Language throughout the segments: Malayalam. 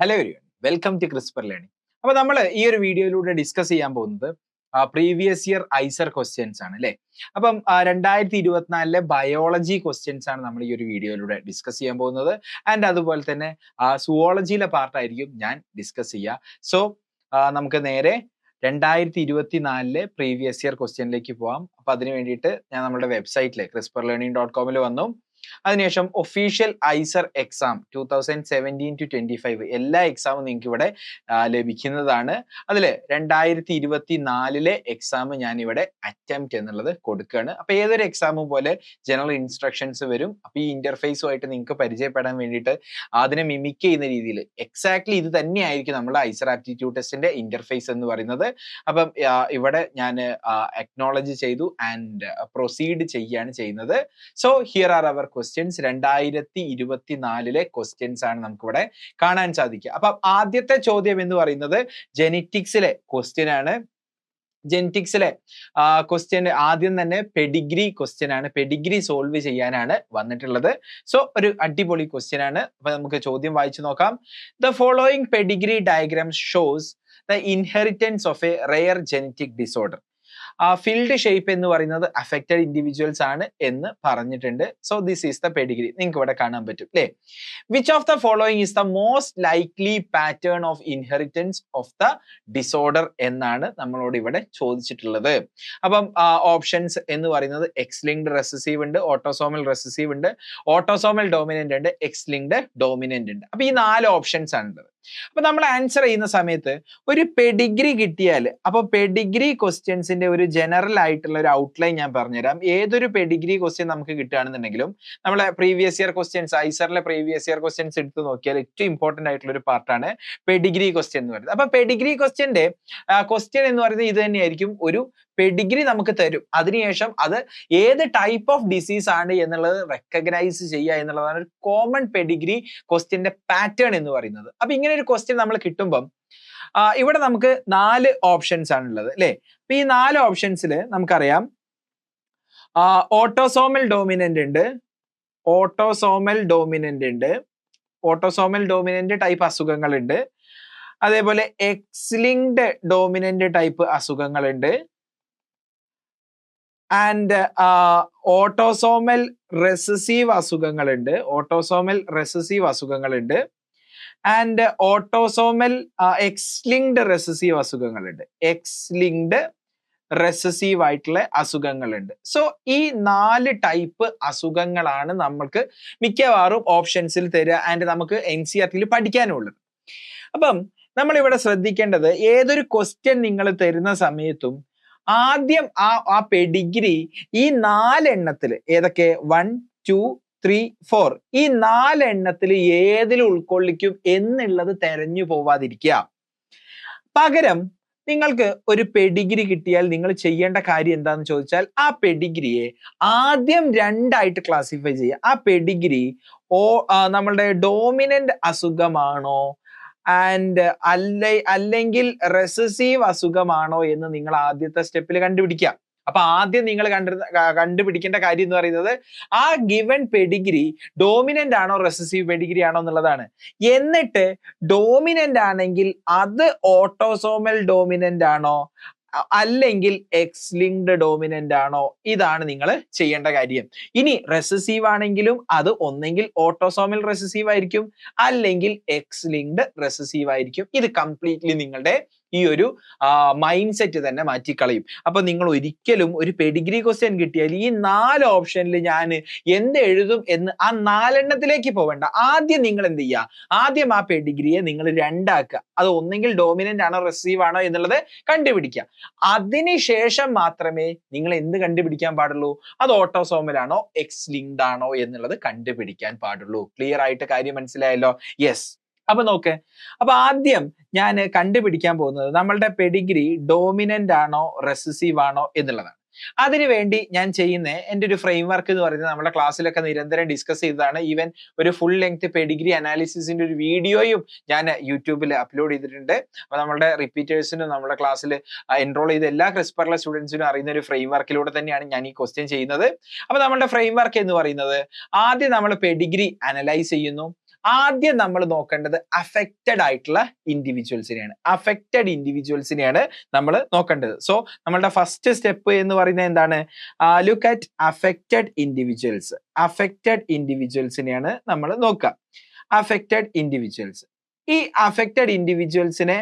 Hello everyone, welcome to CRISPR learning. അപ്പൊ നമ്മൾ ഈ ഒരു വീഡിയോയിലൂടെ ഡിസ്കസ് ചെയ്യാൻ പോകുന്നത് പ്രീവിയസ് ഇയർ ഐസർ ക്വസ്റ്റ്യൻസ് ആണ് അല്ലെ. അപ്പം 2024 ബയോളജി ക്വസ്റ്റ്യൻസ് ആണ് നമ്മൾ ഈ ഒരു വീഡിയോയിലൂടെ ഡിസ്കസ് ചെയ്യാൻ പോകുന്നത്. ആൻഡ് അതുപോലെ തന്നെ സുവോളജിയിലെ പാർട്ടായിരിക്കും ഞാൻ ഡിസ്കസ് ചെയ്യുക. സോ നമുക്ക് നേരെ 2024 പ്രീവിയസ് ഇയർ ക്വസ്റ്റ്യനിലേക്ക് പോവാം. അപ്പൊ അതിന് വേണ്ടിയിട്ട് ഞാൻ നമ്മുടെ വെബ്സൈറ്റിൽ CRISPRlearning.com വന്നു. അതിനുശേഷം ഒഫീഷ്യൽ ഐസർ എക്സാം 2017-25 എല്ലാ എക്സാമും നിങ്ങൾക്ക് ഇവിടെ ലഭിക്കുന്നതാണ്. അതിൽ 2024 എക്സാം ഞാൻ ഇവിടെ അറ്റംപ്റ്റ് എന്നുള്ളത് കൊടുക്കുകയാണ്. അപ്പൊ ഏതൊരു എക്സാമും പോലെ ജനറൽ ഇൻസ്ട്രക്ഷൻസ് വരും. അപ്പൊ ഈ ഇന്റർഫേസുമായിട്ട് നിങ്ങൾക്ക് പരിചയപ്പെടാൻ വേണ്ടിയിട്ട് അതിനെ മിമിക് ചെയ്യുന്ന രീതിയിൽ എക്സാക്ട്ലി ഇത് തന്നെയായിരിക്കും നമ്മുടെ ഐസർ ആപ്റ്റിറ്റ്യൂഡ് ടെസ്റ്റിന്റെ ഇന്റർഫേസ് എന്ന് പറയുന്നത്. അപ്പം ഇവിടെ ഞാൻ അക്നോളജ് ചെയ്തു ആൻഡ് പ്രൊസീഡ് ചെയ്യാണ് ചെയ്യുന്നത്. So here are our questions. 2024 questions ആണ് നമുക്കിവിടെ കാണാൻ സാധിക്കുക. അപ്പൊ ആദ്യത്തെ ചോദ്യം എന്ന് പറയുന്നത് ജെനറ്റിക്സിലെ ക്വസ്റ്റ്യൻ ആണ്. ജെനറ്റിക്സിലെ ക്വസ്റ്റ്യൻ ആദ്യം തന്നെ പെഡിഗ്രി ക്വസ്റ്റ്യൻ ആണ്. പെഡിഗ്രി സോൾവ് ചെയ്യാനാണ് വന്നിട്ടുള്ളത്. സോ ഒരു അടിപൊളി ക്വസ്റ്റ്യൻ ആണ്. അപ്പൊ നമുക്ക് ചോദ്യം വായിച്ചു നോക്കാം. The following Pedigree diagram shows the inheritance of A rare genetic disorder. Field shape എന്ന് പറയുന്നത് അഫക്റ്റഡ് ഇൻഡിവിജ്വൽസ് ആണ് എന്ന് പറഞ്ഞിട്ടുണ്ട്. So this is the Pedigree. നിങ്ങൾക്ക് ഇവിടെ കാണാൻ പറ്റും അല്ലേ. Which of the following is the most likely pattern of inheritance of the disorder എന്നാണ് നമ്മളോട് ഇവിടെ ചോദിച്ചിട്ടുള്ളത്. അപ്പം ഓപ്ഷൻസ് എന്ന് പറയുന്നത് എക്സ് ലിങ്ക്ഡ് റെസസീവ് ഉണ്ട്, ഓട്ടോസോമൽ റെസസീവ് ഉണ്ട്, ഓട്ടോസോമൽ ഡോമിനന്റ് ഉണ്ട്, എക്സ് ലിങ്ക്ഡ് ഡോമിനന്റ് ഉണ്ട്. അപ്പൊ ഈ 4 ഓപ്ഷൻസ് ആണുള്ളത്. അപ്പൊ നമ്മൾ ആൻസർ ചെയ്യുന്ന സമയത്ത് ഒരു പെഡിഗ്രി കിട്ടിയാൽ, അപ്പൊ പെഡിഗ്രി ക്വസ്റ്റ്യൻസിന്റെ ഒരു ജനറൽ ആയിട്ടുള്ള ഒരു ഔട്ട്ലൈൻ ഞാൻ പറഞ്ഞുതരാം. ഏതൊരു പെഡിഗ്രി ക്വസ്റ്റ്യൻ നമുക്ക് കിട്ടുകയാണെന്നുണ്ടെങ്കിലും നമ്മളെ പ്രീവിയസ് ഇയർ ക്വസ്റ്റ്യൻസ്, ഐസറിലെ പ്രീവിയസ് ഇയർ ക്വസ്റ്റ്യൻസ് എടുത്ത് നോക്കിയാൽ ഏറ്റവും ഇമ്പോർട്ടന്റ് ആയിട്ടുള്ള ഒരു പാർട്ടാണ് പെഡിഗ്രി ക്വസ്റ്റ്യൻ എന്ന് പറയുന്നത്. അപ്പൊ പെഡിഗ്രി ക്വസ്റ്റ്യന്റെ ക്വസ്റ്റ്യൻ എന്ന് പറയുന്നത് ഇത് തന്നെയായിരിക്കും. ഒരു പെഡിഗ്രി നമുക്ക് തരും, അതിനുശേഷം അത് ഏത് ടൈപ്പ് ഓഫ് ഡിസീസ് ആണ് എന്നുള്ളത് റെക്കഗ്നൈസ് ചെയ്യുക എന്നുള്ളതാണ് ഒരു കോമൺ പെഡിഗ്രി ക്വസ്റ്റ്യന്റെ പാറ്റേൺ എന്ന് പറയുന്നത്. അപ്പൊ ഇങ്ങനെ ഒരു ക്വസ്റ്റ്യൻ നമ്മൾ കിട്ടുമ്പം ഇവിടെ നമുക്ക് 4 ഓപ്ഷൻസ് ആണുള്ളത് അല്ലെ. അപ്പൊ ഈ 4 ഓപ്ഷൻസിൽ നമുക്കറിയാം ഓട്ടോസോമൽ ഡോമിനന്റ് ഉണ്ട്, ഓട്ടോസോമൽ ഡോമിനന്റ് ഉണ്ട്, ഓട്ടോസോമൽ ഡോമിനന്റ് ടൈപ്പ് അസുഖങ്ങളുണ്ട്, അതേപോലെ എക്സ് ലിങ്ക്ഡ് ഡോമിനന്റ് ടൈപ്പ് അസുഖങ്ങളുണ്ട്, ആൻഡ് ഓട്ടോസോമൽ റെസസീവ് അസുഖങ്ങളുണ്ട്, ഓട്ടോസോമൽ റെസസീവ് അസുഖങ്ങളുണ്ട്, and autosomal X linked recessive അസുഖങ്ങളുണ്ട്, എക്സ് ലിങ്ക്ഡ് റെസസീവ് ആയിട്ടുള്ള അസുഖങ്ങളുണ്ട്. സോ ഈ 4 ടൈപ്പ് അസുഖങ്ങളാണ് നമ്മൾക്ക് മിക്കവാറും ഓപ്ഷൻസിൽ തരിക ആൻഡ് നമുക്ക് NCERT പഠിക്കാനുള്ളത്. അപ്പം നമ്മൾ ഇവിടെ ശ്രദ്ധിക്കേണ്ടത്, ഏതൊരു ക്വസ്റ്റ്യൻ നിങ്ങൾ തരുന്ന സമയത്തും ആദ്യം ആ പെഡിഗ്രി ഈ 4 എണ്ണത്തിൽ ഏതൊക്കെ 1, 2, 3, 4 ഈ 4 എണ്ണത്തിൽ ഏതിൽ ഉൾക്കൊള്ളിക്കും എന്നുള്ളത് തെരഞ്ഞു പോവാതിരിക്കുക. പകരം നിങ്ങൾക്ക് ഒരു പെഡിഗ്രി കിട്ടിയാൽ നിങ്ങൾ ചെയ്യേണ്ട കാര്യം എന്താന്ന് ചോദിച്ചാൽ ആ പെഡിഗ്രിയെ ആദ്യം 2 ആയിട്ട് ക്ലാസിഫൈ ചെയ്യുക. ആ പെഡിഗ്രി നമ്മളുടെ ഡോമിനന്റ് അസുഖമാണോ ആൻഡ് അല്ലെങ്കിൽ റെസസീവ് അസുഖമാണോ എന്ന് നിങ്ങൾ ആദ്യത്തെ സ്റ്റെപ്പിൽ കണ്ടുപിടിക്കുക. അപ്പൊ ആദ്യം നിങ്ങൾ കണ്ടുപിടിക്കേണ്ട കാര്യം എന്ന് പറയുന്നത് ആ ഗിവൺ പെഡിഗ്രി ഡോമിനന്റ് ആണോ റെസസീവ് പെഡിഗ്രി ആണോ എന്നുള്ളതാണ്. എന്നിട്ട് ഡോമിനന്റ് ആണെങ്കിൽ അത് ഓട്ടോസോമൽ ഡോമിനന്റ് ആണോ അല്ലെങ്കിൽ എക്സ് ലിങ്ക്ഡ് ഡോമിനന്റ് ആണോ, ഇതാണ് നിങ്ങൾ ചെയ്യേണ്ട കാര്യം. ഇനി റെസസീവ് ആണെങ്കിലും അത് ഒന്നെങ്കിൽ ഓട്ടോസോമൽ റെസസീവ് ആയിരിക്കും അല്ലെങ്കിൽ എക്സ് ലിങ്ക്ഡ് റെസസീവ് ആയിരിക്കും. ഇത് കംപ്ലീറ്റ്ലി നിങ്ങളുടെ ഈ ഒരു മൈൻഡ് സെറ്റ് തന്നെ മാറ്റിക്കളയും. അപ്പൊ നിങ്ങൾ ഒരിക്കലും ഒരു പെഡിഗ്രി ക്വസ്റ്റ്യൻ കിട്ടിയാൽ ഈ 4 ഓപ്ഷനിൽ ഞാൻ എന്ത് എഴുതും എന്ന് ആ 4 എണ്ണത്തിലേക്ക് പോവേണ്ട. ആദ്യം നിങ്ങൾ എന്ത് ചെയ്യുക, ആദ്യം ആ പെഡിഗ്രിയെ നിങ്ങൾ 2 ആക്കുക. അത് ഒന്നെങ്കിൽ ഡോമിനന്റ് ആണോ റെസസീവ് ആണോ എന്നുള്ളത് കണ്ടുപിടിക്കുക. അതിനുശേഷം മാത്രമേ നിങ്ങൾ എന്ത് കണ്ടുപിടിക്കാൻ പാടുള്ളൂ, അത് ഓട്ടോസോമൽ ആണോ എക്സ് ലിങ്ക്ഡ് ആണോ എന്നുള്ളത് കണ്ടുപിടിക്കാൻ പാടുള്ളൂ. ക്ലിയർ ആയിട്ട് കാര്യം മനസ്സിലായല്ലോ? യെസ്. അപ്പൊ നോക്ക്, അപ്പൊ ആദ്യം ഞാൻ കണ്ടുപിടിക്കാൻ പോകുന്നത് നമ്മളുടെ പെഡിഗ്രി ഡോമിനന്റ് ആണോ റെസസീവ് ആണോ എന്നുള്ളതാണ്. അതിനുവേണ്ടി ഞാൻ ചെയ്യുന്ന എൻ്റെ ഒരു ഫ്രെയിം വർക്ക് എന്ന് പറയുന്നത് നമ്മുടെ ക്ലാസ്സിലൊക്കെ നിരന്തരം ഡിസ്കസ് ചെയ്തതാണ്. ഈവൻ ഒരു ഫുൾ ലെങ്ത് പെഡിഗ്രി അനാലിസിസിന്റെ ഒരു വീഡിയോയും ഞാൻ യൂട്യൂബിൽ അപ്ലോഡ് ചെയ്തിട്ടുണ്ട്. അപ്പൊ നമ്മുടെ റിപ്പീറ്റേഴ്സിനും നമ്മുടെ ക്ലാസ്സിൽ എൻറോൾ ചെയ്ത എല്ലാ ക്രിസ്പറിലെ സ്റ്റുഡൻസിനും അറിയുന്ന ഒരു ഫ്രെയിം വർക്കിലൂടെ തന്നെയാണ് ഞാൻ ഈ ക്വസ്റ്റ്യൻ ചെയ്യുന്നത്. അപ്പൊ നമ്മുടെ ഫ്രെയിം വർക്ക് എന്ന് പറയുന്നത് ആദ്യം നമ്മൾ പെഡിഗ്രി അനലൈസ് ചെയ്യുന്നു. ആദ്യം നമ്മൾ നോക്കേണ്ടത് അഫക്റ്റഡ് ആയിട്ടുള്ള ഇൻഡിവിജ്വൽസിനെയാണ്. അഫക്റ്റഡ് ഇൻഡിവിജ്വൽസിനെയാണ് നമ്മൾ നോക്കേണ്ടത്. സോ നമ്മളുടെ ഫസ്റ്റ് സ്റ്റെപ്പ് എന്ന് പറയുന്നത് എന്താണ്? Look at affected individuals. Affected ഇൻഡിവിജ്വൽസിനെയാണ് നമ്മൾ നോക്കുക. Affected individuals. ഈ അഫക്റ്റഡ് ഇൻഡിവിജ്വൽസിനെ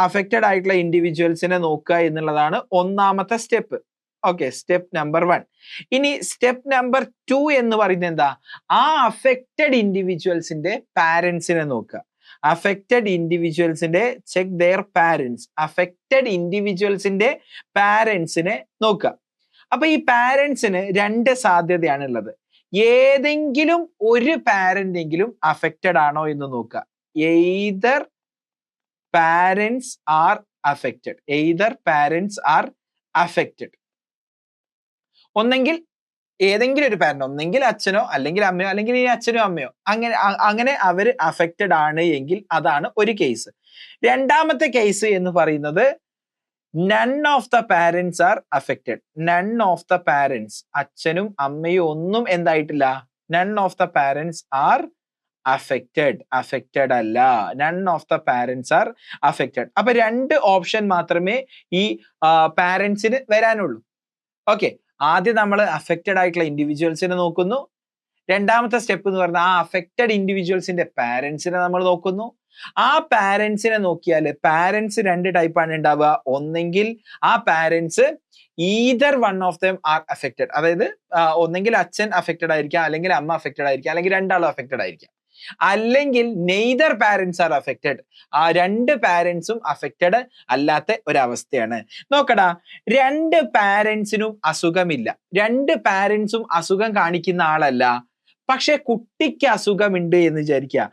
അഫക്റ്റഡ് ആയിട്ടുള്ള ഇൻഡിവിജ്വൽസിനെ നോക്കുക എന്നുള്ളതാണ് ഒന്നാമത്തെ സ്റ്റെപ്പ്. Okay, step number 1. ഇനി സ്റ്റെപ്പ് നമ്പർ 2 എന്ന് പറയുന്നത് എന്താ? ആ അഫക്റ്റഡ് ഇൻഡിവിജ്വൽസിന്റെ പാരന്റ്സിനെ നോക്കുക. അഫക്റ്റഡ് ഇൻഡിവിജ്വൽസിന്റെ ചെക്ക് ദെയർ പാരന്റ്സ്. അഫക്റ്റഡ് ഇൻഡിവിജ്വൽസിന്റെ പാരന്റ്സിനെ നോക്കുക. അപ്പൊ ഈ പാരന്റ്സിന് 2 സാധ്യതയാണ് ഉള്ളത്. ഏതെങ്കിലും ഒരു പാരന്റ് എങ്കിലും അഫക്റ്റഡ് ആണോ എന്ന് നോക്കുക. Either parents are affected. Either parents are affected. ഒന്നെങ്കിൽ ഏതെങ്കിലും ഒരു പാരന്റ്, ഒന്നെങ്കിൽ അച്ഛനോ അല്ലെങ്കിൽ അമ്മയോ അല്ലെങ്കിൽ ഇനി അച്ഛനോ അമ്മയോ, അങ്ങനെ അവർ അഫക്റ്റഡ് ആണ് എങ്കിൽ അതാണ് ഒരു കേസ്. രണ്ടാമത്തെ കേസ് എന്ന് പറയുന്നത് none of the parents are affected. None of the parents, അച്ഛനും അമ്മയും ഒന്നും എന്തായിട്ടില്ല. None of the parents are affected. Affected അല്ല. None of the parents are affected. അപ്പൊ 2 ഓപ്ഷൻ മാത്രമേ ഈ പാരന്റ്സിന് വരാനുള്ളൂ. ഓക്കെ, ആദ്യം നമ്മൾ അഫക്റ്റഡ് ആയിട്ടുള്ള ഇൻഡിവിജ്വൽസിനെ നോക്കുന്നു. രണ്ടാമത്തെ സ്റ്റെപ്പ് എന്ന് പറഞ്ഞാൽ ആ അഫക്റ്റഡ് ഇൻഡിവിജ്വൽസിന്റെ പാരന്റ്സിനെ നമ്മൾ നോക്കുന്നു. ആ പാരന്റ്സിനെ നോക്കിയാൽ പാരന്റ്സ് 2 ടൈപ്പാണ് ഉണ്ടാവുക. ഒന്നെങ്കിൽ ആ parents either one of them are affected, അതായത് ഒന്നെങ്കിൽ അച്ഛൻ അഫക്റ്റഡ് ആയിരിക്കാം, അല്ലെങ്കിൽ അമ്മ അഫക്റ്റഡ് ആയിരിക്കാം, അല്ലെങ്കിൽ രണ്ടാളും അഫക്റ്റഡ് ആയിരിക്കാം. അല്ലെങ്കിൽ നെയ്തർ പാരന്റ്സ് ആർ അഫക്റ്റഡ്, ആ 2 പാരന്റ്സും അഫക്റ്റഡ് അല്ലാത്ത ഒരവസ്ഥയാണ്. നോക്കടാ, 2 പാരന്റ്സിനും അസുഖമില്ല, 2 പാരന്റ്സും അസുഖം കാണിക്കുന്ന ആളല്ല, പക്ഷെ കുട്ടിക്ക് അസുഖമുണ്ട് എന്ന് വിചാരിക്കുക.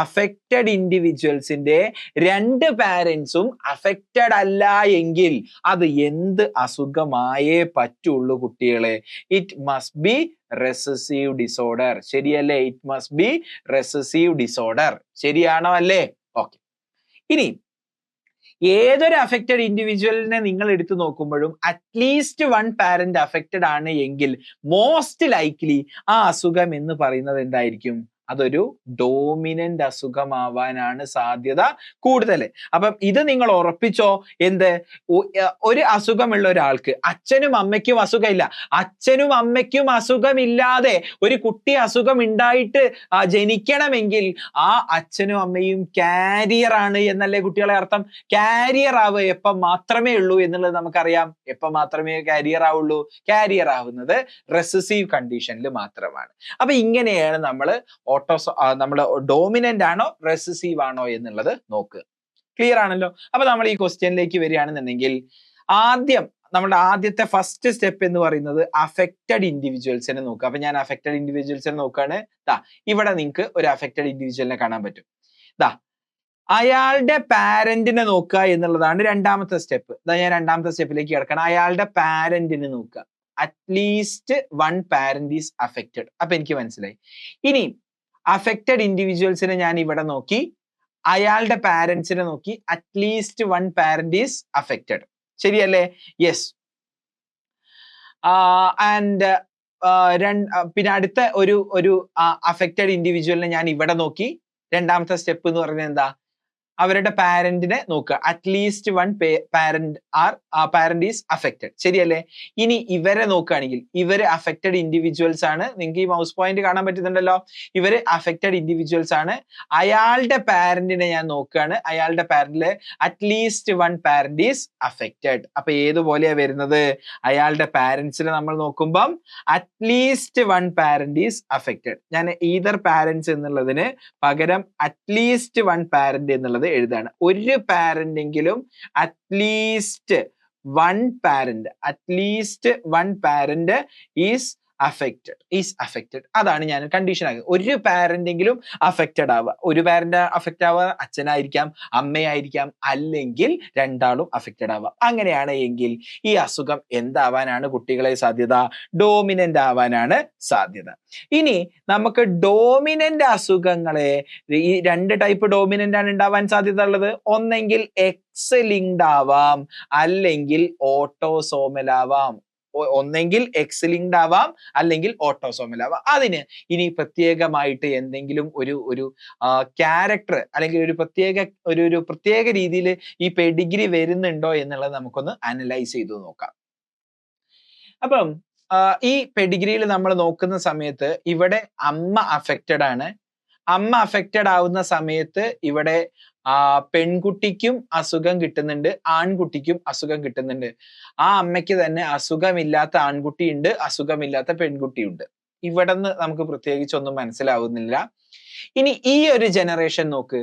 അഫക്റ്റഡ് ഇൻഡിവിജ്വൽസിന്റെ 2 പാരന്റ്സും അഫക്റ്റഡ് അല്ല എങ്കിൽ അത് എന്ത് അസുഖമായേ പറ്റുള്ളൂ കുട്ടികളെ? It must be recessive disorder. ശരിയല്ലേ? It must be recessive disorder. ശരിയാണോ അല്ലേ? ഓക്കെ, ഇനി ഏതൊരു അഫക്റ്റഡ് ഇൻഡിവിജ്വലിനെ നിങ്ങൾ എടുത്തു നോക്കുമ്പോഴും അറ്റ്ലീസ്റ്റ് 1 പാരന്റ് അഫക്റ്റഡ് ആണ് എങ്കിൽ മോസ്റ്റ് ലൈക്ലി ആ അസുഖം എന്ന് പറയുന്നത് എന്തായിരിക്കും? അതൊരു ഡോമിനന്റ് അസുഖമാവാനാണ് സാധ്യത കൂടുതൽ. അപ്പം ഇത് നിങ്ങൾ ഉറപ്പിച്ചോ. എന്ത്? ഒരു അസുഖമുള്ള ഒരാൾക്ക് അച്ഛനും അമ്മയ്ക്കും അസുഖമില്ല, അച്ഛനും അമ്മയ്ക്കും അസുഖമില്ലാതെ ഒരു കുട്ടി അസുഖം ഉണ്ടായിട്ട് ജനിക്കണമെങ്കിൽ ആ അച്ഛനും അമ്മയും കാരിയർ ആണ് എന്നല്ലേ കുട്ടികളെ അർത്ഥം? കാരിയർ ആവുക എപ്പം മാത്രമേ ഉള്ളൂ എന്നുള്ളത് നമുക്കറിയാം. എപ്പം മാത്രമേ കാരിയർ ആവുള്ളൂ? കാരിയർ ആവുന്നത് റെസസീവ് കണ്ടീഷനിൽ മാത്രമാണ്. അപ്പൊ ഇങ്ങനെയാണ് നമ്മൾ നമ്മൾ ഡോമിനന്റ് ആണോ റെസസീവ് ആണോ എന്നുള്ളത് നോക്കുക. ക്ലിയർ ആണല്ലോ? അപ്പൊ നമ്മൾ ഈ ക്വസ്റ്റ്യനിലേക്ക് വരികയാണെന്നുണ്ടെങ്കിൽ ആദ്യം നമ്മുടെ ആദ്യത്തെ ഫസ്റ്റ് സ്റ്റെപ്പ് എന്ന് പറയുന്നത് അഫക്റ്റഡ് ഇൻഡിവിജ്വൽസിനെ നോക്കുക. അപ്പൊ ഞാൻ അഫക്റ്റഡ് ഇൻഡിവിജ്വൽസിനെ നോക്കുകയാണ്. ഇവിടെ നിങ്ങൾക്ക് ഒരു അഫക്റ്റഡ് ഇൻഡിവിജ്വലിനെ കാണാൻ പറ്റും. അയാളുടെ പാരന്റിനെ നോക്കുക എന്നുള്ളതാണ് രണ്ടാമത്തെ സ്റ്റെപ്പ്. ഞാൻ രണ്ടാമത്തെ സ്റ്റെപ്പിലേക്ക് കിടക്കണം. അയാളുടെ പാരന്റിനെ നോക്കുക. At least 1 parent is affected. അപ്പൊ എനിക്ക് മനസ്സിലായി. ഇനി അഫക്റ്റഡ് ഇൻഡിവിജ്വൽസിനെ ഞാൻ ഇവിടെ നോക്കി, അയാളുടെ പാരന്റ്സിനെ നോക്കി, അറ്റ്ലീസ്റ്റ് 1 പാരന്റ് ഈസ് അഫക്റ്റഡ്. ശരിയല്ലേ? യെസ്. ആൻഡ് പിന്നെ അടുത്ത ഒരു അഫക്റ്റഡ് ഇൻഡിവിജ്വലിനെ ഞാൻ ഇവിടെ നോക്കി. രണ്ടാമത്തെ സ്റ്റെപ്പ് എന്ന് പറയുന്നത് എന്താ? അവരുടെ പാരന്റിനെ നോക്കുക. At least 1 parent is affected. ശരിയല്ലേ? ഇനി ഇവരെ നോക്കുകയാണെങ്കിൽ ഇവര് അഫക്റ്റഡ് ഇൻഡിവിജ്വൽസ് ആണ്. നിങ്ങൾക്ക് ഈ മൗസ് പോയിന്റ് കാണാൻ പറ്റുന്നുണ്ടല്ലോ. ഇവര് അഫക്റ്റഡ് ഇൻഡിവിജ്വൽസ് ആണ്. അയാളുടെ പാരന്റിനെ ഞാൻ നോക്കുകയാണ്. അയാളുടെ പാരന്റില് അറ്റ്ലീസ്റ്റ് 1 പാരന്റ് ഈസ് അഫക്റ്റഡ്. അപ്പൊ ഏതുപോലെയാ വരുന്നത്? അയാളുടെ പാരന്റ്സിനെ നമ്മൾ നോക്കുമ്പം അറ്റ്ലീസ്റ്റ് 1 പാരന്റ് ഈസ് അഫക്റ്റഡ്. ഞാൻ ഈതർ പാരന്റ്സ് എന്നുള്ളതിന് പകരം അറ്റ്ലീസ്റ്റ് 1 പാരന്റ് എന്നുള്ളത് എഴുതാണ്. ഒരു പാരന്റ് എങ്കിലും അറ്റ്ലീസ്റ്റ് 1 പാരന്റ് ഈസ് അഫക്റ്റഡ്. അതാണ് ഞാൻ കണ്ടീഷൻ ആക്കുന്നത്. ഒരു പാരന്റ് എങ്കിലും അഫക്റ്റഡ് ആവുക. ഒരു പാരന്റ് അഫക്റ്റ് ആവുക അച്ഛനായിരിക്കാം, അമ്മയായിരിക്കാം, അല്ലെങ്കിൽ രണ്ടാളും അഫക്റ്റഡ് ആവുക. അങ്ങനെയാണ് എങ്കിൽ ഈ അസുഖം എന്താവാനാണ് കുട്ടികളെ സാധ്യത? ഡോമിനന്റ് ആവാനാണ് സാധ്യത. ഇനി നമുക്ക് ഡോമിനന്റ് അസുഖങ്ങളെ ഈ 2 ടൈപ്പ് ഡോമിനന്റ് ആണ് ഉണ്ടാവാൻ സാധ്യത ഉള്ളത്. ഒന്നെങ്കിൽ എക്സ് ലിങ്ക്ഡ് ആവാം, അല്ലെങ്കിൽ ഓട്ടോസോമൽ ആവാം. ഒന്നെങ്കിൽ എക്സ് ലിങ്ക്ഡ് ആവാം, അല്ലെങ്കിൽ ഓട്ടോസോമൽ ആവാം. അതിന് ഇനി പ്രത്യേകമായിട്ട് എന്തെങ്കിലും ഒരു ക്യാരക്ടർ അല്ലെങ്കിൽ ഒരു പ്രത്യേക രീതിയിൽ ഈ പെഡിഗ്രി വരുന്നുണ്ടോ എന്നുള്ളത് നമുക്കൊന്ന് അനലൈസ് ചെയ്തു നോക്കാം. അപ്പം ഈ പെഡിഗ്രിയിൽ നമ്മൾ നോക്കുന്ന സമയത്ത് ഇവിടെ അമ്മ അഫക്റ്റഡ് ആണ്. അമ്മ അഫക്റ്റഡ് ആവുന്ന സമയത്ത് ഇവിടെ പെൺകുട്ടിക്കും അസുഖം കിട്ടുന്നുണ്ട്, ആൺകുട്ടിക്കും അസുഖം കിട്ടുന്നുണ്ട്. ആ അമ്മയ്ക്ക് തന്നെ അസുഖമില്ലാത്ത ആൺകുട്ടിയുണ്ട്, അസുഖമില്ലാത്ത പെൺകുട്ടിയുണ്ട്. ഇവിടുന്ന് നമുക്ക് പ്രത്യേകിച്ച് ഒന്നും മനസ്സിലാവുന്നില്ല. ഇനി ഈ ഒരു ജനറേഷൻ നോക്ക്,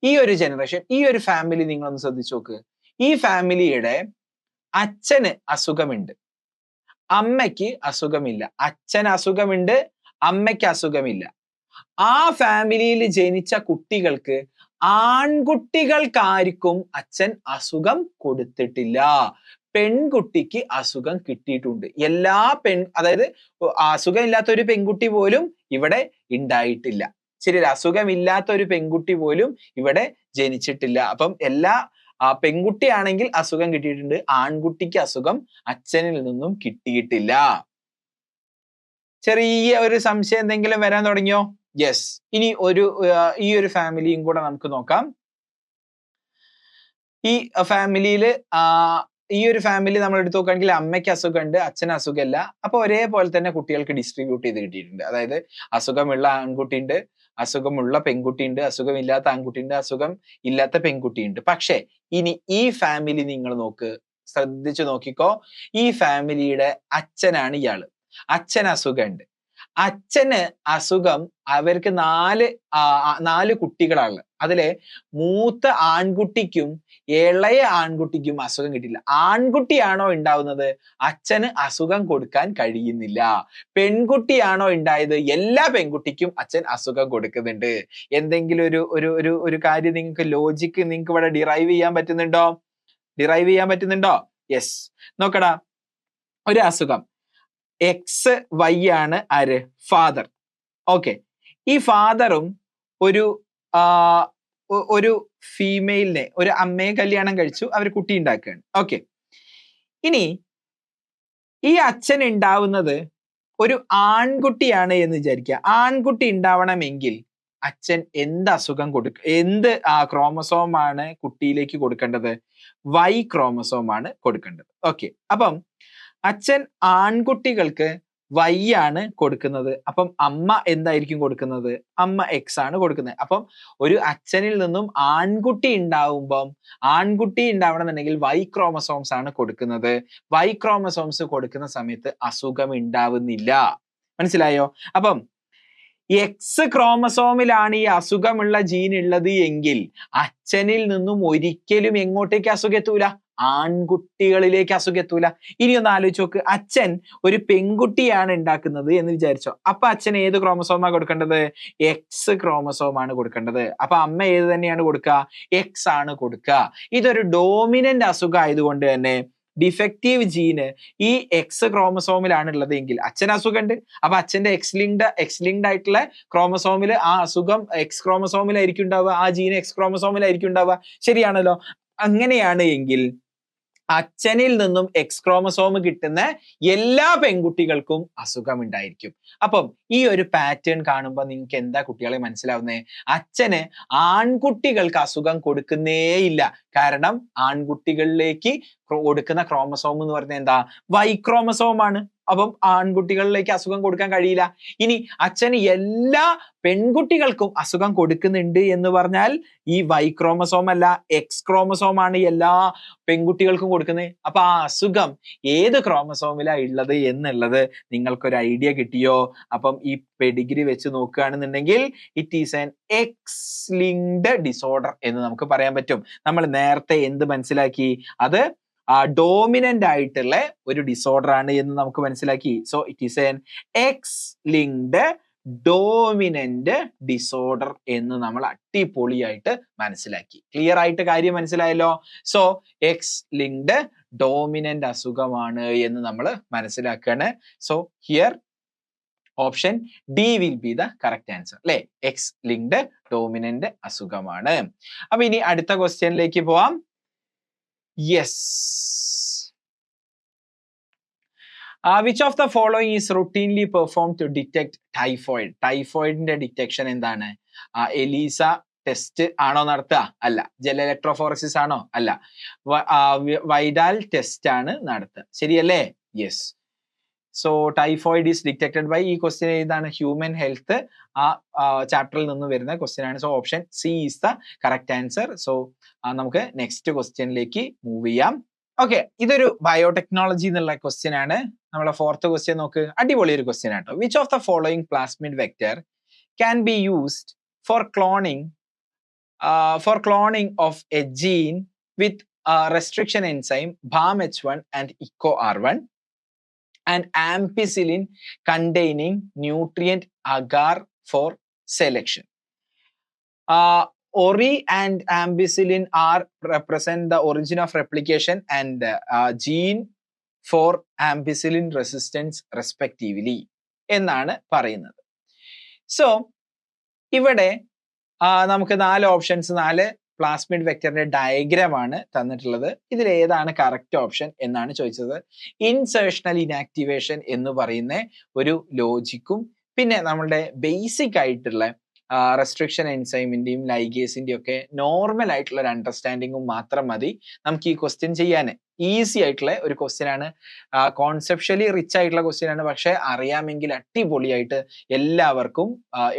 ഈ ഒരു ഫാമിലി നിങ്ങളൊന്ന് ശ്രദ്ധിച്ചു നോക്ക്. ഈ ഫാമിലിയുടെ അച്ഛന് അസുഖമുണ്ട്, അമ്മയ്ക്ക് അസുഖമില്ല. അച്ഛന് അസുഖമുണ്ട്, അമ്മയ്ക്ക് അസുഖമില്ല. ആ ഫാമിലിയിൽ ജനിച്ച കുട്ടികൾക്ക് ആൺകുട്ടികൾക്കാർക്കും അച്ഛൻ അസുഖം കൊടുത്തിട്ടില്ല. പെൺകുട്ടിക്ക് അസുഖം കിട്ടിയിട്ടുണ്ട്. അതായത് അസുഖമില്ലാത്ത ഒരു പെൺകുട്ടി പോലും ഇവിടെ ഉണ്ടായിട്ടില്ല. ശരിയല്ല, അസുഖമില്ലാത്ത ഒരു പെൺകുട്ടി പോലും ഇവിടെ ജനിച്ചിട്ടില്ല. അപ്പം പെൺകുട്ടിയാണെങ്കിൽ അസുഖം കിട്ടിയിട്ടുണ്ട്, ആൺകുട്ടിക്ക് അസുഖം അച്ഛനിൽ നിന്നും കിട്ടിയിട്ടില്ല. ചെറിയ ഒരു സംശയം എന്തെങ്കിലും വരാൻ തുടങ്ങിയോ? യെസ്. ഇനി ഈ ഒരു ഫാമിലിയും കൂടെ നമുക്ക് നോക്കാം. ഈ ഒരു ഫാമിലി നമ്മൾ എടുത്തു നോക്കുകയാണെങ്കിൽ അമ്മയ്ക്ക് അസുഖമുണ്ട്, അച്ഛന് അസുഖമില്ല. അപ്പൊ ഒരേപോലെ തന്നെ കുട്ടികൾക്ക് ഡിസ്ട്രിബ്യൂട്ട് ചെയ്ത് കിട്ടിയിട്ടുണ്ട്. അതായത് അസുഖമുള്ള ആൺകുട്ടിയുണ്ട്, അസുഖമുള്ള പെൺകുട്ടിയുണ്ട്, അസുഖമില്ലാത്ത ആൺകുട്ടിയുണ്ട്, അസുഖം ഇല്ലാത്ത പെൺകുട്ടിയുണ്ട്. പക്ഷെ ഇനി ഈ ഫാമിലി നിങ്ങൾ ശ്രദ്ധിച്ചു നോക്കിക്കോ. ഈ ഫാമിലിയുടെ അച്ഛനാണ് ഇയാള്. അച്ഛന് അസുഖമുണ്ട്. അച്ഛന് അസുഖം, അവർക്ക് നാല് കുട്ടികളാണ്. അതിലെ മൂത്ത ആൺകുട്ടിക്കും ഇളയ ആൺകുട്ടിക്കും അസുഖം കിട്ടില്ല. ആൺകുട്ടിയാണോ ഉണ്ടാവുന്നത്, അച്ഛന് അസുഖം കൊടുക്കാൻ കഴിയുന്നില്ല. പെൺകുട്ടിയാണോ ഉണ്ടായത്, എല്ലാ പെൺകുട്ടിക്കും അച്ഛൻ അസുഖം കൊടുക്കുന്നുണ്ട്. എന്തെങ്കിലും ഒരു കാര്യം ലോജിക്ക് നിങ്ങൾക്ക് ഇവിടെ ഡിറൈവ് ചെയ്യാൻ പറ്റുന്നുണ്ടോ? യെസ്. നോക്കടാ, ഒരു അസുഖം എക്സ് വൈ ആണ് ആര്, ഫാദർ. ഓക്കെ, ഈ ഫാദറും ഒരു ഫീമെയിലിനെ, ഒരു അമ്മയെ കല്യാണം കഴിച്ചു, അവർ കുട്ടി ഉണ്ടാക്കുകയാണ്. ഓക്കെ, ഇനി ഈ അച്ഛൻ ഉണ്ടാവുന്നത് ഒരു ആൺകുട്ടിയാണ് എന്ന് വിചാരിക്കുക. ആൺകുട്ടി ഉണ്ടാവണമെങ്കിൽ അച്ഛൻ എന്ത് ക്രോമസോം ആണ് കുട്ടിയിലേക്ക് കൊടുക്കേണ്ടത്? വൈ ക്രോമസോം ആണ് കൊടുക്കേണ്ടത്. ഓക്കെ, അപ്പം അച്ഛൻ ആൺകുട്ടികൾക്ക് വൈ ആണ് കൊടുക്കുന്നത്. അപ്പം അമ്മ എന്തായിരിക്കും കൊടുക്കുന്നത്? അമ്മ എക്സ് ആണ് കൊടുക്കുന്നത്. അപ്പം ഒരു അച്ഛനിൽ നിന്നും ആൺകുട്ടി ഉണ്ടാവണമെന്നുണ്ടെങ്കിൽ വൈ ക്രോമസോംസ് ആണ് കൊടുക്കുന്നത്. വൈ ക്രോമസോംസ് കൊടുക്കുന്ന സമയത്ത് അസുഖം ഉണ്ടാവുന്നില്ല. മനസ്സിലായോ? അപ്പം എക്സ് ക്രോമസോമിലാണ് ഈ അസുഖമുള്ള ജീൻ ഉള്ളത് എങ്കിൽ അച്ഛനിൽ നിന്നും ഒരിക്കലും എങ്ങോട്ടേക്ക് അസുഖം എത്തൂല? ആൺകുട്ടികളിലേക്ക് അസുഖം എത്തൂല. ഇനി ഒന്ന് ആലോചിച്ച് നോക്ക്, അച്ഛൻ ഒരു പെൺകുട്ടിയാണ് ഉണ്ടാക്കുന്നത് എന്ന് വിചാരിച്ചോ. അപ്പൊ അച്ഛൻ ഏത് ക്രോമസോമാ കൊടുക്കേണ്ടത്? എക്സ് ക്രോമസോം ആണ് കൊടുക്കേണ്ടത്. അപ്പൊ അമ്മ ഏത് തന്നെയാണ് കൊടുക്കുക? എക്സ് ആണ് കൊടുക്കുക. ഇതൊരു ഡോമിനന്റ് അസുഖം ആയതുകൊണ്ട് തന്നെ ഡിഫക്റ്റീവ് ജീന് ഈ എക്സ് ക്രോമസോമിലാണ് ഉള്ളത് എങ്കിൽ അച്ഛന് അസുഖമുണ്ട്. അപ്പൊ അച്ഛന്റെ എക്സ് ലിങ്ക്ഡ് ആയിട്ടുള്ള ക്രോമസോമിൽ ആ അസുഖം എക്സ് ക്രോമസോമിലായിരിക്കും ഉണ്ടാവുക, ആ ജീന് എക്സ് ക്രോമസോമിലായിരിക്കും ഉണ്ടാവുക. ശരിയാണല്ലോ? അങ്ങനെയാണ് എങ്കിൽ അച്ഛനിൽ നിന്നും എക്സ് ക്രോമസോം കിട്ടുന്ന എല്ലാ പെൺകുട്ടികൾക്കും അസുഖം ഉണ്ടായിരിക്കും. അപ്പം ഈ ഒരു പാറ്റേൺ കാണുമ്പോൾ നിങ്ങൾക്ക് എന്താ കുട്ടികളെ മനസ്സിലാവുന്നത്? അച്ഛന് ആൺകുട്ടികൾക്ക് അസുഖം കൊടുക്കുന്നേയില്ല. കാരണം ആൺകുട്ടികളിലേക്ക് കൊടുക്കുന്ന ക്രോമസോം എന്ന് പറഞ്ഞാൽ എന്താ? വൈ ക്രോമസോം ആണ്. അപ്പം ആൺകുട്ടികളിലേക്ക് അസുഖം കൊടുക്കാൻ കഴിയില്ല. ഇനി അച്ഛന് എല്ലാ പെൺകുട്ടികൾക്കും അസുഖം കൊടുക്കുന്നുണ്ട് എന്ന് പറഞ്ഞാൽ ഈ വൈ ക്രോമസോം അല്ല, എക്സ് ക്രോമസോം ആണ് എല്ലാ പെൺകുട്ടികൾക്കും കൊടുക്കുന്നത്. അപ്പൊ ആ അസുഖം ഏത് ക്രോമസോമിലാ ഉള്ളത് എന്നുള്ളത് നിങ്ങൾക്കൊരു ഐഡിയ കിട്ടിയോ? അപ്പം ഈ പെഡിഗ്രി വെച്ച് നോക്കുകയാണെന്നുണ്ടെങ്കിൽ it is an X linked disorder എന്ന് നമുക്ക് പറയാൻ പറ്റും. നമ്മൾ നേരത്തെ എന്ത് മനസ്സിലാക്കി? അത് ഡോമിനന്റ് ആയിട്ടുള്ള ഒരു ഡിസോർഡർ ആണ് എന്ന് നമുക്ക് മനസ്സിലാക്കി. So it is an X linked dominant disorder എന്ന് നമ്മൾ അടിപൊളിയായിട്ട് മനസ്സിലാക്കി. ക്ലിയർ ആയിട്ട് കാര്യം മനസ്സിലായല്ലോ? സോ എക്സ് ലിങ്ക്ഡ് ഡോമിനന്റ് അസുഖമാണ് എന്ന് നമ്മൾ മനസ്സിലാക്കുകയാണ്. So here option D will be the correct answer അല്ലെ? എക്സ് ലിങ്ക്ഡ് ഡോമിനന്റ് അസുഖമാണ്. അപ്പൊ ഇനി അടുത്ത ക്വസ്റ്റ്യനിലേക്ക് പോവാം. Yes, which of the following is routinely perform to detect typhoid? ടൈഫോയിഡിന്റെ ഡിറ്റക്ഷൻ എന്താണ്? എലീസ ടെസ്റ്റ് ആണോ നടത്തുക? അല്ല. ജെൽ ഇലക്ട്രോഫോറസിസ് ആണോ? അല്ല. വൈഡാൽ ടെസ്റ്റ് ആണ് നടത്തുക. ശരിയല്ലേ? Yes. So typhoid is detected by, ഈ ക്വസ്റ്റ്യൻ ഏതാണ്? ഹ്യൂമൻ ഹെൽത്ത് ആ ചാപ്റ്ററിൽ നിന്ന് വരുന്ന ക്വസ്റ്റ്യൻ ആണ്. So option C is the correct answer. So നമുക്ക് നെക്സ്റ്റ് ക്വസ്റ്റ്യനിലേക്ക് മൂവ് ചെയ്യാം. ഓക്കെ, ഇതൊരു ബയോടെക്നോളജി എന്നുള്ള ക്വസ്റ്റ്യൻ ആണ്. നമ്മളെ ഫോർത്ത് ക്വസ്റ്റ്യൻ നോക്ക്, അടിപൊളി ഒരു ക്വസ്റ്റ്യൻ ആട്ടോ. Which of the following plasmid vector can be used for cloning of a gene with restriction enzyme BAM-H1 and EcoR1 and ampicillin containing nutrient agar for selection? Ori and ampicillin are represent the origin of replication and gene for ampicillin resistance respectively എന്നാണ് പറയുന്നത്. സോ ഇവിടെ നമുക്ക് 4 ഓപ്ഷൻസ്, 4 പ്ലാസ്മിഡ് വെക്ടറിന്റെ ഡയഗ്രാം ആണ് തന്നിട്ടുള്ളത്. ഇതിൽ ഏതാണ് കറക്റ്റ് ഓപ്ഷൻ എന്നാണ് ചോദിച്ചത്. ഇൻസേർഷണൽ ഇനാക്ടിവേഷൻ എന്ന് പറയുന്ന ഒരു ലോജിക്കും പിന്നെ നമ്മളുടെ ബേസിക് ആയിട്ടുള്ള റെസ്ട്രിക്ഷൻ എൻസൈമിന്റെയും ലൈഗേസിന്റെയും ഒക്കെ നോർമൽ ആയിട്ടുള്ള ഒരു അണ്ടർസ്റ്റാൻഡിങ്ങും മാത്രം മതി നമുക്ക് ഈ ക്വസ്റ്റ്യൻ ചെയ്യാൻ. ഈസി ആയിട്ടുള്ള ഒരു ക്വസ്റ്റ്യൻ ആണ്, കോൺസെപ്ച്വലി റിച്ച് ആയിട്ടുള്ള ക്വസ്റ്റ്യൻ ആണ്. പക്ഷെ അറിയാമെങ്കിൽ അടിപൊളിയായിട്ട് എല്ലാവർക്കും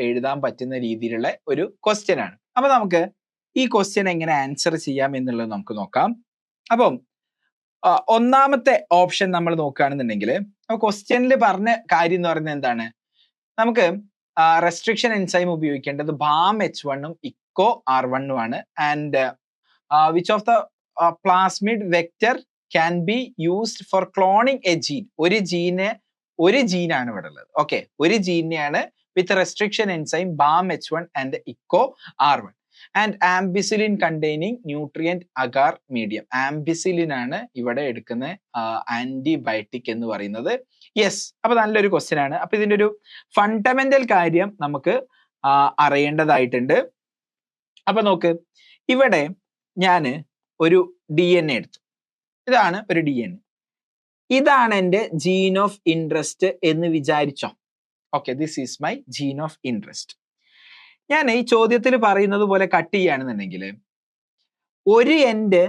എഴുതാൻ പറ്റുന്ന രീതിയിലുള്ള ഒരു ക്വസ്റ്റ്യൻ ആണ്. അപ്പൊ നമുക്ക് ഈ ക്വസ്റ്റ്യൻ എങ്ങനെ ആൻസർ ചെയ്യാം എന്നുള്ളത് നമുക്ക് നോക്കാം. അപ്പം ഒന്നാമത്തെ ഓപ്ഷൻ നമ്മൾ നോക്കുകയാണെന്നുണ്ടെങ്കിൽ ക്വസ്റ്റ്യനിൽ പറഞ്ഞ കാര്യം എന്ന് പറയുന്നത് എന്താണ്? നമുക്ക് റെസ്ട്രിക്ഷൻ എൻസൈം ഉപയോഗിക്കേണ്ടത് BAM-H1 ഉം EcoR1 ഉം ആണ്. And which of the plasmid vector can be used for cloning a gene? ഒരു ജീനാണ് ഇവിടെ ഉള്ളത്. ഓക്കെ, ഒരു ജീനെയാണ് with restriction enzyme BAM-H1 and EcoR1 and ampicillin containing nutrient agar medium. Ampicillin ആണ് ഇവിടെ എടുക്കുന്ന ആന്റിബയോട്ടിക് എന്ന് പറയുന്നത്. യെസ്, അപ്പൊ നല്ലൊരു ക്വസ്റ്റ്യൻ ആണ്. അപ്പൊ ഇതിന്റെ ഒരു ഫണ്ടമെന്റൽ കാര്യം നമുക്ക് അറിയേണ്ടതായിട്ടുണ്ട്. അപ്പൊ നോക്ക്, ഇവിടെ ഞാൻ ഒരു DNA എടുത്തു. ഇതാണ് ഒരു DNA. ഇതാണ് എൻ്റെ ജീൻ ഓഫ് ഇൻട്രസ്റ്റ് എന്ന് വിചാരിച്ചോ. Okay, this is my gene of interest. ഞാൻ ഈ ചോദ്യത്തിൽ പറയുന്നത് പോലെ കട്ട് ചെയ്യുകയാണെന്നുണ്ടെങ്കിൽ ഒരു എൻഡ്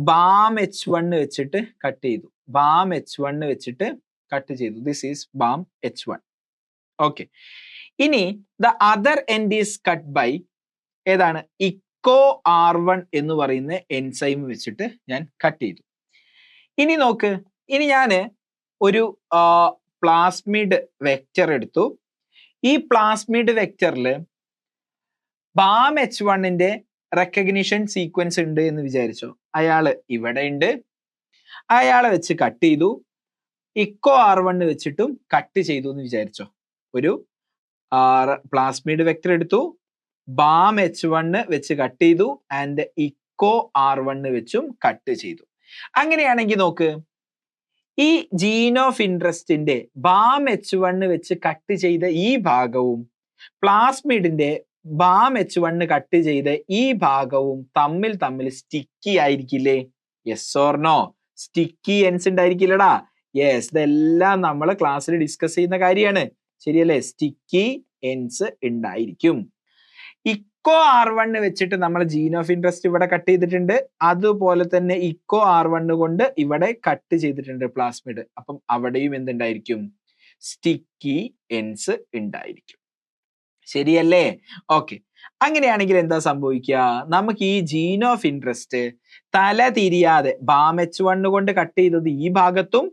BAM-H1 വെച്ചിട്ട് കട്ട് ചെയ്തു. BAM-H1 വെച്ചിട്ട് കട്ട് ചെയ്തു. This is BAM-H1. ഓക്കെ, ഇനി the other end is cut by ഏതാണ്? EcoR1 എന്ന് പറയുന്ന എൻസൈം വെച്ചിട്ട് ഞാൻ കട്ട് ചെയ്തു. ഇനി നോക്ക്, ഇനി ഞാൻ ഒരു പ്ലാസ്മിഡ് വെക്ടർ എടുത്തു. ഈ പ്ലാസ്മിഡ് വെക്ടറിൽ BAM-H1ന്റെ റെക്കഗ്നിഷൻ സീക്വൻസ് ഉണ്ട് എന്ന് വിചാരിച്ചോ. അയാള് ഇവിടെ ഉണ്ട്, അയാളെ വെച്ച് കട്ട് ചെയ്തു. EcoR1 വെച്ചിട്ടും കട്ട് ചെയ്തു എന്ന് വിചാരിച്ചോ. ഒരു പ്ലാസ്മിഡ് വെക്ടർ എടുത്തു, BAM-H1 വെച്ച് കട്ട് ചെയ്തു ആൻഡ് EcoR1 വെച്ചും കട്ട് ചെയ്തു. അങ്ങനെയാണെങ്കിൽ നോക്ക്, ഈ ജീൻ ഓഫ് ഇൻട്രസ്റ്റിന്റെ BAM-H1 വെച്ച് കട്ട് ചെയ്ത ഈ ഭാഗവും പ്ലാസ്മിഡിന്റെ BAM-H1 കട്ട് ചെയ്ത ഈ ഭാഗവും തമ്മിൽ സ്റ്റിക്കി ആയിരിക്കില്ലേ? Yes or no? Sticky ends ഉണ്ടായിരിക്കില്ലടാ. യെസ്, ഇതെല്ലാം നമ്മൾ ക്ലാസ്സിൽ ഡിസ്കസ് ചെയ്യുന്ന കാര്യമാണ്. ശരിയല്ലേ? സ്റ്റിക്കി എൻസ് ഉണ്ടായിരിക്കും. EcoR1 വെച്ചിട്ട് നമ്മൾ ജീൻ ഓഫ് ഇൻട്രസ്റ്റ് ഇവിടെ കട്ട് ചെയ്തിട്ടുണ്ട്. അതുപോലെ തന്നെ EcoR1 കൊണ്ട് ഇവിടെ കട്ട് ചെയ്തിട്ടുണ്ട് പ്ലാസ്മിഡ്. അപ്പം അവിടെയും എന്തുണ്ടായിരിക്കും? സ്റ്റിക്കി എൻസ് ഉണ്ടായിരിക്കും. ശരിയല്ലേ? ഓക്കെ, അങ്ങനെയാണെങ്കിൽ എന്താ സംഭവിക്കുക? നമുക്ക് ഈ ജീൻ ഓഫ് ഇൻട്രസ്റ്റ് തല തിരിയാതെ BAM-H1 കൊണ്ട് കട്ട് ചെയ്തത് ഈ ഭാഗത്തും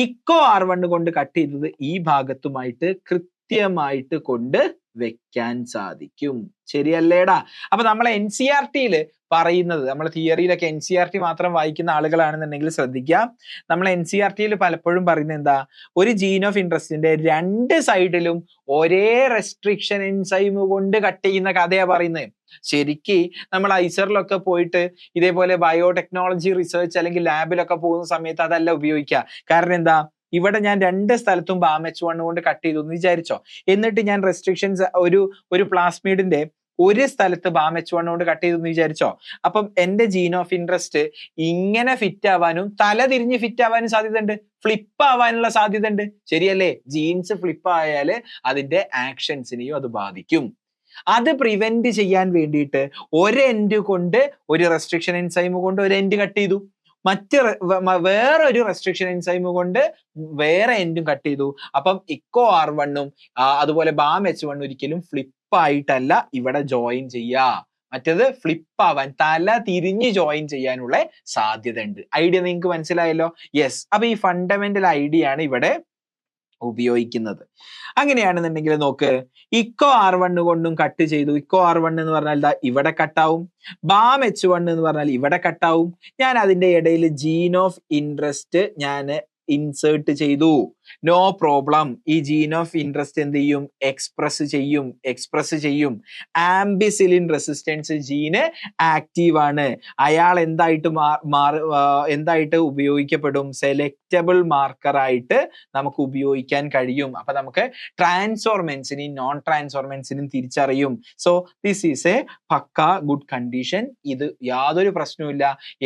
EcoR1 കൊണ്ട് കട്ട് ചെയ്തത് ഈ ഭാഗത്തുമായിട്ട് കൃത്യമായിട്ട് കൊണ്ട് വെക്കാൻ സാധിക്കും. ശരിയല്ലേടാ? അപ്പൊ നമ്മളെ NCERT പറയുന്നത്, നമ്മൾ തിയറിയിലൊക്കെ NCERT മാത്രം വായിക്കുന്ന ആളുകളാണെന്നുണ്ടെങ്കിൽ ശ്രദ്ധിക്കുക. നമ്മൾ NCERT പലപ്പോഴും പറയുന്നത് എന്താ? ഒരു ജീൻ ഓഫ് ഇൻട്രസ്റ്റിന്റെ 2 സൈഡിലും ഒരേ റെസ്ട്രിക്ഷൻ എൻസൈം കൊണ്ട് കട്ട് ചെയ്യുന്ന കഥയാ പറയുന്നത്. ശരിക്ക് നമ്മൾ ഐസറിലൊക്കെ പോയിട്ട് ഇതേപോലെ ബയോടെക്നോളജി റിസർച്ച് അല്ലെങ്കിൽ ലാബിലൊക്കെ പോകുന്ന സമയത്ത് അതല്ല ഉപയോഗിക്കുക. കാരണം എന്താ? ഇവിടെ ഞാൻ 2 സ്ഥലത്തും BAM-H1 കൊണ്ട് കട്ട് ചെയ്തു എന്ന് വിചാരിച്ചോ. എന്നിട്ട് ഞാൻ റെസ്ട്രിക്ഷൻസ് ഒരു പ്ലാസ്മിഡിന്റെ ഒരു സ്ഥലത്ത് BAM-H1 കൊണ്ട് കട്ട് ചെയ്തു എന്ന് വിചാരിച്ചോ. അപ്പം എന്റെ ജീൻ ഓഫ് ഇൻട്രസ്റ്റ് ഇങ്ങനെ ഫിറ്റ് ആവാനും തല തിരിഞ്ഞ് ഫിറ്റ് ആവാനും സാധ്യത ഉണ്ട്, ഫ്ലിപ്പ് ആവാനുള്ള സാധ്യത ഉണ്ട്. ശരിയല്ലേ? ജീൻസ് ഫ്ലിപ്പ് ആയാല് അതിന്റെ ആക്ഷൻസിനെയും അത് ബാധിക്കും. അത് പ്രിവെന്റ് ചെയ്യാൻ വേണ്ടിയിട്ട് ഒരു എൻഡ് കൊണ്ട് ഒരു റെസ്ട്രിക്ഷൻ എൻസൈം കൊണ്ട് ഒരു എൻഡ് കട്ട് ചെയ്തു, വേറൊരു റെസ്ട്രിക്ഷൻ എൻസൈം കൊണ്ട് വേറെ എൻഡും കട്ട് ചെയ്തു. അപ്പം ഇക്കോ R1ഉം അതുപോലെ BAM-H1 ഒരിക്കലും ഫ്ലിപ്പ് ആയിട്ടല്ല ഇവിടെ ജോയിൻ ചെയ്യാ. മറ്റേത് ഫ്ലിപ്പ് ആവാൻ തല തിരിഞ്ഞ് ജോയിൻ ചെയ്യാനുള്ള സാധ്യത ഉണ്ട്. ഐഡിയ നിങ്ങൾക്ക് മനസ്സിലായല്ലോ? യെസ്. അപ്പൊ ഈ ഫണ്ടമെന്റൽ ഐഡിയ ആണ് ഇവിടെ ഉപയോഗിക്കുന്നത്. അങ്ങനെയാണെന്നുണ്ടെങ്കിൽ നോക്ക്, ഇക്കോ R1 കൊണ്ടും കട്ട് ചെയ്തു. ഇക്കോ R1 എന്ന് പറഞ്ഞാൽ ദാ ഇവിടെ കട്ടാവും. BAM-H1 എന്ന് പറഞ്ഞാൽ ഇവിടെ കട്ടാവും. ഞാൻ അതിന്റെ ഇടയിൽ ജീൻ ഓഫ് ഇൻട്രസ്റ്റ് ഞാൻ ഇൻസേർട്ട് ചെയ്തു. No problem. ഈ ജീൻ ഓഫ് ഇൻട്രസ്റ്റ് എന്ത് ചെയ്യും? എക്സ്പ്രസ് ചെയ്യും. ആംബിസിലിൻ റെസിസ്റ്റൻസ് ജീന് ആക്റ്റീവ് ആണ്. അയാൾ എന്തായിട്ട് ഉപയോഗിക്കപ്പെടും? സെലക്റ്റബിൾ മാർക്കർ ആയിട്ട് നമുക്ക് ഉപയോഗിക്കാൻ കഴിയും. അപ്പൊ നമുക്ക് ട്രാൻസ്ഫോർമെൻസിനും നോൺ ട്രാൻസ്ഫോർമെൻസിനും തിരിച്ചറിയും. സോ ദിസ് ഈസ് എ പക്ക ഗുഡ് കണ്ടീഷൻ. ഇത് യാതൊരു പ്രശ്നവുമില്ല.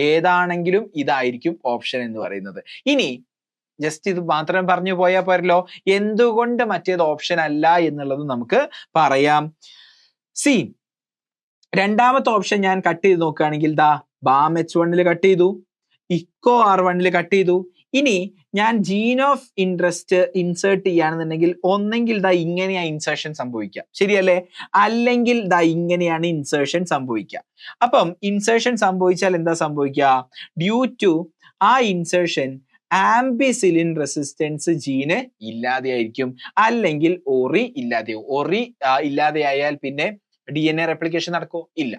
ഏതാണെങ്കിലും ഇതായിരിക്കും ഓപ്ഷൻ എന്ന് പറയുന്നത്. ഇനി ജസ്റ്റ് ഇത് മാത്രം പറഞ്ഞു പോയാൽ പോരല്ലോ, എന്തുകൊണ്ട് മറ്റേത് ഓപ്ഷൻ അല്ല എന്നുള്ളത് നമുക്ക് പറയാം. സി, രണ്ടാമത്തെ ഓപ്ഷൻ ഞാൻ കട്ട് ചെയ്ത് നോക്കുകയാണെങ്കിൽ ദാ BAM-H1 കട്ട് ചെയ്തു, ഇക്കോ R1 കട്ട് ചെയ്തു. ഇനി ഞാൻ ജീൻ ഓഫ് ഇൻട്രസ്റ്റ് ഇൻസേർട്ട് ചെയ്യുകയാണെന്നുണ്ടെങ്കിൽ ഒന്നെങ്കിൽ ദാ ഇങ്ങനെയാ ഇൻസേർഷൻ സംഭവിക്കുക, ശരിയല്ലേ? അല്ലെങ്കിൽ ദാ ഇങ്ങനെയാണ് ഇൻസേർഷൻ സംഭവിക്കുക. അപ്പം ഇൻസേർഷൻ സംഭവിച്ചാൽ എന്താ സംഭവിക്കുക? ഡ്യൂ ടു ആ ഇൻസേർഷൻ ആംബിസിലിൻ റെസിസ്റ്റൻസ് ജീന് ഇല്ലാതെയായിരിക്കും, അല്ലെങ്കിൽ ഒറി ഇല്ലാതെയാവും. ഒറി ഇല്ലാതെയായാൽ പിന്നെ DNA റെപ്ലിക്കേഷൻ നടക്കുമോ? ഇല്ല.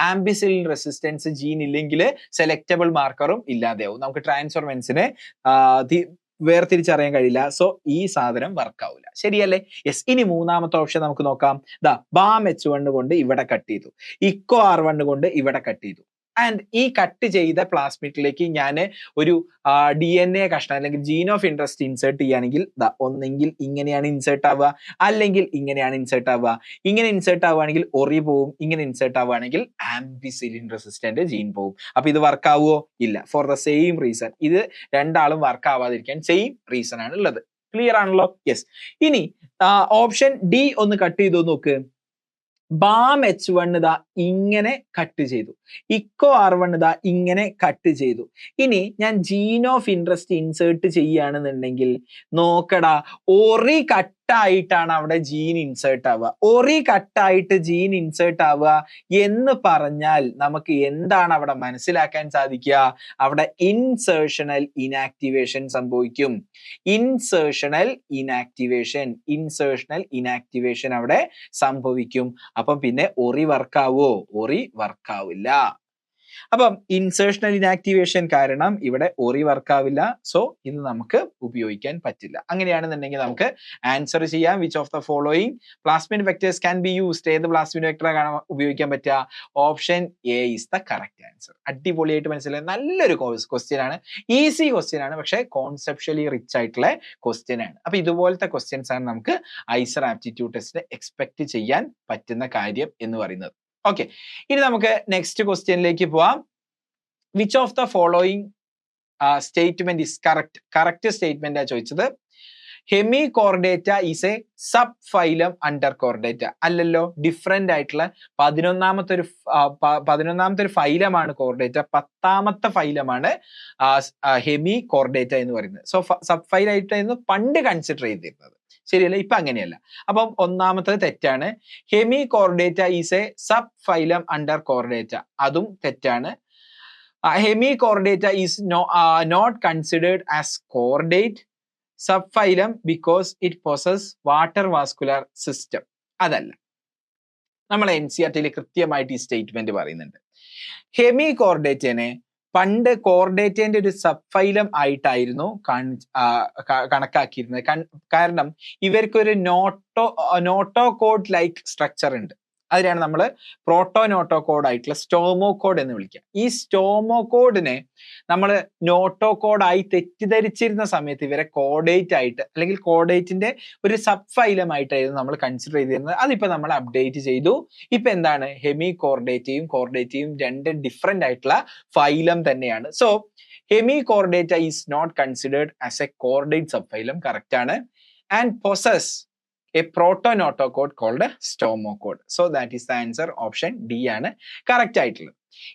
ആംബിസിലിൻ റെസിസ്റ്റൻസ് ജീൻ ഇല്ലെങ്കിൽ സെലക്റ്റബിൾ മാർക്കറും ഇല്ലാതെയാവും. നമുക്ക് ട്രാൻസ്ഫോർമെൻസിനെ വേർതിരിച്ചറിയാൻ കഴിയില്ല. സോ ഈ സാധനം വർക്ക് ആവില്ല, ശരിയല്ലേ? യെസ്. ഇനി മൂന്നാമത്തെ ഓപ്ഷൻ നമുക്ക് നോക്കാം. ദാ BAM-H1 കൊണ്ട് ഇവിടെ കട്ട് ചെയ്തു, ഇക്കോ R1 കൊണ്ട് ഇവിടെ കട്ട് ചെയ്തു. ആൻഡ് ഈ കട്ട് ചെയ്ത പ്ലാസ്മിഡിലേക്ക് ഞാൻ ഒരു DNA കഷ്ണം അല്ലെങ്കിൽ ജീൻ ഓഫ് ഇൻട്രസ്റ്റ് ഇൻസേർട്ട് ചെയ്യുകയാണെങ്കിൽ ഒന്നെങ്കിൽ ഇങ്ങനെയാണ് ഇൻസേർട്ട് ആവുക, അല്ലെങ്കിൽ ഇങ്ങനെയാണ് ഇൻസേർട്ട് ആവുക. ഇങ്ങനെ ഇൻസേർട്ട് ആവുകയാണെങ്കിൽ ഒറി പോവും, ഇങ്ങനെ ഇൻസേർട്ട് ആവുകയാണെങ്കിൽ ആംബിസിലിൻ റെസിസ്റ്റന്റ് ജീൻ പോവും. അപ്പൊ ഇത് വർക്ക് ആവുമോ? ഇല്ല. For the same reason. ഇത് രണ്ടാളും വർക്ക് ആവാതിരിക്കാൻ സെയിം റീസൺ ആണ് ഉള്ളത്. ക്ലിയർ ആണല്ലോ? യെസ്. ഇനി ഓപ്ഷൻ ഡി ഒന്ന് കട്ട് ചെയ്തു നോക്ക്. BAM-H1 ദാ ഇങ്ങനെ കട്ട് ചെയ്തു, ഇക്കോ R1 ദാ ഇങ്ങനെ കട്ട് ചെയ്തു. ഇനി ഞാൻ ജീൻ ഓഫ് ഇൻട്രസ്റ്റ് ഇൻസേർട്ട് ചെയ്യുകയാണെന്നുണ്ടെങ്കിൽ നോക്കടാ, ഒറി കട്ടായിട്ടാണ് അവിടെ ജീൻ ഇൻസേർട്ട് ആവുക. ഒറി കട്ടായിട്ട് ജീൻ ഇൻസേർട്ട് ആവുക എന്ന് പറഞ്ഞാൽ നമുക്ക് എന്താണ് അവിടെ മനസ്സിലാക്കാൻ സാധിക്കുക? അവിടെ ഇൻസേർഷണൽ ഇനാക്ടിവേഷൻ സംഭവിക്കും. ഇൻസേർഷണൽ ഇനാക്ടിവേഷൻ അവിടെ സംഭവിക്കും. അപ്പം പിന്നെ ഒറി വർക്കാവോ? ഒറി വർക്കാവില്ല. അപ്പം ഇൻസേർഷണൽ ഇനാക്ടിവേഷൻ കാരണം ഇവിടെ ഒറി വർക്കാവില്ല. സോ ഇത് നമുക്ക് ഉപയോഗിക്കാൻ പറ്റില്ല. അങ്ങനെയാണെന്നുണ്ടെങ്കിൽ നമുക്ക് ആൻസർ ചെയ്യാം. Which of the following plasmid vectors can be used? ഏത് പ്ലാസ്മിഡ് വെക്ടറാണ് ഉപയോഗിക്കാൻ പറ്റുക? Option A is the correct answer. അടിപൊളിയായിട്ട് മനസ്സിലായി. നല്ലൊരു ക്വസ്റ്റ്യൻ ആണ്, ഈസി ക്വസ്റ്റ്യൻ ആണ്, പക്ഷെ കോൺസെപ്ച്വലി റിച്ച് ആയിട്ടുള്ള ക്വസ്റ്റ്യൻ ആണ്. അപ്പൊ ഇതുപോലത്തെ ക്വസ്റ്റ്യൻസ് ആണ് നമുക്ക് ഐസർ ആപ്റ്റിറ്റ്യൂഡ് ടെസ്റ്റിൽ എക്സ്പെക്ട് ചെയ്യാൻ പറ്റുന്ന കാര്യം എന്ന് പറയുന്നത്. ഓക്കെ, ഇനി നമുക്ക് നെക്സ്റ്റ് ക്വസ്റ്റ്യനിലേക്ക് പോവാം. Which of the following statement is correct? Correct statement ആ ചോദിച്ചത്. ഹെമികോർഡേറ്റ is a subphylum under Chordata. അല്ലല്ലോ, ഡിഫറെന്റ് ആയിട്ടുള്ള 11ാമത്തെ ഒരു ഫൈലമാണ് കോർഡേറ്റ, 10ാമത്തെ ഫൈലമാണ് ഹെമികോർഡേറ്റ എന്ന് പറയുന്നത്. സോ സബ് ഫൈൽ ആയിട്ടായിരുന്നു പണ്ട് കൺസിഡർ ചെയ്തിരുന്നത്, ശരിയല്ല? ഇപ്പൊ അങ്ങനെയല്ല. അപ്പം ഒന്നാമത്തത് തെറ്റാണ്. Hemichordata is a subphylum under chordata, അതും തെറ്റാണ്. Hemichordata is not considered as chordate subphylum because it possess water vascular system. അതല്ല, നമ്മൾ NCERT കൃത്യമായിട്ട് ഈ സ്റ്റേറ്റ്മെന്റ് പറയുന്നുണ്ട്. ഹെമികോർഡേറ്റനെ പണ്ട് കോർഡേറ്റന്റെ ഒരു സബ് ഫൈലം ആയിട്ടായിരുന്നു കണക്കാക്കിയിരുന്നത്. കാരണം ഇവർക്കൊരു നോട്ടോകോഡ് ലൈക്ക് സ്ട്രക്ചർ ഉണ്ട്. അതിനാണ് നമ്മൾ പ്രോട്ടോനോട്ടോകോഡ് ആയിട്ടുള്ള സ്റ്റോമോകോഡ് എന്ന് വിളിക്കുക. ഈ സ്റ്റോമോകോഡിനെ നമ്മൾ നോട്ടോകോഡായി തെറ്റിദ്ധരിച്ചിരുന്ന സമയത്ത് ഇവരെ കോഡേറ്റ് ആയിട്ട് അല്ലെങ്കിൽ കോഡേറ്റിന്റെ ഒരു സബ് ഫൈലമായിട്ടായിരുന്നു നമ്മൾ കൺസിഡർ ചെയ്തിരുന്നത്. അതിപ്പോ നമ്മൾ അപ്ഡേറ്റ് ചെയ്തു. ഇപ്പൊ എന്താണ്, ഹെമി കോർഡേറ്റയും കോർഡേറ്റയും രണ്ട് ഡിഫറെന്റ് ആയിട്ടുള്ള ഫൈലം തന്നെയാണ്. So hemichordata is not considered as a chordate subphylum, correct ആണ്, and possess a protonotocode called stomocode. So that is the answer. Option D ആണ് correct ആയിട്ടുള്ളത്.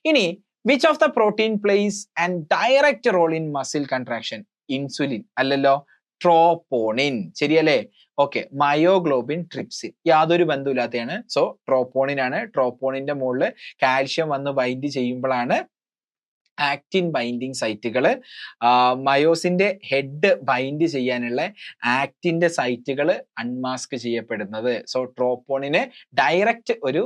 ഇനി which of the protein plays an direct role in muscle contraction? Insulin അല്ലല്ലോ, ട്രോപ്പോണിൻ. ശരിയല്ലേ? ഓക്കെ, മയോഗ്ലോബിൻ ട്രിപ്സിൻ യാതൊരു ബന്ധമില്ലാത്തതാണ്. സോ ട്രോപ്പോണിൻ ആണ്. ട്രോപ്പോണിന്റെ മുകളിൽ കാൽഷ്യം വന്ന് ബൈൻഡ് ചെയ്യുമ്പോഴാണ് ആക്റ്റിൻ ബൈൻഡിങ് സൈറ്റുകൾ, മയോസിന്റെ ഹെഡ് ബൈൻഡ് ചെയ്യാനുള്ള ആക്റ്റിന്റെ സൈറ്റുകൾ അൺമാസ്ക് ചെയ്യപ്പെടുന്നത്. സോ ട്രോപ്പോണിന് ഡയറക്റ്റ് ഒരു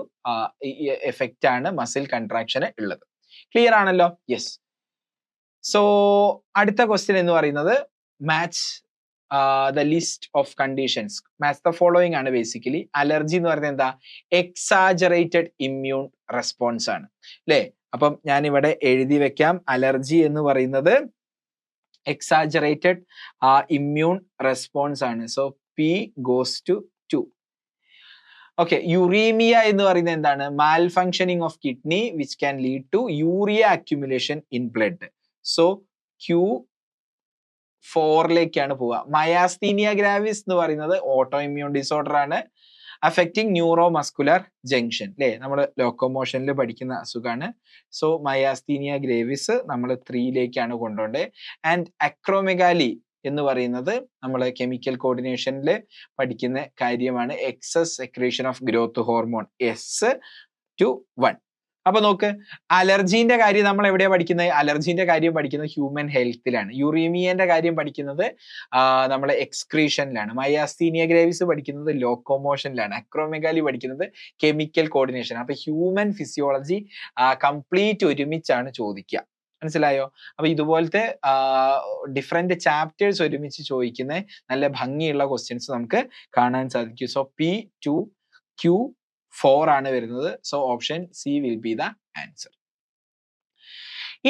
എഫക്റ്റ് ആണ് മസിൽ കൺട്രാക്ഷന് ഉള്ളത്. ക്ലിയർ ആണല്ലോ? യെസ്. സോ അടുത്ത ക്വസ്റ്റ്യൻ എന്ന് പറയുന്നത് match the list of conditions, match the following ആണ്. ബേസിക്കലി അലർജി എന്ന് പറയുന്നത് എന്താ, എക്സാജറേറ്റഡ് ഇമ്മ്യൂൺ റെസ്പോൺസ് ആണ് അല്ലേ? അപ്പം ഞാൻ ഇവിടെ എഴുതി വെക്കാം, അലർജി എന്ന് പറയുന്നത് എക്സാജറേറ്റഡ് ഇമ്മ്യൂൺ റെസ്പോൺസ് ആണ്. So P goes to 2. Okay, uremia എന്ന് പറയുന്നത് എന്താണ്, malfunctioning of kidney which can lead to urea accumulation in blood. So Q4ലേക്കാണ് പോവുക. മയാസ്തീനിയ ഗ്രാവിസ് എന്ന് പറയുന്നത് ഓട്ടോ ഇമ്മ്യൂൺ ഡിസോർഡർ ആണ്, അഫക്റ്റിംഗ് ന്യൂറോ മസ്കുലർ ജംഗ്ഷൻ അല്ലേ, നമ്മൾ ലോക്കോമോഷനിൽ പഠിക്കുന്ന അസുഖമാണ്. സോ മയാസ്തീനിയ ഗ്രേവിസ് നമ്മൾ 3ലേക്കാണ് കൊണ്ടുപോകേണ്ടത്. ആൻഡ് അക്രോമെഗാലി എന്ന് പറയുന്നത് നമ്മൾ കെമിക്കൽ കോർഡിനേഷനിൽ പഠിക്കുന്ന കാര്യമാണ്, excess secretion of growth hormone S/1. അപ്പൊ നോക്ക്, അലർജീന്റെ കാര്യം നമ്മൾ എവിടെയാ പഠിക്കുന്നത്, അലർജീന്റെ കാര്യം പഠിക്കുന്നത് ഹ്യൂമൻ ഹെൽത്തിലാണ്. യുറീമിയന്റെ കാര്യം പഠിക്കുന്നത് നമ്മൾ എക്സ്ക്രീഷനിലാണ്. മയാസ്തീനിയ ഗ്രേവിസ് പഠിക്കുന്നത് ലോക്കോമോഷനിലാണ്. അക്രോമെഗാലി പഠിക്കുന്നത് കെമിക്കൽ കോർഡിനേഷൻ. അപ്പൊ ഹ്യൂമൻ ഫിസിയോളജി കംപ്ലീറ്റ് ഒരുമിച്ചാണ് ചോദിക്കുക. മനസ്സിലായോ? അപ്പൊ ഇതുപോലത്തെ ഡിഫറെന്റ് ചാപ്റ്റേഴ്സ് ഒരുമിച്ച് ചോദിക്കുന്ന നല്ല ഭംഗിയുള്ള ക്വസ്റ്റ്യൻസ് നമുക്ക് കാണാൻ സാധിക്കും. സോ P2 Q4 ആണ് വരുന്നത്. So option C will be the answer.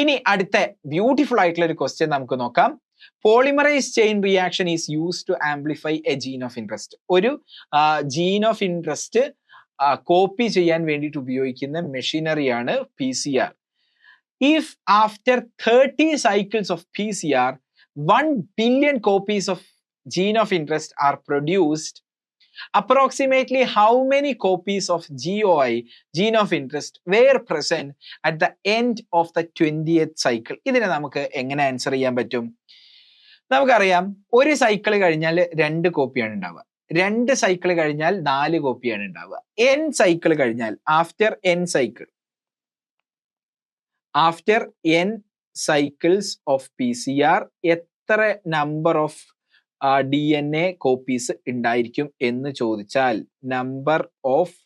ഇനി അടുത്ത ബ്യൂട്ടിഫുൾ ആയിട്ടുള്ള ഒരു ക്വസ്റ്റ്യൻ നമുക്ക് നോക്കാം. Polymerise chain reaction is use to amplify a gene of interest. ഒരു ജീൻ ഓഫ് ഇൻട്രസ്റ്റ് കോപ്പി ചെയ്യാൻ വേണ്ടിയിട്ട് ഉപയോഗിക്കുന്ന മെഷീനറിയാണ് PCR. If after 30 cycles of PCR 1 billion copies of gene of interest are produced, approximately how many copies of GOI, gene of interest, were present at the end of the 20th cycle? ഇതിനെ നമുക്ക് എങ്ങനെ ആൻസർ ചെയ്യാൻ പറ്റും? നമുക്കറിയാം, ഒരു സൈക്കിൾ കഴിഞ്ഞാൽ 2 കോപ്പിയാണ് ഉണ്ടാവുക, 2 സൈക്കിൾ കഴിഞ്ഞാൽ 4 കോപ്പിയാണ് ഉണ്ടാവുക. n സൈക്കിൾ കഴിഞ്ഞാൽ after n cycles of PCR എത്ര നമ്പർ ഓഫ് DNA കോപ്പീസ് ഉണ്ടായിരിക്കും എന്ന് ചോദിച്ചാൽ, number of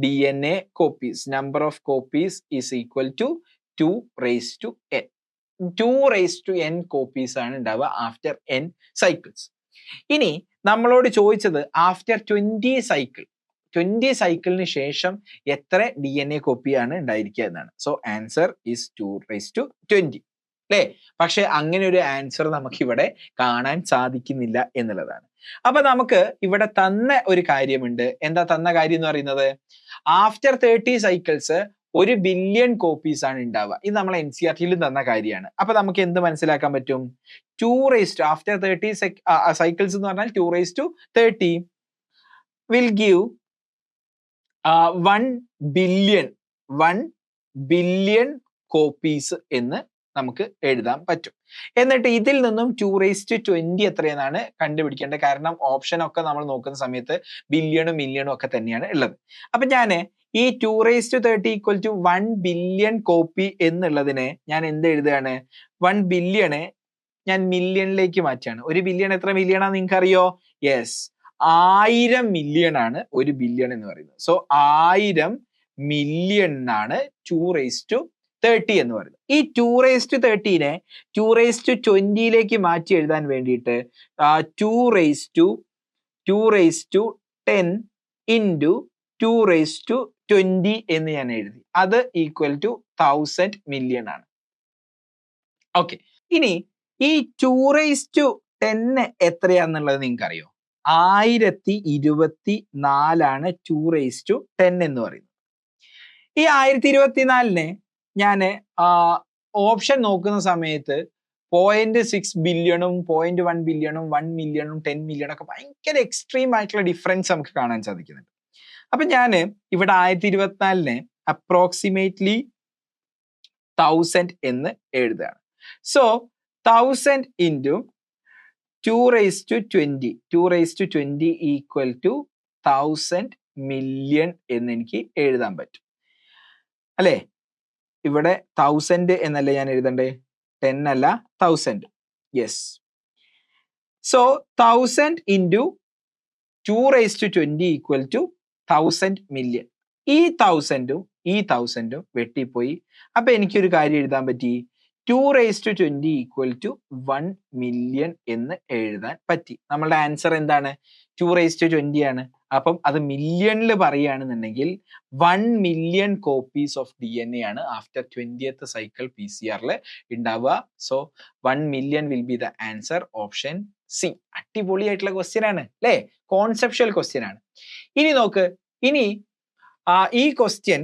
DNA copies, number of copies is equal to 2n. 2n copies ആണ് ഉണ്ടാവുക ആഫ്റ്റർ n സൈക്കിൾസ്. ഇനി നമ്മളോട് ചോദിച്ചത് ആഫ്റ്റർ 20 സൈക്കിളിന് ശേഷം എത്ര DNA കോപ്പിയാണ് ഉണ്ടായിരിക്കുക എന്നാണ്. സോ ആൻസർ ഈസ് 2/20 അല്ലേ? പക്ഷെ അങ്ങനെ ഒരു ആൻസർ നമുക്ക് ഇവിടെ കാണാൻ സാധിക്കുന്നില്ല എന്നുള്ളതാണ്. അപ്പൊ നമുക്ക് ഇവിടെ തന്ന ഒരു കാര്യമുണ്ട്. എന്താ തന്ന കാര്യം എന്ന് പറയുന്നത്, ആഫ്റ്റർ 30 സൈക്കിൾസ് 1 ബില്യൺ കോപ്പീസ് ആണ് ഉണ്ടാവുക. ഇത് നമ്മൾ NCERT-യിലും തന്ന കാര്യമാണ്. അപ്പൊ നമുക്ക് എന്ത് മനസ്സിലാക്കാൻ പറ്റും, ആഫ്റ്റർ 30 സൈക്കിൾസ് എന്ന് പറഞ്ഞാൽ 2/30 വിൽ ഗീവ് 1 ബില്യൺ കോപ്പീസ് എന്ന് നമുക്ക് എഴുതാൻ പറ്റും. എന്നിട്ട് ഇതിൽ നിന്നും 2/20 എത്രയെന്നാണ് കണ്ടുപിടിക്കേണ്ടത്. കാരണം ഓപ്ഷൻ ഒക്കെ നമ്മൾ നോക്കുന്ന സമയത്ത് ബില്യണും മില്യണും ഒക്കെ തന്നെയാണ് ഉള്ളത്. അപ്പൊ ഞാൻ ഈ 2/30 ഈക്വൽ ടു 1 ബില്യൺ കോപ്പി എന്നുള്ളതിനെ ഞാൻ എന്ത് എഴുതുകയാണ്, 1 ബില്യണ് ഞാൻ മില്യണിലേക്ക് മാറ്റുകയാണ്. 1 ബില്യൺ എത്ര മില്യണാ നിങ്ങൾക്ക് അറിയോ? യെസ്, 1000 മില്യൺ ആണ് 1 ബില്യൺ എന്ന് പറയുന്നത്. സോ 1000 മില്യൺ ആണ് 2/30 എന്ന് പറയുന്നത്. ഈ 2/30നെ 2/20യിലേക്ക് മാറ്റി എഴുതാൻ വേണ്ടിയിട്ട് 2/10 into 2⁻20 എന്ന് ഞാൻ എഴുതി. അത് ഈക്വൽ ടു 1000 മില്യൺ ആണ്. ഓക്കെ, ഇനി ഈ 2⁻10 എത്രയാന്നുള്ളത് നിങ്ങൾക്ക് അറിയോ? 1024 2⁻10 എന്ന് പറയുന്നത്. ഈ 1024 ഞാൻ ഓപ്ഷൻ നോക്കുന്ന സമയത്ത് 0.6 ബില്യണും 0.1 ബില്യണും 1 മില്യണും 10 മില്യണും ഒക്കെ ഭയങ്കര എക്സ്ട്രീം ആയിട്ടുള്ള ഡിഫറൻസ് നമുക്ക് കാണാൻ സാധിക്കുന്നുണ്ട്. അപ്പൊ ഞാൻ ഇവിടെ 1024 അപ്രോക്സിമേറ്റ്ലി 1000 എന്ന് എഴുതുകയാണ്. So 1000 into 2⁻20 equal to 1000 million എന്ന് എനിക്ക് എഴുതാൻ പറ്റും അല്ലേ? ഇവിടെ 1000 എന്നല്ലേ ഞാൻ എഴുതണ്ടേ, 10 അല്ല 1000. Yes. So 1000 into 2⁻20 equal to 1000 million. ഈ 1000ഉം ഈ 1000ഉം വെട്ടിപ്പോയി. അപ്പൊ എനിക്കൊരു കാര്യം എഴുതാൻ പറ്റി, 2⁻20 ഈക്വൽ ടു 1 മില്യൺ എന്ന് എഴുതാൻ പറ്റി. നമ്മളുടെ ആൻസർ എന്താണ്? 2⁻20 ആണ്. അപ്പം അത് മില്യണിൽ പറയുകയാണെന്നുണ്ടെങ്കിൽ 1 മില്യൺ കോപ്പീസ് ഓഫ് DNA ആണ് ആഫ്റ്റർ 20th സൈക്കിൾ PCR ഉണ്ടാവുക. So 1 million will be the answer, option C. അടിപൊളിയായിട്ടുള്ള ക്വസ്റ്റ്യൻ ആണ് അല്ലേ? കോൺസെപ്ഷ്യൽ ക്വസ്റ്റ്യൻ ആണ്. ഇനി നോക്ക്, ഇനി ഈ ക്വസ്റ്റ്യൻ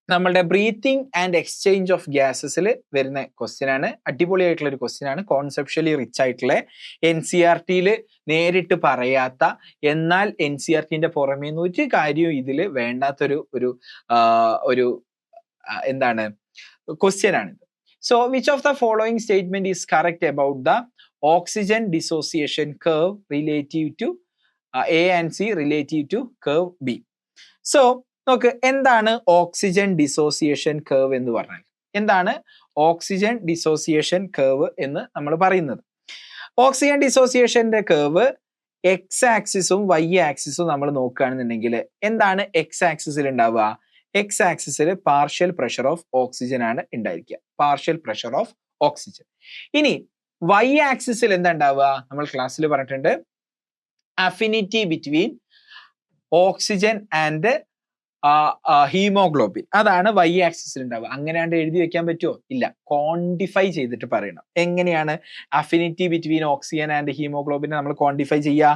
നമ്മളുടെ ബ്രീത്തിങ് ആൻഡ് എക്സ്ചേഞ്ച് ഓഫ് ഗ്യാസസിൽ വരുന്ന ക്വസ്റ്റ്യൻ ആണ്. അടിപൊളിയായിട്ടുള്ള ഒരു ക്വസ്റ്റ്യൻ ആണ്, കോൺസെപ്ഷ്യലി റിച്ച് ആയിട്ടുള്ള, NCERT നേരിട്ട് പറയാത്ത, എന്നാൽ NCERT പുറമേ ഒരു കാര്യവും ഇതിൽ വേണ്ടാത്തൊരു ഒരു എന്താണ് ക്വസ്റ്റ്യൻ ആണിത്. So which of the following statement is correct about the oxygen dissociation curve relative to A and C relative to curve B? So നോക്ക്, എന്താണ് ഓക്സിജൻ ഡിസോസിയേഷൻ കർവ് എന്ന് പറഞ്ഞാൽ? എന്താണ് ഓക്സിജൻ ഡിസോസിയേഷൻ കർവ് എന്ന് നമ്മൾ പറയുന്നത്? ഓക്സിജൻ ഡിസോസിയേഷന്റെ കർവ് എക്സ് ആക്സിസും വൈ ആക്സിസും നമ്മൾ നോക്കുകയാണെന്നുണ്ടെങ്കിൽ എന്താണ് എക്സ് ആക്സിസിൽ ഉണ്ടാവുക? എക്സ് ആക്സിസിൽ പാർഷ്യൽ പ്രഷർ ഓഫ് ഓക്സിജൻ ആണ് ഉണ്ടായിരിക്കുക, പാർഷ്യൽ പ്രഷർ ഓഫ് ഓക്സിജൻ. ഇനി വൈ ആക്സിസിൽ എന്താ ഉണ്ടാവുക? നമ്മൾ ക്ലാസ്സിൽ പറഞ്ഞിട്ടുണ്ട്, affinity between oxygen and haemoglobin. അതാണ് വൈ ആക്സിസിൽ ഉണ്ടാവുക. അങ്ങനെയാണ്ട് എഴുതി വെക്കാൻ പറ്റുമോ? ഇല്ല, ക്വാണ്ടിഫൈ ചെയ്തിട്ട് പറയണം. എങ്ങനെയാണ് affinity between oxygen and haemoglobin നമ്മൾ ക്വാണ്ടിഫൈ ചെയ്യുക?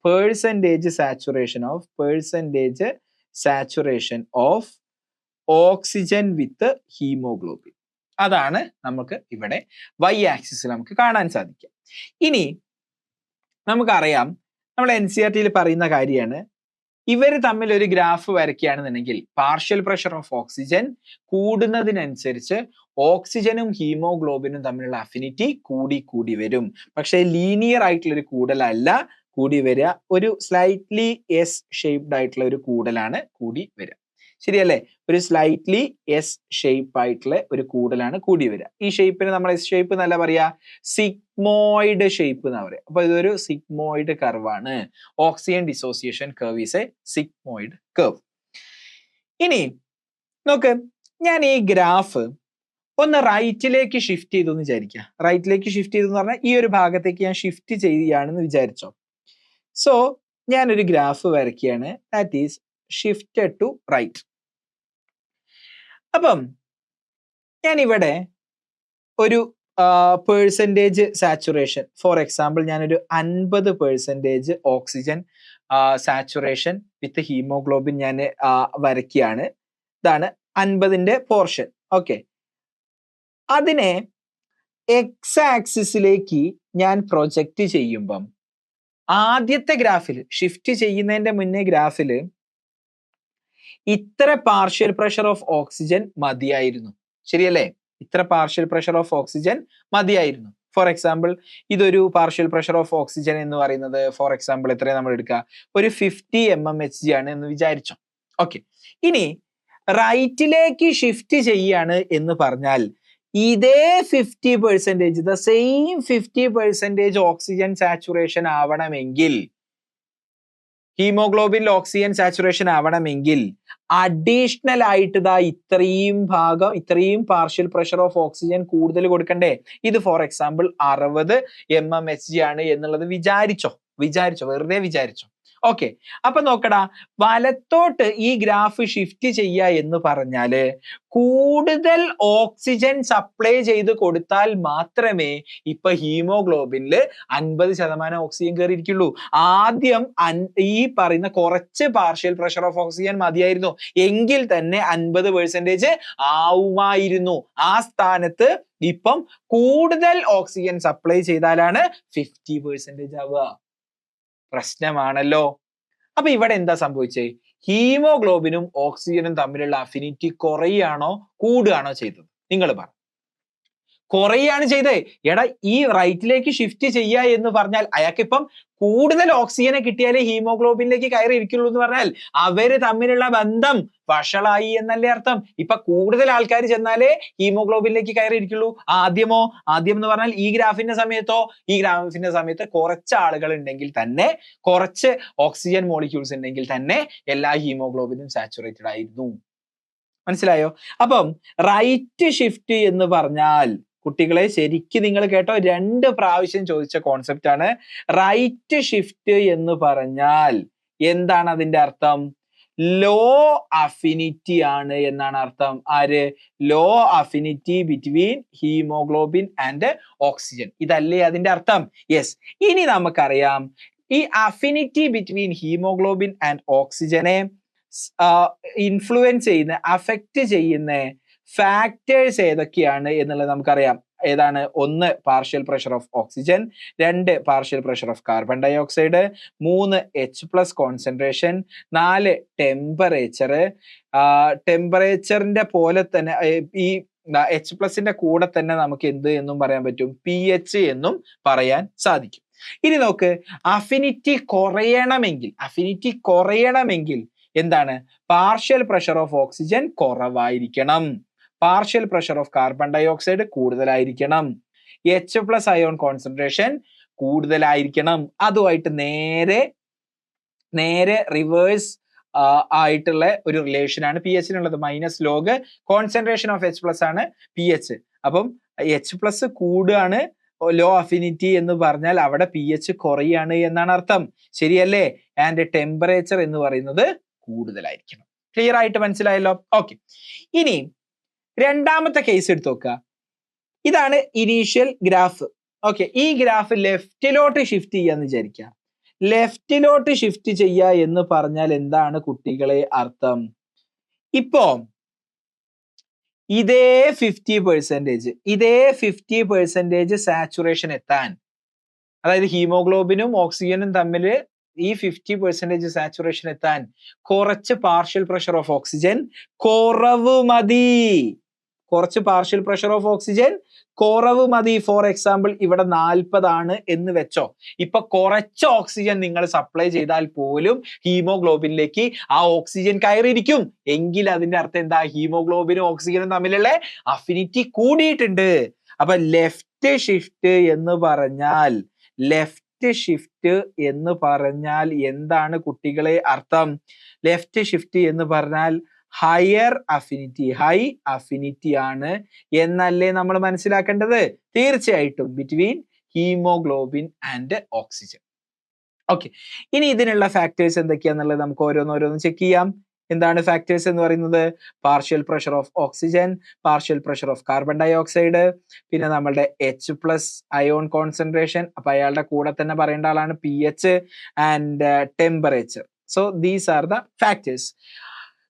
Percentage saturation of oxygen with haemoglobin. അതാണ് നമുക്ക് ഇവിടെ വൈ ആക്സിസിൽ നമുക്ക് കാണാൻ സാധിക്കുക. ഇനി നമുക്കറിയാം, നമ്മൾ NCERT പറയുന്ന കാര്യമാണ്, ഇവർ തമ്മിൽ ഒരു ഗ്രാഫ് വരയ്ക്കുകയാണെന്നുണ്ടെങ്കിൽ പാർഷ്യൽ പ്രഷർ ഓഫ് ഓക്സിജൻ കൂടുന്നതിനനുസരിച്ച് ഓക്സിജനും ഹീമോഗ്ലോബിനും തമ്മിലുള്ള അഫിനിറ്റി കൂടി വരും. പക്ഷേ ലീനിയർ ആയിട്ടുള്ള ഒരു കൂടലല്ല കൂടി വരിക, ഒരു സ്ലൈറ്റ്ലി എസ് ഷേപ്ഡ് ആയിട്ടുള്ള ഒരു കൂടലാണ് കൂടി വരിക. ശരിയല്ലേ? ഒരു സ്ലൈറ്റ്ലി എസ് ഷേപ്പ് ആയിട്ടുള്ള ഒരു കൂടലാണ് കൂടി വരിക. ഈ ഷേപ്പിന് നമ്മൾ എസ് ഷേപ്പ് എന്നല്ല പറയാ, സിഗ്മോയിഡ് ഷേപ്പ് എന്നാ പറയാ. അപ്പൊ ഇതൊരു സിഗ്മോയിഡ് കർവാണ്. Oxygen dissociation curve is a sigmoid curve. ഇനി നോക്ക്, ഞാൻ ഈ ഗ്രാഫ് ഒന്ന് റൈറ്റിലേക്ക് ഷിഫ്റ്റ് ചെയ്തു എന്ന് വിചാരിക്കുക. റൈറ്റിലേക്ക് ഷിഫ്റ്റ് ചെയ്തു എന്ന് പറഞ്ഞാൽ ഈ ഒരു ഭാഗത്തേക്ക് ഞാൻ ഷിഫ്റ്റ് ചെയ്യുകയാണെന്ന് വിചാരിച്ചോ. സോ ഞാനൊരു ഗ്രാഫ് വരയ്ക്കുകയാണ്, that is shifted to right. അപ്പം ഞാൻ ഇവിടെ ഒരു പെർസെൻറ്റേജ് സാച്ചുറേഷൻ, ഫോർ എക്സാമ്പിൾ ഞാനൊരു 50% ഓക്സിജൻ സാച്ചുറേഷൻ വിത്ത് ഹീമോഗ്ലോബിൻ ഞാൻ വരയ്ക്കുകയാണ്. ഇതാണ് 50ന്റെ പോർഷൻ. ഓക്കെ, അതിനെ എക്സ് ആക്സിസിലേക്ക് ഞാൻ പ്രൊജക്റ്റ് ചെയ്യുമ്പം ആദ്യത്തെ ഗ്രാഫിൽ, ഷിഫ്റ്റ് ചെയ്യുന്നതിന്റെ മുന്നേ ഗ്രാഫിൽ ഇത്ര പാർഷ്യൽ പ്രഷർ ഓഫ് ഓക്സിജൻ മതിയായിരുന്നു. ശരിയല്ലേ? ഇത്ര പാർഷ്യൽ പ്രഷർ ഓഫ് ഓക്സിജൻ മതിയായിരുന്നു. ഫോർ എക്സാമ്പിൾ ഇതൊരു പാർഷ്യൽ പ്രഷർ ഓഫ് ഓക്സിജൻ എന്ന് പറയുന്നത് ഫോർ എക്സാമ്പിൾ എത്രയാണ് നമ്മൾ എടുക്കുക? ഒരു 50 mmHg ആണ് എന്ന് വിചാരിച്ചോ. ഓക്കെ, ഇനി റൈറ്റിലേക്ക് ഷിഫ്റ്റ് ചെയ്യാണ് എന്ന് പറഞ്ഞാൽ ഇതേ 50%, ദ സെയിം 50% ഓക്സിജൻ സാച്ചുറേഷൻ ആവണമെങ്കിൽ, ഹീമോഗ്ലോബിനിൽ ഓക്സിജൻ സാച്ചുറേഷൻ ആവണമെങ്കിൽ അഡീഷണൽ ആയിട്ട് ഇത്രയും ഭാഗം, ഇത്രയും പാർഷ്യൽ പ്രഷർ ഓഫ് ഓക്സിജൻ കൂടുതൽ കൊടുക്കണ്ടേ? ഇത് ഫോർ എക്സാമ്പിൾ 60 mmHg ആണ് എന്നുള്ളത് വിചാരിച്ചോ, വെറുതെ വിചാരിച്ചോ. ഓക്കെ, അപ്പൊ നോക്കടാ, വലത്തോട്ട് ഈ ഗ്രാഫ് ഷിഫ്റ്റ് ചെയ്യുക എന്ന് പറഞ്ഞാല് കൂടുതൽ ഓക്സിജൻ സപ്ലൈ ചെയ്ത് കൊടുത്താൽ മാത്രമേ ഇപ്പൊ ഹീമോഗ്ലോബിനിൽ 50% ഓക്സിജൻ കയറിയിരിക്കുള്ളൂ. ആദ്യം ഈ പറയുന്ന കുറച്ച് പാർഷ്യൽ പ്രഷർ ഓഫ് ഓക്സിജൻ മതിയായിരുന്നു എങ്കിൽ തന്നെ 50% ആവുമായിരുന്നു. ആ സ്ഥാനത്ത് ഇപ്പം കൂടുതൽ ഓക്സിജൻ സപ്ലൈ ചെയ്താലാണ് 50% ആവുക. പ്രശ്നമാണല്ലോ. അപ്പൊ ഇവിടെ എന്താ സംഭവിച്ചേ? ഹീമോഗ്ലോബിനും ഓക്സിജനും തമ്മിലുള്ള അഫിനിറ്റി കുറയാണോ കൂടുകയാണോ ചെയ്തത്? നിങ്ങൾ പറ. കുറയാണ് ചെയ്തേ. എടാ, ഈ റൈറ്റിലേക്ക് ഷിഫ്റ്റ് ചെയ്യുക എന്ന് പറഞ്ഞാൽ അയാൾക്കിപ്പം കൂടുതൽ ഓക്സിജനെ കിട്ടിയാലേ ഹീമോഗ്ലോബിനിലേക്ക് കയറി ഇരിക്കുള്ളൂ എന്ന് പറഞ്ഞാൽ അവര് തമ്മിലുള്ള ബന്ധം വഷളായി എന്നല്ലേ അർത്ഥം. ഇപ്പൊ കൂടുതൽ ആൾക്കാർ ചെന്നാലേ ഹീമോഗ്ലോബിനിലേക്ക് കയറി ഇരിക്കുള്ളൂ. ആദ്യം എന്ന് പറഞ്ഞാൽ ഈ ഗ്രാഫിന്റെ സമയത്ത് കുറച്ച് ആളുകൾ ഉണ്ടെങ്കിൽ തന്നെ, കുറച്ച് ഓക്സിജൻ മോളിക്യൂൾസ് ഉണ്ടെങ്കിൽ തന്നെ എല്ലാ ഹീമോഗ്ലോബിനും സാച്ചുറേറ്റഡ് ആയിരുന്നു. മനസ്സിലായോ? അപ്പം റൈറ്റ് ഷിഫ്റ്റ് എന്ന് പറഞ്ഞാൽ കുട്ടികളെ ശരിക്കും നിങ്ങൾ കേട്ടോ, 2 പ്രാവശ്യം ചോദിച്ച കോൺസെപ്റ്റ് ആണ്. റൈറ്റ് ഷിഫ്റ്റ് എന്ന് പറഞ്ഞാൽ എന്താണ് അതിന്റെ അർത്ഥം? ലോ അഫിനിറ്റി ആണ് എന്നാണ് അർത്ഥം. ആര്? Low affinity between haemoglobin and oxygen. ഇതല്ലേ അതിന്റെ അർത്ഥം? യെസ്. ഇനി നമുക്കറിയാം ഈ അഫിനിറ്റി ബിറ്റ്വീൻ ഹീമോഗ്ലോബിൻ ആൻഡ് ഓക്സിജനെ ഇൻഫ്ലുവൻസ് ചെയ്യുന്ന, അഫക്റ്റ് ചെയ്യുന്ന ഫാക്ടേഴ്സ് ഏതൊക്കെയാണ് എന്നുള്ളത് നമുക്കറിയാം. ഏതാണ്? 1 partial pressure of oxygen, 2 partial pressure of carbon dioxide, 3 H+ concentration, 4 temperature. ടെമ്പറേച്ചറിന്റെ പോലെ തന്നെ ഈ H+ന്റെ കൂടെ തന്നെ നമുക്ക് എന്ത് എന്നും പറയാൻ പറ്റും? pH എന്നും പറയാൻ സാധിക്കും. ഇനി നോക്ക്, അഫിനിറ്റി കുറയണമെങ്കിൽ എന്താണ്? പാർഷ്യൽ പ്രഷർ ഓഫ് ഓക്സിജൻ കുറവായിരിക്കണം, partial pressure of carbon dioxide കൂടുതലായിരിക്കണം, H+ അയോൺ കോൺസെൻട്രേഷൻ കൂടുതലായിരിക്കണം. അതുമായിട്ട് നേരെ റിവേഴ്സ് ആയിട്ടുള്ള ഒരു റിലേഷൻ ആണ് pH നുള്ളത്. -log കോൺസെൻട്രേഷൻ ഓഫ് H+ ആണ് pH. അപ്പം H+ കൂടുകയാണ് ലോ അഫിനിറ്റി എന്ന് പറഞ്ഞാൽ അവിടെ pH കുറയാണ് എന്നാണ് അർത്ഥം. ശരിയല്ലേ? ആൻഡ് ടെമ്പറേച്ചർ എന്ന് പറയുന്നത് കൂടുതലായിരിക്കണം. ക്ലിയർ ആയിട്ട് മനസ്സിലായല്ലോ? ഓക്കെ, ഇനി രണ്ടാമത്തെ കേസ് എടുത്ത് നോക്കുക. ഇതാണ് ഇനീഷ്യൽ ഗ്രാഫ്. ഓക്കെ, ഈ ഗ്രാഫ് ലെഫ്റ്റിലോട്ട് ഷിഫ്റ്റ് ചെയ്യാന്ന് വിചാരിക്കുക. ലെഫ്റ്റിലോട്ട് ഷിഫ്റ്റ് ചെയ്യുക എന്ന് പറഞ്ഞാൽ എന്താണ് കുട്ടികളെ അർത്ഥം? ഇപ്പോ ഇതേ 50% സാച്ചുറേഷൻ എത്താൻ, അതായത് ഹീമോഗ്ലോബിനും ഓക്സിജനും തമ്മിൽ ഈ 50% സാച്ചുറേഷൻ എത്താൻ കുറച്ച് പാർഷ്യൽ പ്രഷർ ഓഫ് ഓക്സിജൻ കുറവ് മതി. ഫോർ എക്സാമ്പിൾ ഇവിടെ 40 ആണ് എന്ന് വെച്ചോ. ഇപ്പൊ കുറച്ച് ഓക്സിജൻ നിങ്ങൾ സപ്ലൈ ചെയ്താൽ പോലും ഹീമോഗ്ലോബിനിലേക്ക് ആ ഓക്സിജൻ കയറിയിരിക്കും. എങ്കിൽ അതിന്റെ അർത്ഥം എന്താ? ഹീമോഗ്ലോബിനും ഓക്സിജനും തമ്മിലുള്ള അഫിനിറ്റി കൂടിയിട്ടുണ്ട്. അപ്പൊ ലെഫ്റ്റ് ഷിഫ്റ്റ് എന്ന് പറഞ്ഞാൽ എന്താണ് കുട്ടികളെ അർത്ഥം? ലെഫ്റ്റ് ഷിഫ്റ്റ് എന്ന് പറഞ്ഞാൽ ഹൈ അഫിനിറ്റി ആണ് എന്നല്ലേ നമ്മൾ മനസ്സിലാക്കേണ്ടത്? തീർച്ചയായിട്ടും between haemoglobin and oxygen. Okay, ഇനി ഇതിനുള്ള ഫാക്ടേഴ്സ് എന്തൊക്കെയാന്നുള്ളത് നമുക്ക് ഓരോന്ന് ചെക്ക് ചെയ്യാം. എന്താണ് ഫാക്ടേഴ്സ് എന്ന് പറയുന്നത്? Partial pressure of oxygen, partial pressure of carbon dioxide, പിന്നെ നമ്മളുടെ H+ അയോൺ കോൺസെൻട്രേഷൻ, അപ്പൊ അയാളുടെ കൂടെ തന്നെ പറയേണ്ട ആളാണ് pH, and temperature. So these are the factors.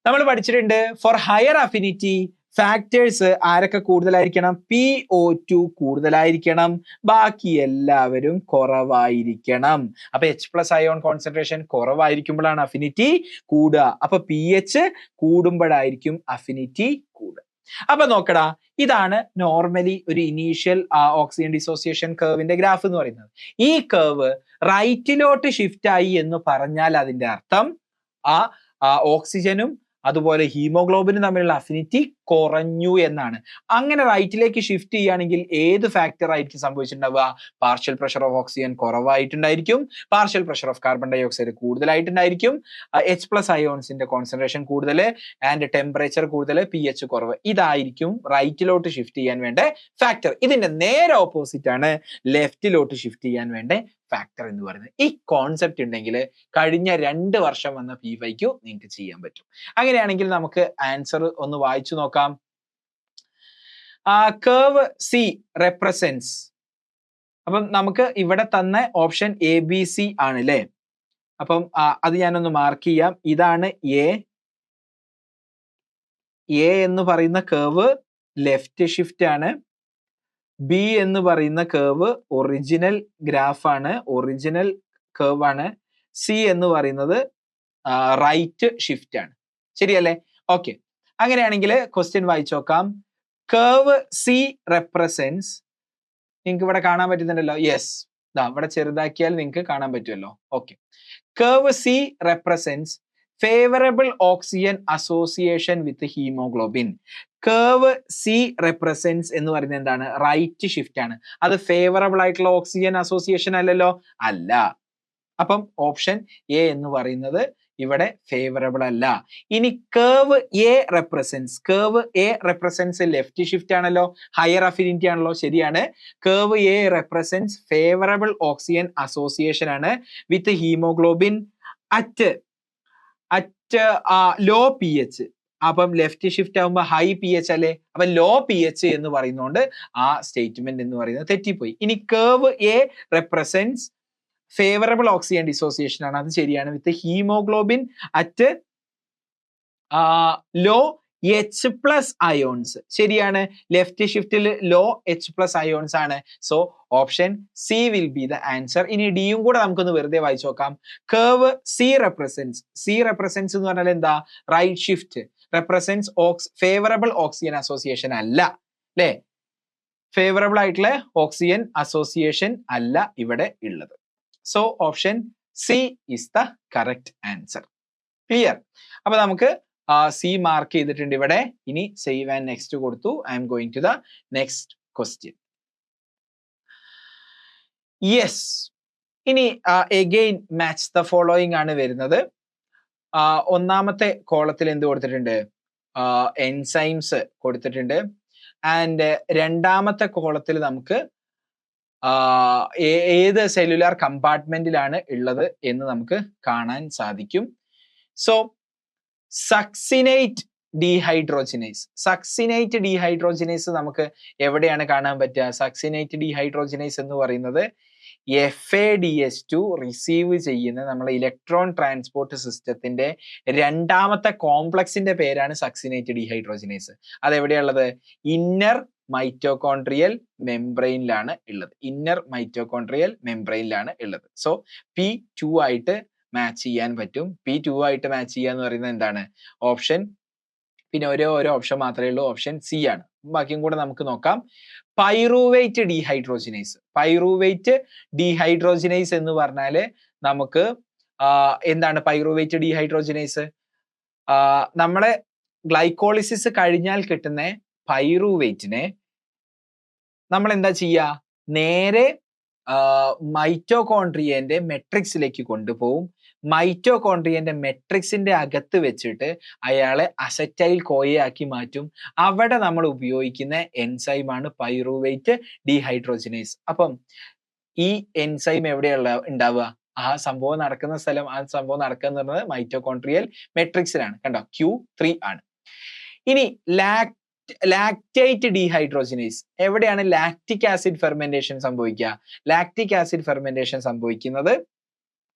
നമ്മൾ പഠിച്ചിട്ടുണ്ട് ഫോർ ഹയർ അഫിനിറ്റി ഫാക്ടേഴ്സ് ആരൊക്കെ കൂടുതലായിരിക്കണം? PO2 കൂടുതലായിരിക്കണം, ബാക്കി എല്ലാവരും കുറവായിരിക്കണം. അപ്പൊ H+ അയോൺ കോൺസെൻട്രേഷൻ കുറവായിരിക്കുമ്പോഴാണ് അഫിനിറ്റി കൂടുക. അപ്പൊ pH കൂടുമ്പോഴായിരിക്കും അഫിനിറ്റി കൂടുക. അപ്പൊ നോക്കടാ, ഇതാണ് നോർമലി ഒരു ഇനീഷ്യൽ ഓക്സിജൻ ഡിസോസിയേഷൻ കർവിന്റെ ഗ്രാഫ് എന്ന് പറയുന്നത്. ഈ കർവ് റൈറ്റിലോട്ട് ഷിഫ്റ്റ് ആയി എന്ന് പറഞ്ഞാൽ അതിന്റെ അർത്ഥം ഓക്സിജനും അതുപോലെ ഹീമോഗ്ലോബിനും തമ്മിലുള്ള അഫിനിറ്റി കുറഞ്ഞു എന്നാണ്. അങ്ങനെ റൈറ്റിലേക്ക് ഷിഫ്റ്റ് ചെയ്യുകയാണെങ്കിൽ ഏത് ഫാക്ടർ ആയിരിക്കും സംഭവിച്ചിട്ടുണ്ടാവുക? പാർഷ്യൽ പ്രഷർ ഓഫ് ഓക്സിജൻ കുറവായിട്ടുണ്ടായിരിക്കും, partial pressure of carbon dioxide കൂടുതലായിട്ടുണ്ടായിരിക്കും, H+ അയോൺസിന്റെ കോൺസെൻട്രേഷൻ കൂടുതൽ, ആൻഡ് ടെമ്പറേച്ചർ കൂടുതൽ, pH കുറവ്. ഇതായിരിക്കും റൈറ്റിലോട്ട് ഷിഫ്റ്റ് ചെയ്യാൻ വേണ്ട ഫാക്ടർ. ഇതിന്റെ നേരെ ഓപ്പോസിറ്റ് ആണ് ലെഫ്റ്റിലോട്ട് ഷിഫ്റ്റ് ചെയ്യാൻ വേണ്ട ഫാക്ടർ എന്ന് പറയുന്നത്. ഈ കോൺസെപ്റ്റ് ഉണ്ടെങ്കിൽ കഴിഞ്ഞ 2 വർഷം വന്ന P5 നിങ്ങൾക്ക് ചെയ്യാൻ പറ്റും. അങ്ങനെയാണെങ്കിൽ നമുക്ക് ആൻസർ ഒന്ന് വായിച്ചു നോക്കാം. കർവ് സി റെപ്രസെന്റ്സ്, അപ്പം നമുക്ക് ഇവിടെ തന്ന ഓപ്ഷൻ ABC ആണ് അല്ലേ? അപ്പം അത് ഞാനൊന്ന് മാർക്ക് ചെയ്യാം. ഇതാണ് എ എന്ന് പറയുന്ന കർവ് ലെഫ്റ്റ് ഷിഫ്റ്റ് ആണ്. ബി എന്ന് പറയുന്ന കർവ് ഒറിജിനൽ ഗ്രാഫ് ആണ്, ഒറിജിനൽ കർവ് ആണ്. സി എന്ന് പറയുന്നത് റൈറ്റ് ഷിഫ്റ്റ് ആണ്. ശരിയല്ലേ? ഓക്കെ, അങ്ങനെയാണെങ്കിൽ ക്വസ്റ്റ്യൻ വായിച്ചു നോക്കാം. കർവ് സി റെപ്രസെന്റ്സ്, നിങ്ങൾക്ക് ഇവിടെ കാണാൻ പറ്റുന്നുണ്ടല്ലോ. യെസ്, ഇവിടെ ചെറുതാക്കിയാൽ നിങ്ങൾക്ക് കാണാൻ പറ്റുമല്ലോ. Okay, curve C represents favourable oxygen association with haemoglobin. Curve C represents എന്ന് പറയുന്നത് എന്താണ്? റൈറ്റ് ഷിഫ്റ്റ് ആണ്. അത് ഫേവറബിൾ ആയിട്ടുള്ള ഓക്സിജൻ അസോസിയേഷൻ അല്ലല്ലോ, അല്ല. അപ്പം ഓപ്ഷൻ എ എന്ന് പറയുന്നത് ഇവിടെ ഫേവറബിൾ അല്ല. ഇനി curve A represents left shift ആണല്ലോ, ഹയർ അഫിനിറ്റി ആണല്ലോ. ശരിയാണ്. Curve A represents favourable oxygen association ആണ് വിത്ത് ഹീമോഗ്ലോബിൻ അറ്റ് ലോ pH. അപ്പം ലെഫ്റ്റ് ഷിഫ്റ്റ് ആകുമ്പോൾ ഹൈ pH അല്ലേ? അപ്പൊ ലോ pH എന്ന് പറയുന്നതുകൊണ്ട് ആ സ്റ്റേറ്റ്മെന്റ് എന്ന് പറയുന്നത് തെറ്റിപ്പോയി. ഇനി curve A represents favourable oxygen dissociation ആണ്, അത് ശരിയാണ്, with haemoglobin at low H+ ions. ശരിയാണ്, ലെഫ്റ്റ് ഷിഫ്റ്റിൽ ലോ H+ അയോൺസ് ആണ്. So option C will be the answer. ഇനി ഡിയും കൂടെ നമുക്കൊന്ന് വെറുതെ വായിച്ചു നോക്കാം. കർവ് സി റെപ്രസെന്റ്സ് എന്ന് പറഞ്ഞാൽ എന്താ? Right shift. Represents favourable oxygen association അല്ല അല്ലേ? ഫേവറബിൾ ആയിട്ടുള്ള ഓക്സിജൻ അസോസിയേഷൻ അല്ല ഇവിടെ ഉള്ളത്. So option C is the correct answer. Clear? അപ്പൊ നമുക്ക് സി മാർക്ക് ചെയ്തിട്ടുണ്ട് ഇവിടെ. ഇനി സേവ് ആൻഡ് നെക്സ്റ്റ് കൊടുത്തു. I'm going to the next question. Yes, ഇനി എഗെയിൻ മാച്ച് ദ ഫോളോയിങ് ആണ് വരുന്നത്. ഒന്നാമത്തെ കോളത്തിൽ എന്ത് കൊടുത്തിട്ടുണ്ട്? എൻസൈംസ് കൊടുത്തിട്ടുണ്ട്. ആൻഡ് രണ്ടാമത്തെ കോളത്തിൽ നമുക്ക് ഏത് സെല്ലുലാർ കമ്പാർട്ട്മെന്റിലാണ് ഉള്ളത് എന്ന് നമുക്ക് കാണാൻ സാധിക്കും. സോ സക്സിനേറ്റ് ഡീഹൈഡ്രോജിനേസ് നമുക്ക് എവിടെയാണ് കാണാൻ പറ്റുക? സക്സിനേറ്റ് ഡീഹൈഡ്രോജിനേസ് എന്ന് പറയുന്നത് FADH2 റിസീവ് ചെയ്യുന്ന നമ്മളെ ഇലക്ട്രോൺ ട്രാൻസ്പോർട്ട് സിസ്റ്റത്തിന്റെ രണ്ടാമത്തെ കോംപ്ലക്സിന്റെ പേരാണ് സക്സിനേറ്റ് ഡീഹൈഡ്രോജിനേസ്. അതെവിടെയുള്ളത്? ഇന്നർ മൈറ്റോകോൺട്രിയൽ മെംബ്രെയിനിലാണ് ഉള്ളത്. സോ P2 ആയിട്ട് മാച്ച് ചെയ്യാൻ പറ്റും. P2 ആയിട്ട് മാച്ച് ചെയ്യാന്ന് പറയുന്നത് എന്താണ്? ഓപ്ഷൻ, പിന്നെ ഓരോ ഓപ്ഷൻ മാത്രമേ ഉള്ളൂ, ഓപ്ഷൻ സി ആണ്. ബാക്കിയും കൂടെ നമുക്ക് നോക്കാം. പൈറുവേറ്റ് ഡീഹൈഡ്രോജിനേസ് എന്ന് പറഞ്ഞാല് നമുക്ക് എന്താണ് പൈറുവേറ്റ് ഡീഹൈഡ്രോജിനേസ്? നമ്മളെ ഗ്ലൈക്കോളിസിസ് കഴിഞ്ഞാൽ കിട്ടുന്ന പൈറുവേറ്റിനെ നമ്മൾ എന്താ ചെയ്യുക? നേരെ മൈറ്റോകോൺട്രിയന്റെ മെട്രിക്സിലേക്ക് കൊണ്ടുപോകും. മൈറ്റോകോൺട്രിയന്റെ മെട്രിക്സിന്റെ അകത്ത് വെച്ചിട്ട് അയാളെ അസറ്റൈൽ കോയയാക്കി മാറ്റും. അവിടെ നമ്മൾ ഉപയോഗിക്കുന്ന എൻസൈമാണ് പൈറുവേറ്റ് ഡീഹൈഡ്രോജിനേസ്. അപ്പം ഈ എൻസൈം എവിടെയുള്ള ഉണ്ടാവുക? ആ സംഭവം നടക്കുന്ന സ്ഥലം, ആ സംഭവം നടക്കുന്നത് മൈറ്റോകോൺട്രിയൽ മെട്രിക്സിലാണ്. കണ്ടോ? Q3 ആണ്. ഇനി ലാക്റ്റേറ്റ് ഡീഹൈഡ്രോജിനേസ് എവിടെയാണ്? ലാക്റ്റിക് ആസിഡ് ഫെർമെന്റേഷൻ സംഭവിക്കുക. ലാക്റ്റിക് ആസിഡ് ഫെർമെന്റേഷൻ സംഭവിക്കുന്നത്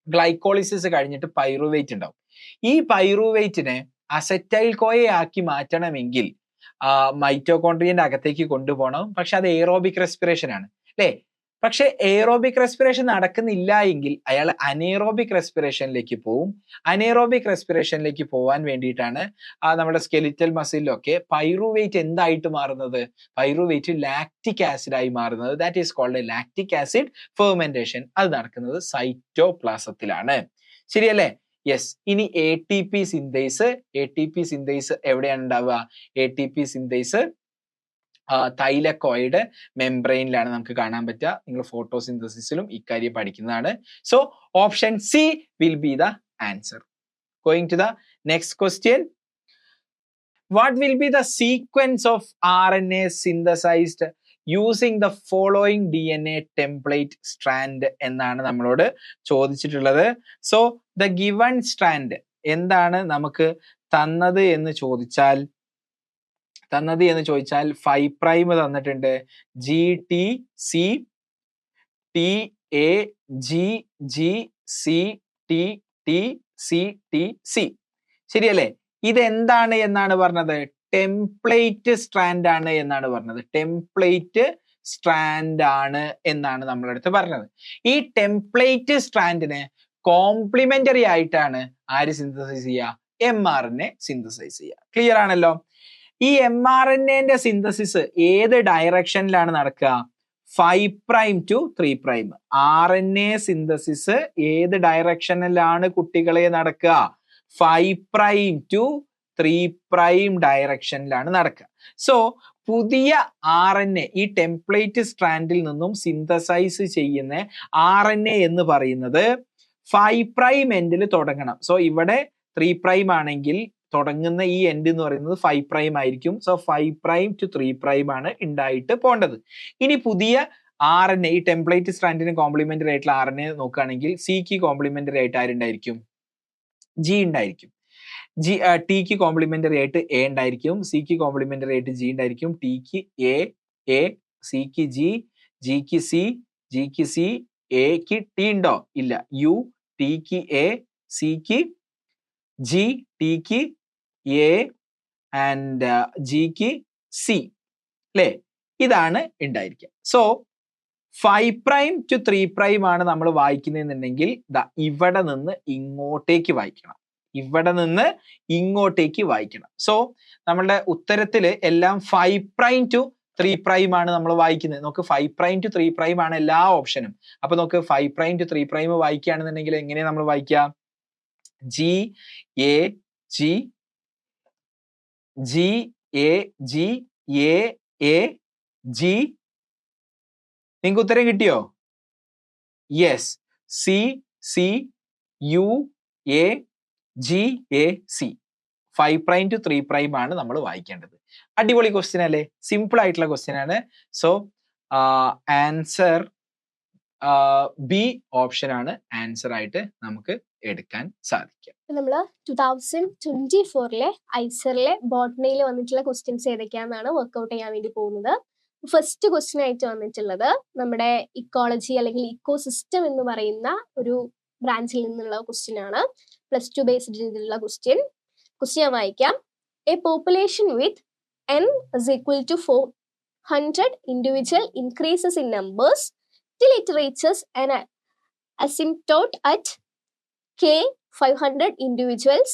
ഗ്ലൈക്കോളിസിസ് കഴിഞ്ഞിട്ട് പൈറുവേറ്റ് ഉണ്ടാവും. ഈ പൈറുവേറ്റിനെ അസറ്റൈൽ കോയയാക്കി മാറ്റണമെങ്കിൽ മൈറ്റോകോൺട്രിയന്റെ അകത്തേക്ക് കൊണ്ടുപോകണം. പക്ഷെ അത് എയറോബിക് റെസ്പിറേഷൻ ആണ് അല്ലേ? പക്ഷെ എയറോബിക് റെസ്പിറേഷൻ നടക്കുന്നില്ല എങ്കിൽ അയാൾ അനേറോബിക് റെസ്പിറേഷനിലേക്ക് പോവും. അനേറോബിക് റെസ്പിറേഷനിലേക്ക് പോവാൻ വേണ്ടിയിട്ടാണ് നമ്മുടെ സ്കെലിറ്റൽ മസിലൊക്കെ പൈറുവേറ്റ് എന്തായിട്ട് മാറുന്നത്? പൈറുവേറ്റ് ലാക്റ്റിക് ആസിഡ് ആയി മാറുന്നത്. That is called lactic acid fermentation. അത് നടക്കുന്നത് സൈറ്റോപ്ലാസത്തിലാണ്. ശരിയല്ലേ? യെസ്. ഇനി ATP സിന്തേസ് എവിടെയാണ് ഉണ്ടാവുക? ATP സിന്തേസ് തൈലക്കോയിഡ് മെംബ്രെയിനിലാണ് നമുക്ക് കാണാൻ പറ്റുക. നിങ്ങൾ ഫോട്ടോസിന്തസിസിലും ഇക്കാര്യം പഠിക്കുന്നതാണ്. So option C will be the answer. Going to the next question. What will be the sequence of RNA synthesized using the following DNA template strand എന്നാണ് നമ്മളോട് ചോദിച്ചിട്ടുള്ളത്. സോ ദ ഗിവൺ സ്ട്രാൻഡ് എന്താണ് നമുക്ക് തന്നത് എന്ന് ചോദിച്ചാൽ 5 പ്രൈം തന്നിട്ടുണ്ട്. GTC TAGGCTTCTC. ശരിയല്ലേ? ഇതെന്താണ് എന്നാണ് പറഞ്ഞത്? ടെംപ്ലേറ്റ് സ്ട്രാൻഡ് ആണ് എന്നാണ് പറഞ്ഞത്. ടെംപ്ലേറ്റ് സ്ട്രാൻഡ് ആണ് എന്നാണ് നമ്മളടുത്ത് പറഞ്ഞത്. ഈ ടെംപ്ലേറ്റ് സ്ട്രാൻഡിന് കോംപ്ലിമെന്ററി ആയിട്ടാണ് ആര് സിന്തസൈസ് ചെയ്യുക? mRNA സിന്തസൈസ് ചെയ്യുക. ക്ലിയർ ആണല്ലോ? ഈ mRNAന്റെ സിന്തസിസ് ഏത് ഡയറക്ഷനിലാണ് നടക്കുക? 5 prime to 3 prime. RNA synthesis ഏത് ഡയറക്ഷനിലാണ് കുട്ടികളെ നടക്കുക? 5 പ്രൈം ടു 3 പ്രൈം ഡയറക്ഷനിലാണ് നടക്കുക. സോ പുതിയ RNA ഈ ടെംപ്ലേറ്റ് സ്ട്രാൻഡിൽ നിന്നും സിന്തസൈസ് ചെയ്യുന്ന RNA എന്ന് പറയുന്നത് 5 പ്രൈം എൻഡിൽ തുടങ്ങണം. സോ ഇവിടെ 3 പ്രൈം ആണെങ്കിൽ തുടങ്ങുന്ന ഈ എൻഡ് എന്ന് പറയുന്നത് 5 പ്രൈം ആയിരിക്കും. സോ 5 പ്രൈം ടു 3 പ്രൈം ആണ് ഉണ്ടായിട്ട് പോണ്ടത്. ഇനി പുതിയ RNA ഈ ടെംപ്ലേറ്റ് സ്ട്രാൻഡിന് കോംപ്ലിമെന്ററി ആയിട്ടുള്ള RNA നോക്കുകയാണെങ്കിൽ സിക്ക് കോംപ്ലിമെന്ററി ആയിട്ട് ആരുണ്ടായിരിക്കും? G ഉണ്ടായിരിക്കും. ടിക്ക് കോംപ്ലിമെന്ററി ആയിട്ട് A ഉണ്ടായിരിക്കും. സിക്ക് കോംപ്ലിമെന്ററി ആയിട്ട് G ഉണ്ടായിരിക്കും. ടിക്ക് A, സിക്ക് G, ജിക്ക് C, ജിക്ക് C, Aക്ക് T ഉണ്ടോ? ഇല്ല. U, ടിക്ക് A, സിക്ക് G, ടിക്ക് A ആൻഡ് ജിക്ക് C. അല്ലേ? ഇതാണ് ഉണ്ടായിരിക്കുക. സോ 5 പ്രൈം ടു 3 പ്രൈം ആണ് നമ്മൾ വായിക്കുന്നതെന്നുണ്ടെങ്കിൽ ഇവിടെ നിന്ന് ഇങ്ങോട്ടേക്ക് വായിക്കണം. സോ നമ്മളുടെ ഉത്തരത്തില് എല്ലാം 5 പ്രൈം ടു 3 പ്രൈം ആണ് നമ്മൾ വായിക്കുന്നത്. നമുക്ക് 5 പ്രൈം ടു 3 പ്രൈം ആണ് എല്ലാ ഓപ്ഷനും. അപ്പൊ നമുക്ക് 5 പ്രൈം ടു 3 പ്രൈം വായിക്കുകയാണെന്നുണ്ടെങ്കിൽ എങ്ങനെയാ നമ്മൾ വായിക്കുക? GAG AAG. നിങ്ങൾക്ക് ഉത്തരം കിട്ടിയോ? Yes. CCUAGAC. 5 prime to 3 prime ആണ് നമ്മൾ വായിക്കേണ്ടത്. അടിപൊളി ക്വസ്റ്റ്യൻ അല്ലേ? സിമ്പിൾ ആയിട്ടുള്ള ക്വസ്റ്റ്യൻ ആണ്. സോ ആൻസർ ബി ഓപ്ഷൻ ആണ് ആൻസർ ആയിട്ട് നമുക്ക് എടുക്കാൻ സാധിക്കുക. നമ്മൾ 2024 ഐസറിലെ ബോട്ടണിയിൽ വന്നിട്ടുള്ള ക്വസ്റ്റ്യൻസ് ഏതൊക്കെയാണെന്നാണ് വർക്ക്ഔട്ട് ചെയ്യാൻ വേണ്ടി പോകുന്നത്. ഫസ്റ്റ് ക്വസ്റ്റ്യൻ ആയിട്ട് വന്നിട്ടുള്ളത് നമ്മുടെ ഇക്കോളജി അല്ലെങ്കിൽ ഇക്കോസിസ്റ്റം എന്ന് പറയുന്ന ഒരു ബ്രാഞ്ചിൽ നിന്നുള്ള ക്വസ്റ്റ്യൻ ആണ്. +2 ബേസ്ഡ് ചെയ്തിട്ടുള്ള ക്വസ്റ്റ്യൻ ഞാൻ വായിക്കാം. A population with n is equal to 400 individual increases in numbers till it reaches an asymptote at k 500 individuals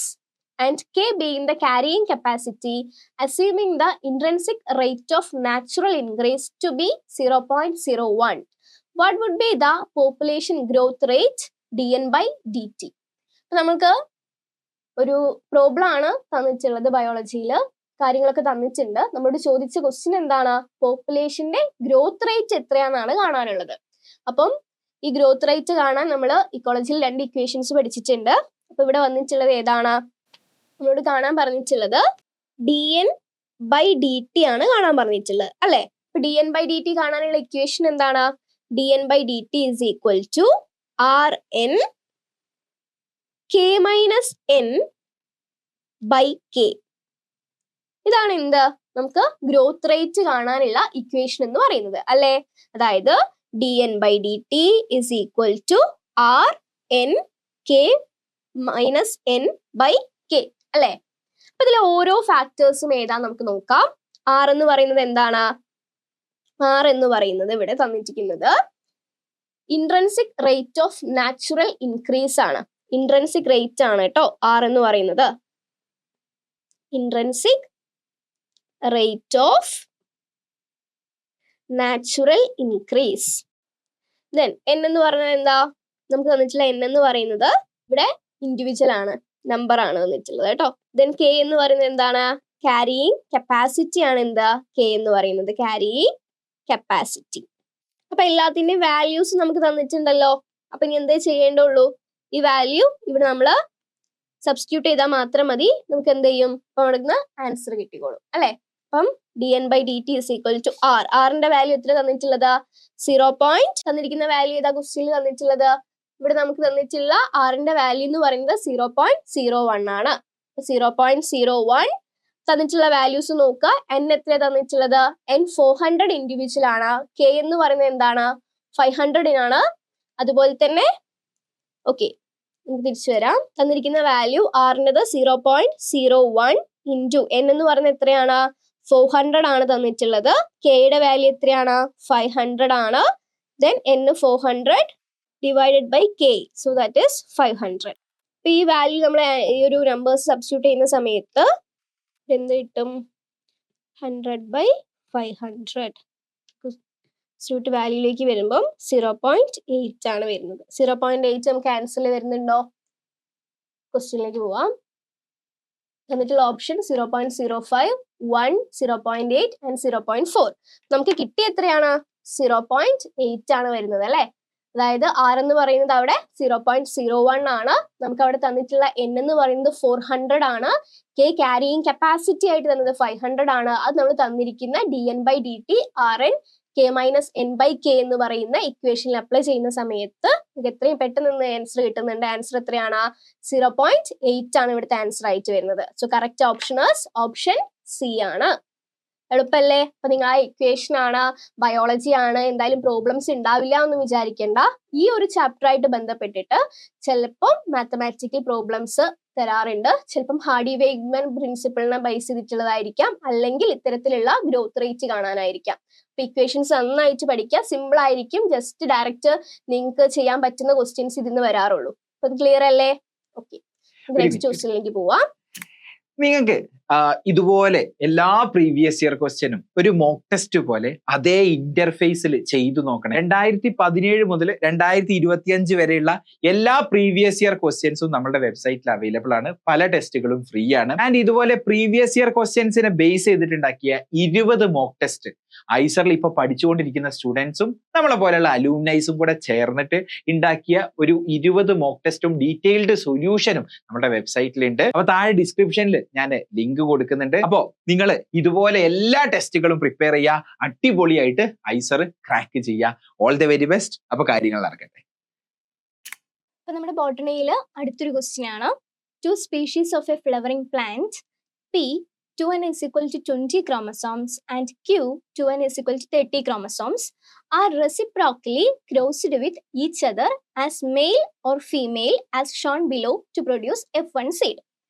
and k being the carrying capacity, assuming the intrinsic rate of natural increase to be 0.01. What would be the population growth rate dn by dt? നമുക്ക് ഒരു പ്രോബ്ലം ആണ് തന്നിട്ടുള്ളത്. ബയോളജിയിൽ കാര്യങ്ങളൊക്കെ തന്നിട്ടുണ്ട്. നമ്മളോട് ചോദിച്ച ക്വസ്റ്റ്യൻ എന്താണ്? പോപ്പുലേഷന്റെ ഗ്രോത്ത് റേറ്റ് എത്രയാണെന്നാണ് കാണാനുള്ളത്. അപ്പം ഈ ഗ്രോത്ത് റേറ്റ് കാണാൻ നമ്മൾ ഇക്കോളജിയിൽ 2 ഇക്വേഷൻസ് പഠിച്ചിട്ടുണ്ട്. അപ്പൊ ഇവിടെ വന്നിട്ടുള്ളത് ഏതാണ്? നമ്മളോട് കാണാൻ പറഞ്ഞിട്ടുള്ളത് dn/dt ആണ് കാണാൻ പറഞ്ഞിട്ടുള്ളത് അല്ലെ? അപ്പൊ dn/dt കാണാനുള്ള ഇക്വേഷൻ എന്താണ്? dn/dt is equal to rn k-n/k. ഇതാണ് എന്ത്? നമുക്ക് ഗ്രോത്ത് റേറ്റ് കാണാനുള്ള ഇക്വേഷൻ എന്ന് പറയുന്നത് അല്ലെ? അതായത് dn/dt is equal to rn k-n/k അല്ലെ? അപ്പൊ ഇതിലെ ഓരോ ഫാക്ടേഴ്സും ഏതാ നമുക്ക് നോക്കാം. r എന്ന് പറയുന്നത് എന്താണ്? r എന്ന് പറയുന്നത് ഇവിടെ തന്നിരിക്കുന്നത് intrinsic rate of natural increase ആണ്. ഇൻട്രിൻസിക് റേറ്റ് ആണ് കേട്ടോ r എന്ന് പറയുന്നത്. Intrinsic rate of natural increase. Then n എന്ന് പറഞ്ഞാൽ എന്താ? നമുക്ക് തന്നിട്ടുള്ള n എന്ന് പറയുന്നത് ഇവിടെ ഇൻഡിവിജ്വൽ ആണ്, നമ്പർ ആണ് തന്നിട്ടുള്ളത് കേട്ടോ. ദെൻ കെ എന്ന് പറയുന്നത് എന്താണ്? ക്യാരിയിങ് കപ്പാസിറ്റി ആണ്. എന്താ കെ എന്ന് പറയുന്നത്? Carrying capacity. അപ്പൊ എല്ലാത്തിന്റെയും വാല്യൂസ് നമുക്ക് തന്നിട്ടുണ്ടല്ലോ. അപ്പൊ ഇനി എന്തേ ചെയ്യേണ്ടുള്ളൂ? ഈ വാല്യൂ ഇവിടെ നമ്മൾ സബ്സ്റ്റിറ്റ്യൂട്ട് ചെയ്താൽ മാത്രം മതി. നമുക്ക് എന്ത് ചെയ്യും? അപ്പൊ അവിടെ ആൻസർ കിട്ടിക്കോളും അല്ലെ. അപ്പം dn/dt is equal to r. ആറിന്റെ വാല്യൂ എത്ര തന്നിട്ടുള്ളത്? 0. തന്നിരിക്കുന്ന വാല്യൂ ഏതാ ക്വസ്റ്റ്യനിൽ തന്നിട്ടുള്ളത്? ഇവിടെ നമുക്ക് തന്നിട്ടുള്ള ആറിന്റെ വാല്യൂ എന്ന് പറയുന്നത് 0.01 ആണ്. 0.01 തന്നിട്ടുള്ള വാല്യൂസ് നോക്കുക. n എത്ര തന്നിട്ടുള്ളത്? n 400 ഇൻഡിവിജ്വൽ ആണ്. k എന്ന് പറയുന്നത് എന്താണ്? 500 ആണ്. അതുപോലെ തന്നെ ഓക്കെ, നമുക്ക് തിരിച്ചു വരാം. തന്നിരിക്കുന്ന വാല്യൂ ആറിൻ്റെത് 0.01 ഇൻറ്റു n എന്ന് പറയുന്നത് എത്രയാണ്? 400 ആണ് തന്നിട്ടുള്ളത്. കെയുടെ വാല്യൂ എത്രയാണ്? 500 ആണ്. Then n 400 divided by k, so that is 500. അപ്പൊ ഈ വാല്യൂ നമ്മൾ ഈ ഒരു നമ്പേഴ്സ് സബ്സ്റ്റിറ്റ്യൂട്ട് ചെയ്യുന്ന സമയത്ത് എന്ത് കിട്ടും? 100/500. സബ്സ്റ്റിറ്റ്യൂട്ട് വാല്യൂയിലേക്ക് വരുമ്പം 0.8 ആണ് വരുന്നത്. 0.8 നമുക്ക് ആൻസറിൽ വരുന്നുണ്ടോ? ക്വസ്റ്റ്യനിലേക്ക് പോവാം. തന്നിട്ടുള്ള ഓപ്ഷൻ 0.05, 1, 0.8 ആൻഡ് 0.4. നമുക്ക് കിട്ടിയ എത്രയാണ്? 0.8 ആണ് വരുന്നത് അല്ലെ. അതായത് r എന്ന് പറയുന്നത് അവിടെ 0.01 ആണ്. നമുക്ക് അവിടെ തന്നിട്ടുള്ള n എന്ന് പറയുന്നത് 400 ആണ്. k ക്യാരിയിങ് കപ്പാസിറ്റി ആയിട്ട് തന്നത് 500 ആണ്. അത് നമ്മൾ തന്നിരിക്കുന്ന dn/dt rn k minus n/k എന്ന് പറയുന്ന ഇക്വേഷനിൽ അപ്ലൈ ചെയ്യുന്ന സമയത്ത് നമുക്ക് എത്രയും പെട്ടെന്ന് ആൻസർ കിട്ടുന്നുണ്ട്. ആൻസർ എത്രയാണ്? 0.8 ആണ് ഇവിടുത്തെ ആൻസർ ആയിട്ട് വരുന്നത്. So correct option option C ആണ്. എളുപ്പല്ലേ? അപ്പൊ നിങ്ങൾ ആ ഇക്വേഷൻ ആണ്, ബയോളജി ആണ്, എന്തായാലും പ്രോബ്ലംസ് ഉണ്ടാവില്ല എന്ന് വിചാരിക്കേണ്ട. ഈ ഒരു ചാപ്റ്റർ ആയിട്ട് ബന്ധപ്പെട്ടിട്ട് ചിലപ്പോൾ മാത്തമാറ്റിക്കൽ പ്രോബ്ലംസ് തരാറുണ്ട്. ചിലപ്പം ഹാർഡി-വെയ്ഗ്മാൻ പ്രിൻസിപ്പിളിനെ ബേസ് ചെയ്തിട്ടുള്ളതായിരിക്കാം, അല്ലെങ്കിൽ ഇത്തരത്തിലുള്ള ഗ്രോത്ത് റേറ്റ് കാണാനായിരിക്കാം. അപ്പൊ ഇക്വേഷൻസ് നന്നായിട്ട് പഠിക്കുക. സിമ്പിൾ ആയിരിക്കും. ജസ്റ്റ് ഡയറക്റ്റ് നിങ്ങൾക്ക് ചെയ്യാൻ പറ്റുന്ന ക്വസ്റ്റ്യൻസ് ഇതിന്ന് വരാറുള്ളൂ. അപ്പൊ ഇത് ക്ലിയർ അല്ലേ? ഓക്കെ, നെക്സ്റ്റ് ക്വസ്റ്റ്യനിലേക്ക് പോവാം. നിങ്ങൾക്ക് ഇതുപോലെ എല്ലാ പ്രീവിയസ് ഇയർ ക്വസ്റ്റ്യനും ഒരു മോക്ക് ടെസ്റ്റ് പോലെ അതേ ഇന്റർഫേസിൽ ചെയ്തു നോക്കണം. 2017 മുതൽ 2025 വരെയുള്ള എല്ലാ പ്രീവിയസ് ഇയർ ക്വസ്റ്റ്യൻസും നമ്മുടെ വെബ്സൈറ്റിൽ അവൈലബിൾ ആണ്. പല ടെസ്റ്റുകളും ഫ്രീ ആണ്. ആൻഡ് ഇതുപോലെ പ്രീവിയസ് ഇയർ ക്വസ്റ്റ്യൻസിനെ ബേസ് ചെയ്തിട്ടുണ്ടാക്കിയ 20 മോക്ക് ടെസ്റ്റ് ഐസറിൽ ഇപ്പൊ പഠിച്ചുകൊണ്ടിരിക്കുന്ന സ്റ്റുഡൻസും നമ്മളെ പോലെയുള്ള അലൂമിനൈസും കൂടെ ചേർന്നിട്ട് ഉണ്ടാക്കിയ ഒരു 20 മോക്ക് ടെസ്റ്റും ഡീറ്റെയിൽഡ് സൊല്യൂഷനും നമ്മുടെ വെബ്സൈറ്റിലുണ്ട്. അപ്പൊ താഴെ ഡിസ്ക്രിപ്ഷനിൽ ഞാൻ ലിങ്ക് കൊടുക്കുന്നുണ്ട്. അപ്പോ നിങ്ങൾ ഇതുപോലെ എല്ലാ ടെസ്റ്റുകളും പ്രിപ്പയർ ചെയ്യുക. അടിപൊളിയായിട്ട് ഐസർ ക്രാക്ക് ചെയ്യുക. All the very best. അപ്പൊ കാര്യങ്ങൾ നടക്കട്ടെ. അപ്പൊ നമ്മുടെ ബോട്ടണിയിൽ അടുത്തൊരു ക്വസ്റ്റ്യൻ ആണ്. 2 species of a flowering plant P 2n is equal to 20 chromosomes and Q 2n is equal to 30 chromosomes are reciprocally crossed with each other as male or female as shown below to produce F1 seed.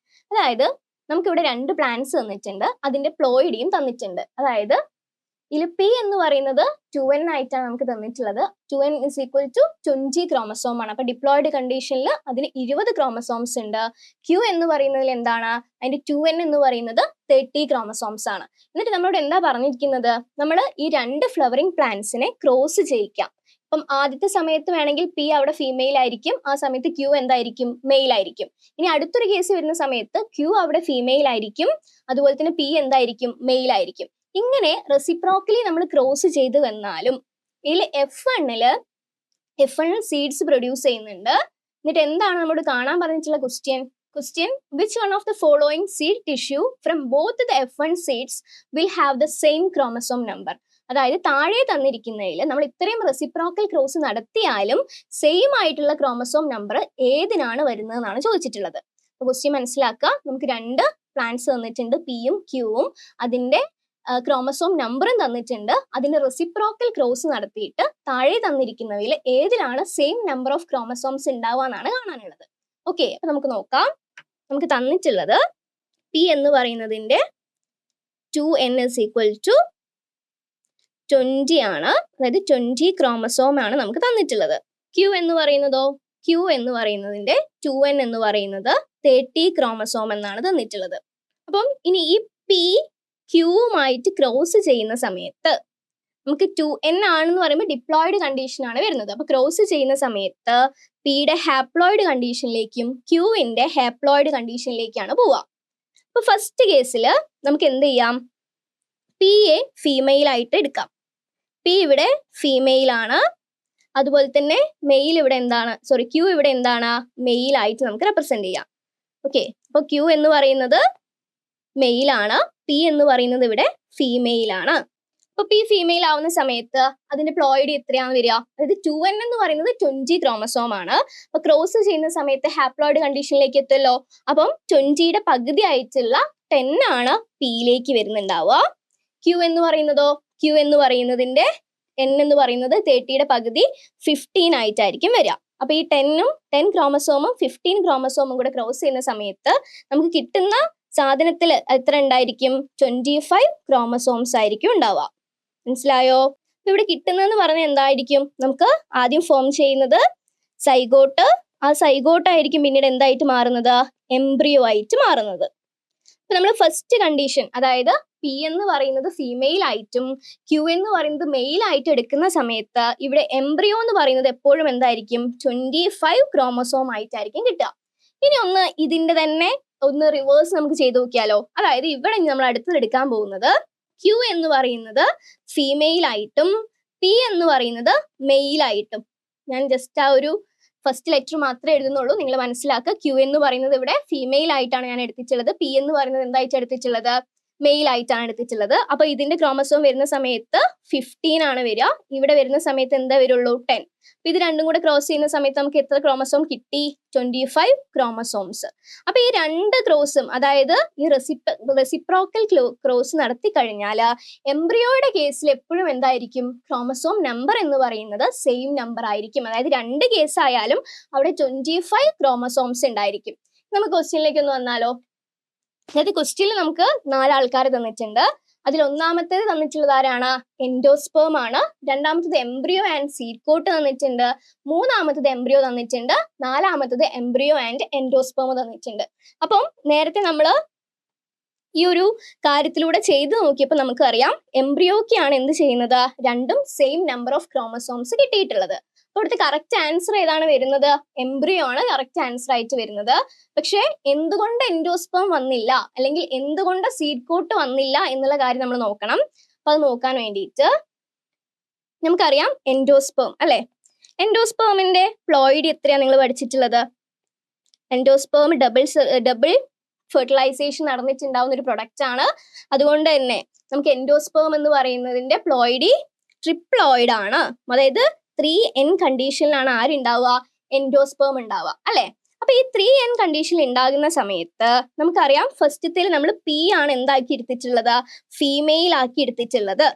അതായത് നമുക്കിവിടെ 2 പ്ലാന്റ്സ് തന്നിട്ടുണ്ട്, അതിന്റെ പ്ലോയിഡിയും തന്നിട്ടുണ്ട്. അതായത് ഇതിൽ പി എന്ന് പറയുന്നത് 2n ആയിട്ടാണ് നമുക്ക് തന്നിട്ടുള്ളത്. 2n is equal to 20 chromosome ആണ്. അപ്പൊ ഡിപ്ലോയിഡ് കണ്ടീഷനിൽ അതിന് 20 ക്രോമസോംസ് ഉണ്ട്. Q എന്ന് പറയുന്നതിൽ എന്താണ്? അതിന്റെ 2n എന്ന് പറയുന്നത് 30 ക്രോമസോംസ് ആണ്. എന്നിട്ട് നമ്മളോട് എന്താ പറഞ്ഞിരിക്കുന്നത്? നമ്മൾ ഈ 2 ഫ്ലവറിംഗ് പ്ലാന്റ്സിനെ ക്രോസ് ചെയ്യിക്കാം. ഇപ്പം ആദ്യത്തെ സമയത്ത് വേണമെങ്കിൽ പി അവിടെ ഫീമെയിൽ ആയിരിക്കും, ആ സമയത്ത് ക്യൂ എന്തായിരിക്കും? മെയിൽ ആയിരിക്കും. ഇനി അടുത്തൊരു കേസ് വരുന്ന സമയത്ത് ക്യൂ അവിടെ ഫീമെയിൽ ആയിരിക്കും, അതുപോലെ തന്നെ പി എന്തായിരിക്കും? മെയിൽ ആയിരിക്കും. ഇങ്ങനെ റെസിപ്രോക്കലി നമ്മൾ ക്രോസ് ചെയ്ത് വന്നാലും ഇതിൽ F1 സീഡ്സ് പ്രൊഡ്യൂസ് ചെയ്യുന്നുണ്ട്. എന്നിട്ട് എന്താണ് നമ്മോട് കാണാൻ പറഞ്ഞിട്ടുള്ള question which one of the following seed tissue from both the F1 seeds will have the same chromosome number. അതായത് താഴെ തന്നിരിക്കുന്നതിൽ നമ്മൾ ഇത്രയും റെസിപ്രോക്കൽ ക്രോസ് നടത്തിയാലും സെയിം ആയിട്ടുള്ള ക്രോമസോം നമ്പർ ഏതിനാണ് വരുന്നതെന്നാണ് ചോദിച്ചിട്ടുള്ളത്. അപ്പൊ ക്വസ്റ്റ്യൻ മനസ്സിലാക്കുക. നമുക്ക് 2 പ്ലാന്റ്സ് തന്നിട്ടുണ്ട്, പിയും ക്യൂവും. അതിന്റെ ക്രോമസോം നമ്പറും തന്നിട്ടുണ്ട്. അതിന്റെ റെസിപ്രോക്കൽ ക്രോസ് നടത്തിയിട്ട് താഴെ തന്നിരിക്കുന്നവയിൽ ഏതിലാണ് സെയിം നമ്പർ ഓഫ് ക്രോമസോംസ് ഉണ്ടാവുക എന്നാണ് കാണാനുള്ളത്. ഓക്കെ, അപ്പൊ നമുക്ക് നോക്കാം. നമുക്ക് തന്നിട്ടുള്ളത് പി എന്ന് പറയുന്നതിന്റെ 2n is equal to 20 ആണ്. അതായത് 20 ക്രോമസോം ആണ് നമുക്ക് തന്നിട്ടുള്ളത്. ക്യൂ എന്ന് പറയുന്നതോ? ക്യൂ എന്ന് പറയുന്നതിന്റെ 2n എന്ന് പറയുന്നത് 30 ക്രോമസോം എന്നാണ് തന്നിട്ടുള്ളത്. അപ്പം ഇനി ഈ പി ക്യൂവുമായിട്ട് ക്രോസ് ചെയ്യുന്ന സമയത്ത് നമുക്ക് 2n ആണെന്ന് പറയുമ്പോൾ ഡിപ്ലോയിഡ് കണ്ടീഷൻ ആണ് വരുന്നത്. അപ്പൊ ക്രോസ് ചെയ്യുന്ന സമയത്ത് പിയുടെ ഹാപ്ലോയിഡ് കണ്ടീഷനിലേക്കും ക്യൂവിന്റെ ഹാപ്ലോയിഡ് കണ്ടീഷനിലേക്കാണ് പോവുക. അപ്പൊ ഫസ്റ്റ് കേസിൽ നമുക്ക് എന്ത് ചെയ്യാം, പിയെ ഫീമെയിൽ ആയിട്ട് എടുക്കാം. പി ഇവിടെ ഫീമെയിൽ ആണ്, അതുപോലെ തന്നെ മെയിൽ ഇവിടെ എന്താണ്, ക്യൂ ഇവിടെ എന്താണ്, മെയിൽ ആയിട്ട് നമുക്ക് റെപ്രസെന്റ് ചെയ്യാം. ഓക്കെ, അപ്പൊ ക്യൂ എന്ന് പറയുന്നത് മെയിൽ ആണ്, പി എന്ന് പറയുന്നത് ഇവിടെ ഫീമെയിൽ ആണ്. അപ്പൊ പി ഫീമെയിൽ ആവുന്ന സമയത്ത് അതിന്റെ പ്ലോയിഡ് എത്രയാണ് വരിക, അതായത് 2n എന്ന് പറയുന്നത് 20 ക്രോമസോം ആണ്. അപ്പൊ ക്രോസ് ചെയ്യുന്ന സമയത്ത് ഹാപ്ലോയിഡ് കണ്ടീഷനിലേക്ക് എത്തുമല്ലോ. അപ്പം 20യുടെ പകുതി ആയിട്ടുള്ള 10 ആണ് പിയിലേക്ക് വരുന്നുണ്ടാവുക. ക്യൂ എന്ന് പറയുന്നതോ, ക്യൂ എന്ന് പറയുന്നതിന്റെ n എന്ന് പറയുന്നത് 30യുടെ പകുതി 15 ആയിട്ടായിരിക്കും വരിക. അപ്പൊ ഈ 10 ക്രോമസോമും 15 ക്രോമസോമും കൂടെ ക്രോസ് ചെയ്യുന്ന സമയത്ത് നമുക്ക് കിട്ടുന്ന സാധനത്തിൽ എത്ര ഉണ്ടായിരിക്കും, 25 ക്രോമസോംസ് ആയിരിക്കും ഉണ്ടാവുക. മനസ്സിലായോ? ഇവിടെ കിട്ടുന്നതെന്ന് പറഞ്ഞാൽ എന്തായിരിക്കും, നമുക്ക് ആദ്യം ഫോം ചെയ്യുന്നത് സൈഗോട്ട്, ആ സൈഗോട്ട് ആയിരിക്കും പിന്നീട് എന്തായിട്ട് മാറുന്നത്, എംബ്രിയോ ആയിട്ട് മാറുന്നത്. അപ്പൊ നമ്മൾ ഫസ്റ്റ് കണ്ടീഷൻ, അതായത് പി എന്ന് പറയുന്നത് ഫീമെയിൽ ആയിട്ടും ക്യൂ എന്ന് പറയുന്നത് മെയിൽ ആയിട്ട് എടുക്കുന്ന സമയത്ത് ഇവിടെ എംബ്രിയോ എന്ന് പറയുന്നത് എപ്പോഴും എന്തായിരിക്കും, 25 ക്രോമസോം ആയിട്ടായിരിക്കും കിട്ടുക. ഇനി ഒന്ന് ഇതിന്റെ തന്നെ ഒന്ന് റിവേഴ്സ് നമുക്ക് ചെയ്ത് നോക്കിയാലോ. അതായത് ഇവിടെ നമ്മൾ അടുത്തത് എടുക്കാൻ പോകുന്നത് ക്യൂ എന്ന് പറയുന്നത് ഫീമെയിൽ ആയിട്ടും പി എന്ന് പറയുന്നത് മെയിൽ ആയിട്ടും. ഞാൻ ജസ്റ്റ് ആ ഒരു ഫസ്റ്റ് ലെറ്റർ മാത്രമേ എഴുതുന്നുള്ളൂ, നിങ്ങൾ മനസ്സിലാക്കുക. ക്യൂ എന്ന് പറയുന്നത് ഇവിടെ ഫീമെയിൽ ആയിട്ടാണ് ഞാൻ എടുത്തിട്ടുള്ളത്, പി എന്ന് പറയുന്നത് എന്തായിട്ട് എടുത്തിട്ടുള്ളത്, മെയിൽ ആയിട്ടാണ് എടുത്തിട്ടുള്ളത്. അപ്പൊ ഇതിന്റെ ക്രോമസോം വരുന്ന സമയത്ത് 15 ആണ് വരിക, ഇവിടെ വരുന്ന സമയത്ത് എന്താ വരുള്ളൂ, 10. അപ്പൊ ഇത് രണ്ടും കൂടെ ക്രോസ് ചെയ്യുന്ന സമയത്ത് നമുക്ക് എത്ര ക്രോമസോം കിട്ടി, 25 ക്രോമസോംസ്. അപ്പൊ ഈ രണ്ട് ക്രോസും, അതായത് ഈ റെസിപ്രോക്കൽ ക്രോസ് നടത്തി കഴിഞ്ഞാൽ എംബ്രിയോയുടെ കേസിൽ എപ്പോഴും എന്തായിരിക്കും, ക്രോമസോം നമ്പർ എന്ന് പറയുന്നത് സെയിം നമ്പർ ആയിരിക്കും. അതായത് രണ്ട് കേസ് ആയാലും അവിടെ 25 ക്രോമസോംസ് ഉണ്ടായിരിക്കും. നമുക്ക് ക്വസ്റ്റ്യനിലേക്ക് ഒന്ന് വന്നാലോ. അതായത് ക്വസ്റ്റ്യനിൽ നമുക്ക് 4 ആൾക്കാർ തന്നിട്ടുണ്ട്. അതിൽ ഒന്നാമത്തേത് തന്നിട്ടുള്ളത് ആരാണ്, എൻഡോസ്പേം ആണ്. രണ്ടാമത്തത് എംബ്രിയോ ആൻഡ് സീഡ് കോട്ട് തന്നിട്ടുണ്ട്. മൂന്നാമത്തത് എംബ്രിയോ തന്നിട്ടുണ്ട്. നാലാമത്തത് എംബ്രിയോ ആൻഡ് എൻഡോസ്പേം തന്നിട്ടുണ്ട്. അപ്പം നേരത്തെ നമ്മൾ ഈ ഒരു കാര്യത്തിലൂടെ ചെയ്തു നോക്കിയപ്പോൾ നമുക്കറിയാം എംബ്രിയോക്കാണ് എന്ത് ചെയ്യുന്നത്, രണ്ടും സെയിം നമ്പർ ഓഫ് ക്രോമസോംസ് കിട്ടിയിട്ടുള്ളത്. അപ്പോൾ ഇവിടുത്തെ കറക്റ്റ് ആൻസർ ഏതാണ് വരുന്നത്, എംബ്രിയോ ആണ് കറക്റ്റ് ആൻസർ ആയിട്ട് വരുന്നത്. പക്ഷെ എന്തുകൊണ്ട് എൻഡോസ്പേം വന്നില്ല, അല്ലെങ്കിൽ എന്തുകൊണ്ട് സീഡ് കോട്ട് വന്നില്ല എന്നുള്ള കാര്യം നമ്മൾ നോക്കണം. അപ്പൊ അത് നോക്കാൻ വേണ്ടിയിട്ട് നമുക്കറിയാം എൻഡോസ്പേം അല്ലെ, എൻഡോസ്പേമിന്റെ പ്ലോയിഡ് എത്രയാണ് നിങ്ങൾ പഠിച്ചിട്ടുള്ളത്. എൻഡോസ്പേം ഡബിൾ ഫെർട്ടിലൈസേഷൻ നടന്നിട്ടുണ്ടാവുന്ന ഒരു പ്രൊഡക്റ്റ് ആണ്. അതുകൊണ്ട് തന്നെ നമുക്ക് എൻഡോസ്പേം എന്ന് പറയുന്നതിന്റെ പ്ലോയിഡി ട്രിപ്ലോയിഡ് ആണ്. അതായത് 3n കണ്ടീഷനിലാണ് ആരുണ്ടാവുക, എൻഡോസ്പേം ഉണ്ടാവുക അല്ലെ. അപ്പൊ ഈ 3n കണ്ടീഷനിൽ ഉണ്ടാകുന്ന സമയത്ത് നമുക്കറിയാം ഫസ്റ്റത്തിൽ നമ്മൾ പി ആണ് എന്താക്കി എടുത്തിട്ടുള്ളത്, ഫീമെയിൽ ആക്കി എടുത്തിട്ടുള്ളത്.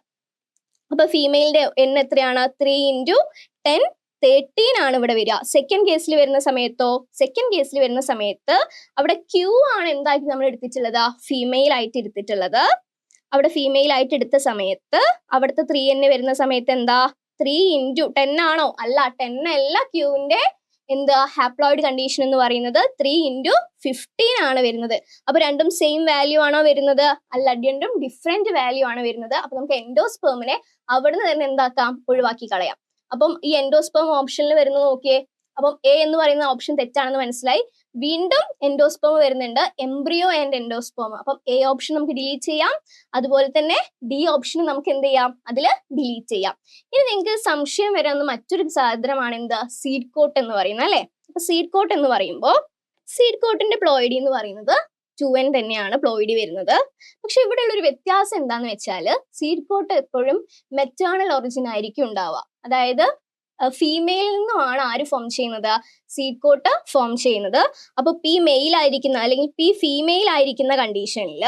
അപ്പൊ ഫീമെയിലിന്റെ n എത്രയാണ്, 3 × 10 13 ആണ് ഇവിടെ വരിക. സെക്കൻഡ് കേസിൽ വരുന്ന സമയത്ത് അവിടെ ക്യൂ ആണ് എന്താക്കി നമ്മൾ എടുത്തിട്ടുള്ളത്, ഫീമെയിൽ ആയിട്ട് എടുത്തിട്ടുള്ളത്. അവിടെ ഫീമെയിൽ ആയിട്ട് എടുത്ത സമയത്ത് അവിടുത്തെ 3n വരുന്ന സമയത്ത് എന്താ, 3 × 10 ആണോ, അല്ല 10 അല്ല. ക്യൂവിന്റെ എന്താ ഹാപ്ലോയിഡ് കണ്ടീഷൻ എന്ന് പറയുന്നത് 3 × 15 ആണ് വരുന്നത്. അപ്പൊ രണ്ടും സെയിം വാല്യൂ ആണോ വരുന്നത്, അല്ല രണ്ടും ഡിഫറെന്റ് വാല്യൂ ആണ് വരുന്നത്. അപ്പൊ നമുക്ക് എൻഡോസ്പേമിനെ അവിടുന്ന് തന്നെ എന്താക്കാം, ഒഴിവാക്കി കളയാം. അപ്പം ഈ എൻഡോസ്പേം ഓപ്ഷനിൽ വരുന്നത് നോക്കിയേ. അപ്പം എ എന്ന് പറയുന്ന ഓപ്ഷൻ തെറ്റാണെന്ന് മനസ്സിലായി. വീണ്ടും എൻഡോസ്പേം വരുന്നുണ്ട്, എംബ്രിയോ ആൻഡ് എൻഡോസ്പേം. അപ്പം എ ഓപ്ഷൻ നമുക്ക് ഡിലീറ്റ് ചെയ്യാം. അതുപോലെ തന്നെ ഡി ഓപ്ഷൻ നമുക്ക് എന്ത് ചെയ്യാം, അതില് ഡിലീറ്റ് ചെയ്യാം. ഇനി നിങ്ങൾക്ക് സംശയം വരാവുന്ന മറ്റൊരു സാധനമാണ് എന്ത്, സീഡ് കോട്ട് എന്ന് പറയുന്നത് അല്ലെ. അപ്പൊ സീഡ് കോട്ട് എന്ന് പറയുമ്പോൾ സീഡ് കോട്ടിന്റെ പ്ലോയിഡി എന്ന് പറയുന്നത് 2n തന്നെയാണ് പ്ലോയിഡി വരുന്നത്. പക്ഷെ ഇവിടെ ഉള്ളൊരു വ്യത്യാസം എന്താന്ന് വെച്ചാല് സീഡ് കോട്ട് എപ്പോഴും മെറ്റേണൽ ഒറിജിൻ ആയിരിക്കും ഉണ്ടാവുക. അതായത് ഫീമെയിലിൽ നിന്നുമാണ് ആര് ഫോം ചെയ്യുന്നത്, സീഡ് കോട്ട് ഫോം ചെയ്യുന്നത്. അപ്പൊ പി മെയിൽ ആയിരിക്കുന്ന അല്ലെങ്കിൽ പി ഫീമെയിൽ ആയിരിക്കുന്ന കണ്ടീഷനിൽ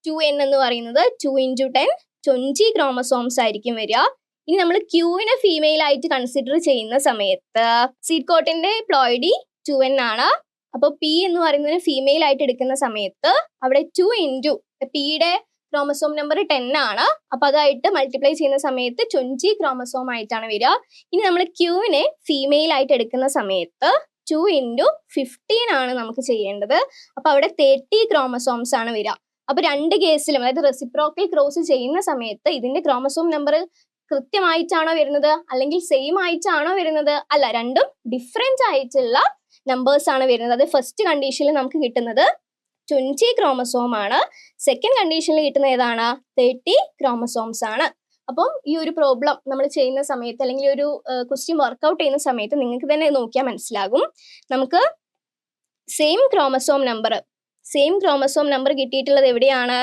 2n എന്ന് പറയുന്നത് 2 × 10 20 ക്രോമസോംസ് ആയിരിക്കും വരിക. ഇനി നമ്മൾ ക്യൂവിനെ ഫീമെയിൽ ആയിട്ട് കൺസിഡർ ചെയ്യുന്ന സമയത്ത് സീഡ് കോട്ടിന്റെ പ്ലോയിഡി 2n ആണ്. അപ്പൊ പി എന്ന് പറയുന്നത് ഫീമെയിൽ ആയിട്ട് എടുക്കുന്ന സമയത്ത് അവിടെ 2 × പിയുടെ ക്രോമസോം നമ്പർ 10 ആണ്. അപ്പൊ അതായിട്ട് മൾട്ടിപ്ലൈ ചെയ്യുന്ന സമയത്ത് 20 ക്രോമസോം ആയിട്ടാണ് വരിക. ഇനി നമ്മൾ ക്യൂവിനെ ഫീമെയിൽ ആയിട്ട് എടുക്കുന്ന സമയത്ത് 2 × 15 ആണ് നമുക്ക് ചെയ്യേണ്ടത്. അപ്പൊ അവിടെ 30 ക്രോമസോംസ് ആണ് വരിക. അപ്പൊ രണ്ട് കേസിലും, അതായത് റെസിപ്രോക്കൽ ക്രോസ് ചെയ്യുന്ന സമയത്ത് ഇതിന്റെ ക്രോമസോം നമ്പർ കൃത്യമായിട്ടാണോ വരുന്നത് അല്ലെങ്കിൽ സെയിം ആയിട്ടാണോ വരുന്നത്? അല്ല, രണ്ടും ഡിഫറെന്റ് ആയിട്ടുള്ള നമ്പേഴ്സ് ആണ് വരുന്നത്. അത് ഫസ്റ്റ് കണ്ടീഷനിൽ നമുക്ക് കിട്ടുന്നത് 20 ക്രോമസോം ആണ്. സെക്കൻഡ് കണ്ടീഷനിൽ കിട്ടുന്ന ഏതാണ്? 30 ക്രോമസോംസ് ആണ്. അപ്പം ഈ ഒരു പ്രോബ്ലം നമ്മൾ ചെയ്യുന്ന സമയത്ത് അല്ലെങ്കിൽ ഒരു ക്വസ്റ്റ്യൻ വർക്ക്ഔട്ട് ചെയ്യുന്ന സമയത്ത് നിങ്ങൾക്ക് തന്നെ നോക്കിയാൽ മനസ്സിലാകും. നമുക്ക് സെയിം ക്രോമസോം നമ്പർ കിട്ടിയിട്ടുള്ളത് എവിടെയാണ്?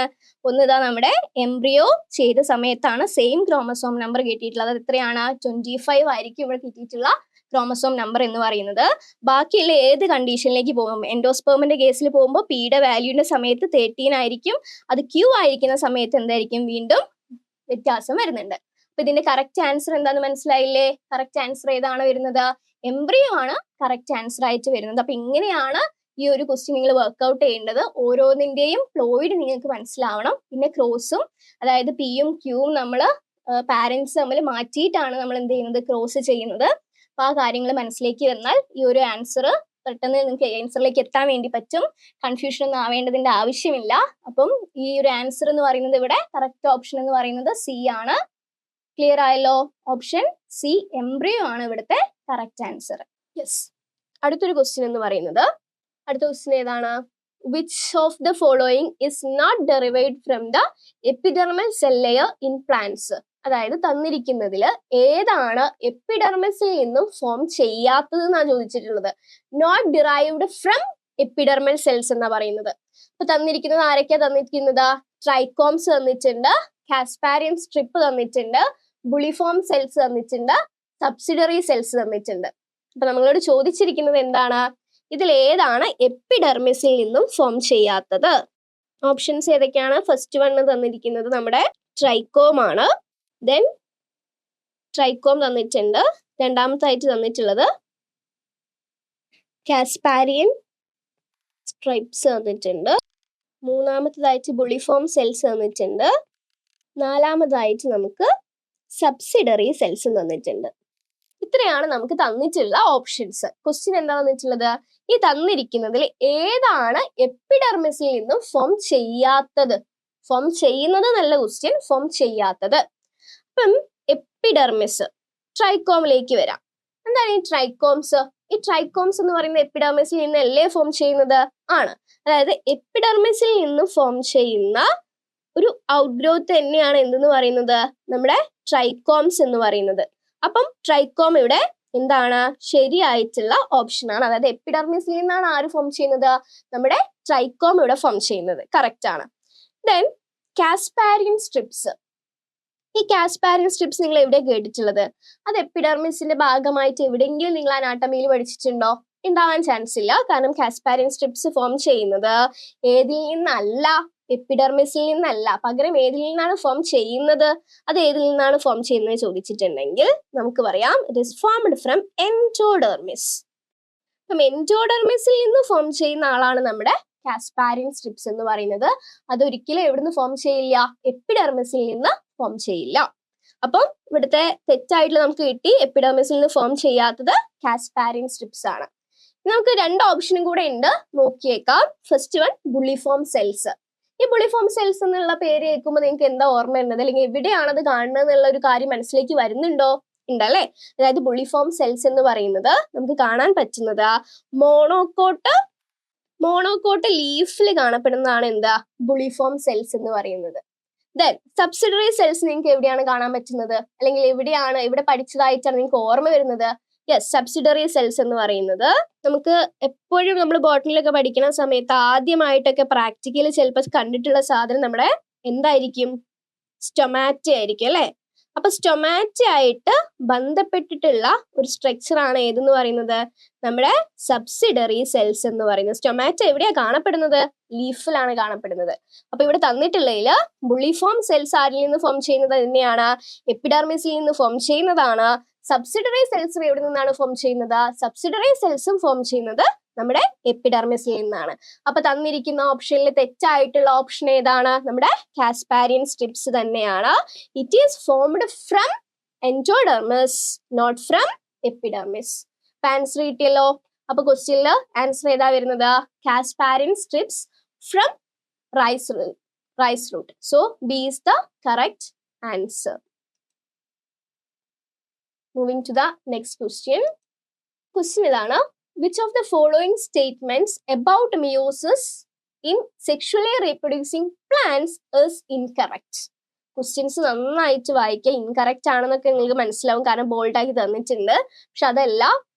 ഒന്ന് ഇതാ നമ്മുടെ എംബ്രിയോ ചെയ്ത സമയത്താണ് സെയിം ക്രോമസോം നമ്പർ കിട്ടിയിട്ടുള്ളത്. അത് എത്രയാണ്? 25 ആയിരിക്കും ഇവിടെ കിട്ടിയിട്ടുള്ള ക്രോമസോം നമ്പർ എന്ന് പറയുന്നത്. ബാക്കിയുള്ള ഏത് കണ്ടീഷനിലേക്ക് പോകും? എൻഡോസ്പേമിന്റെ കേസിൽ പോകുമ്പോൾ പിയുടെ വാല്യൂന്റെ സമയത്ത് 13 ആയിരിക്കും. അത് ക്യൂ ആയിരിക്കുന്ന സമയത്ത് എന്തായിരിക്കും? വീണ്ടും വ്യത്യാസം വരുന്നുണ്ട്. അപ്പൊ ഇതിന്റെ കറക്റ്റ് ആൻസർ എന്താന്ന് മനസ്സിലായില്ലേ? കറക്റ്റ് ആൻസർ ഏതാണ് വരുന്നത്? എംബ്രിയോ ആണ് കറക്റ്റ് ആൻസർ ആയിട്ട് വരുന്നത്. അപ്പൊ ഇങ്ങനെയാണ് ഈ ഒരു ക്വസ്റ്റ്യൻ നിങ്ങൾ വർക്ക്ഔട്ട് ചെയ്യേണ്ടത്. ഓരോന്നിന്റെയും ഫ്ലോയിഡ് നിങ്ങൾക്ക് മനസ്സിലാവണം. പിന്നെ ക്രോസും, അതായത് പിയും ക്യൂവും നമ്മൾ പാരന്റ്സ് തമ്മിൽ മാറ്റിയിട്ടാണ് നമ്മൾ എന്ത് ചെയ്യുന്നത്? ക്രോസ് ചെയ്യുന്നത്. അപ്പൊ ആ കാര്യങ്ങൾ മനസ്സിലേക്ക് വന്നാൽ ഈ ഒരു ആൻസർ പെട്ടെന്ന് നിങ്ങൾക്ക് ആൻസറിലേക്ക് എത്താൻ വേണ്ടി പറ്റും. കൺഫ്യൂഷൻ ഒന്നും ആവേണ്ടതിന്റെ ആവശ്യമില്ല. അപ്പം ഈ ഒരു ആൻസർ എന്ന് പറയുന്നത് ഇവിടെ കറക്റ്റ് ഓപ്ഷൻ എന്ന് പറയുന്നത് സി ആണ്. ക്ലിയർ ആയല്ലോ? ഓപ്ഷൻ സി എംബ്രിയോ ആണ് ഇവിടുത്തെ കറക്റ്റ് ആൻസർ. യെസ്. അടുത്തൊരു ക്വസ്റ്റ്യൻ എന്ന് പറയുന്നത്, അടുത്ത ക്വസ്റ്റ്യൻ ഏതാണ്? Which of the following is not derived from the epidermal cell layer in plants? അതായത് തന്നിരിക്കുന്നതിൽ ഏതാണ് എപ്പിഡെർമസിൽ നിന്നും ഫോം ചെയ്യാത്തത് എന്നാണ് ചോദിച്ചിട്ടുള്ളത്. Not derived from epidermal cells എന്നാ പറയുന്നത്. അപ്പൊ തന്നിരിക്കുന്നത് ആരൊക്കെയാ തന്നിരിക്കുന്നത്? ട്രൈക്കോംസ് തന്നിട്ടുണ്ട്, കാസ്പാരിയൻ സ്ട്രിപ്പ് തന്നിട്ടുണ്ട്, ബുളിഫോം സെൽസ് തന്നിട്ടുണ്ട്, സബ്സിഡറി സെൽസ് തന്നിട്ടുണ്ട്. അപ്പൊ നമ്മളോട് ചോദിച്ചിരിക്കുന്നത് എന്താണ്? ഇതിൽ ഏതാണ് എപ്പിഡെർമിസിൽ നിന്നും ഫോം ചെയ്യാത്തത്? ഓപ്ഷൻസ് ഏതൊക്കെയാണ്? ഫസ്റ്റ് വൺ തന്നിരിക്കുന്നത് നമ്മുടെ ട്രൈക്കോം ആണ്. ദെൻ ട്രൈക്കോം തന്നിട്ടുണ്ട്. രണ്ടാമത്തായിട്ട് തന്നിട്ടുള്ളത് കാസ്പാരിയൻ സ്ട്രൈപ്സ് തന്നിട്ടുണ്ട്. മൂന്നാമത്തതായിട്ട് ബുളിഫോം സെൽസ് തന്നിട്ടുണ്ട്. നാലാമതായിട്ട് നമുക്ക് സബ്സിഡറി സെൽസ് തന്നിട്ടുണ്ട്. ഇത്രയാണ് നമുക്ക് തന്നിട്ടുള്ള ഓപ്ഷൻസ്. ക്വസ്റ്റ്യൻ എന്താ തന്നിട്ടുള്ളത്? ഈ തന്നിരിക്കുന്നതിൽ ഏതാണ് എപ്പിഡെർമിസിൽ നിന്നും ഫോം ചെയ്യാത്തത്? ഫോം ചെയ്യുന്നത് നല്ല ക്വസ്റ്റ്യൻ, ഫോം ചെയ്യാത്തത്. അപ്പം എപ്പിഡെർമിസ്, ട്രൈക്കോമിലേക്ക് വരാം. എന്താണ് ഈ ട്രൈക്കോംസ്? ഈ ട്രൈക്കോംസ് എന്ന് പറയുന്നത് എപ്പിഡെർമിസിൽ നിന്നല്ലേ ഫോം ചെയ്യുന്നത്? ആണ്. അതായത് എപ്പിഡെർമിസിൽ നിന്നും ഫോം ചെയ്യുന്ന ഒരു ഔട്ട്ഗ്രോത്ത് തന്നെയാണ് എന്തെന്ന് പറയുന്നത്? നമ്മുടെ ട്രൈക്കോംസ് എന്ന് പറയുന്നത്. അപ്പം ട്രൈക്കോം ഇവിടെ എന്താണ്? ശരിയായിട്ടുള്ള ഓപ്ഷൻ ആണ്. അതായത് എപ്പിഡെർമിസിൽ നിന്നാണ് ആര് ഫോം ചെയ്യുന്നത്? നമ്മുടെ ട്രൈക്കോം ഇവിടെ ഫോം ചെയ്യുന്നത്. കറക്റ്റ് ആണ്. Then casparian strips. ഈ കാസ്പാരിയൻ സ്ട്രിപ്സ് നിങ്ങൾ എവിടെ കേട്ടിട്ടുള്ളത്? അത് എപ്പിഡെർമിസിന്റെ ഭാഗമായിട്ട് എവിടെയെങ്കിലും നിങ്ങൾ അനാട്ടമിയിൽ പഠിച്ചിട്ടുണ്ടോ? ഉണ്ടാവാൻ ചാൻസ് ഇല്ല. കാരണം കാസ്പാരിയൻ സ്ട്രിപ്സ് ഫോം ചെയ്യുന്നത് ഏതിൽ നിന്നല്ല? എപ്പിഡെർമിസിൽ നിന്നല്ല. പകരം ഏതിൽ നിന്നാണ് ഫോം ചെയ്യുന്നത്? അത് ഏതിൽ നിന്നാണ് ഫോം ചെയ്യുന്നത് ചോദിച്ചിട്ടുണ്ടെങ്കിൽ നമുക്ക് പറയാം ഇറ്റ് ഈസ് ഫോംഡ് ഫ്രം എൻഡോഡെർമിസ്. അപ്പം എൻഡോഡെർമിസിൽ നിന്ന് ഫോം ചെയ്യുന്ന ആളാണ് നമ്മുടെ കാസ്പാരിയൻ സ്ട്രിപ്സ് എന്ന് പറയുന്നത്. അതൊരിക്കലും എവിടുന്ന് ഫോം ചെയ്യില്ല? എപ്പിഡെർമിസിൽ നിന്ന് ഫോം ചെയ്യില്ല. അപ്പം ഇവിടുത്തെ തെറ്റായിട്ടുള്ള നമുക്ക് കിട്ടി. എപ്പിഡെർമിസിൽ നിന്ന് ഫോം ചെയ്യാത്തത് കാസ്പാരിയൻ സ്ട്രിപ്സ് ആണ്. നമുക്ക് രണ്ട് ഓപ്ഷനും കൂടെ ഉണ്ട്, നോക്കിയേക്കാം. First one bulliform cells. ഈ ബുളിഫോം സെൽസ് എന്നുള്ള പേര് കേൾക്കുമ്പോൾ നിങ്ങൾക്ക് എന്താ ഓർമ്മ വരുന്നത്? അല്ലെങ്കിൽ എവിടെയാണത് കാണുന്നത് എന്നുള്ള ഒരു കാര്യം മനസ്സിലേക്ക് വരുന്നുണ്ടോ? ഉണ്ടല്ലേ. അതായത് ബുളിഫോം സെൽസ് എന്ന് പറയുന്നത് നമുക്ക് കാണാൻ പറ്റുന്നത് മോണോകോട്ട് ലീഫിൽ കാണപ്പെടുന്നതാണ് എന്താ? ബുളിഫോം സെൽസ് എന്ന് പറയുന്നത്. ദെൻ സബ്സിഡറി സെൽസ് നിങ്ങൾക്ക് എവിടെയാണ് കാണാൻ പറ്റുന്നത്? അല്ലെങ്കിൽ എവിടെ പഠിച്ചതായിട്ടാണ് നിങ്ങൾക്ക് ഓർമ്മ വരുന്നത്? യെസ്, സബ്സിഡറി സെൽസ് എന്ന് പറയുന്നത് നമുക്ക് എപ്പോഴും നമ്മൾ ബോട്ടണിലൊക്കെ പഠിക്കുന്ന സമയത്ത് ആദ്യമായിട്ടൊക്കെ പ്രാക്ടിക്കലി ചിലപ്പോൾ കണ്ടിട്ടുള്ള സാധനം നമ്മുടെ എന്തായിരിക്കും? സ്റ്റൊമാറ്റ ആയിരിക്കും അല്ലെ. അപ്പൊ സ്റ്റൊമാറ്റ ആയിട്ട് ബന്ധപ്പെട്ടിട്ടുള്ള ഒരു സ്ട്രക്ചർ ആണ് ഏതെന്ന് പറയുന്നത്? നമ്മുടെ സബ്സിഡറി സെൽസ് എന്ന് പറയുന്നത്. സ്റ്റൊമാറ്റ എവിടെയാ കാണപ്പെടുന്നത്? ലീഫിലാണ് കാണപ്പെടുന്നത്. അപ്പൊ ഇവിടെ തന്നിട്ടുള്ളതിൽ ബുളിഫോം സെൽസ് ആരിൽ നിന്ന് ഫോം ചെയ്യുന്നത് തന്നെയാണ്? എപ്പിഡെർമിസിൽ നിന്ന് ഫോം ചെയ്യുന്നതാണ്. സബ്സിഡറി സെൽസും എവിടെ നിന്നാണ് ഫോം ചെയ്യുന്നത്? സബ്സിഡറി സെൽസും ഫോം ചെയ്യുന്നത് നമ്മുടെ എപ്പിഡെർമിസിൽ നിന്നാണ്. അപ്പൊ തന്നിരിക്കുന്ന ഓപ്ഷനിൽ തെറ്റായിട്ടുള്ള ഓപ്ഷൻ ഏതാണ്? നമ്മുടെ കാസ്പാരിയൻ സ്ട്രിപ്സ് തന്നെയാണ്. It is formed from endodermis, not from epidermis. Answer കിട്ടിയല്ലോ. അപ്പൊ ക്വസ്റ്റ്യനിൽ ആൻസർ ഏതാ വരുന്നത്? Casparian strips from rice root. So B is the correct answer. Moving to the next question. Question ഇതാണ്, which of the following statements about meiosis in sexually reproducing plants is incorrect? Questions നന്നായിട്ട് വായിക്കുക. ഇൻകറക്റ്റ് ആണെന്നൊക്കെ നിങ്ങൾക്ക് മനസ്സിലാവും, കാരണം ബോൾഡാക്കി തന്നിട്ടുണ്ട്. പക്ഷെ അതല്ല,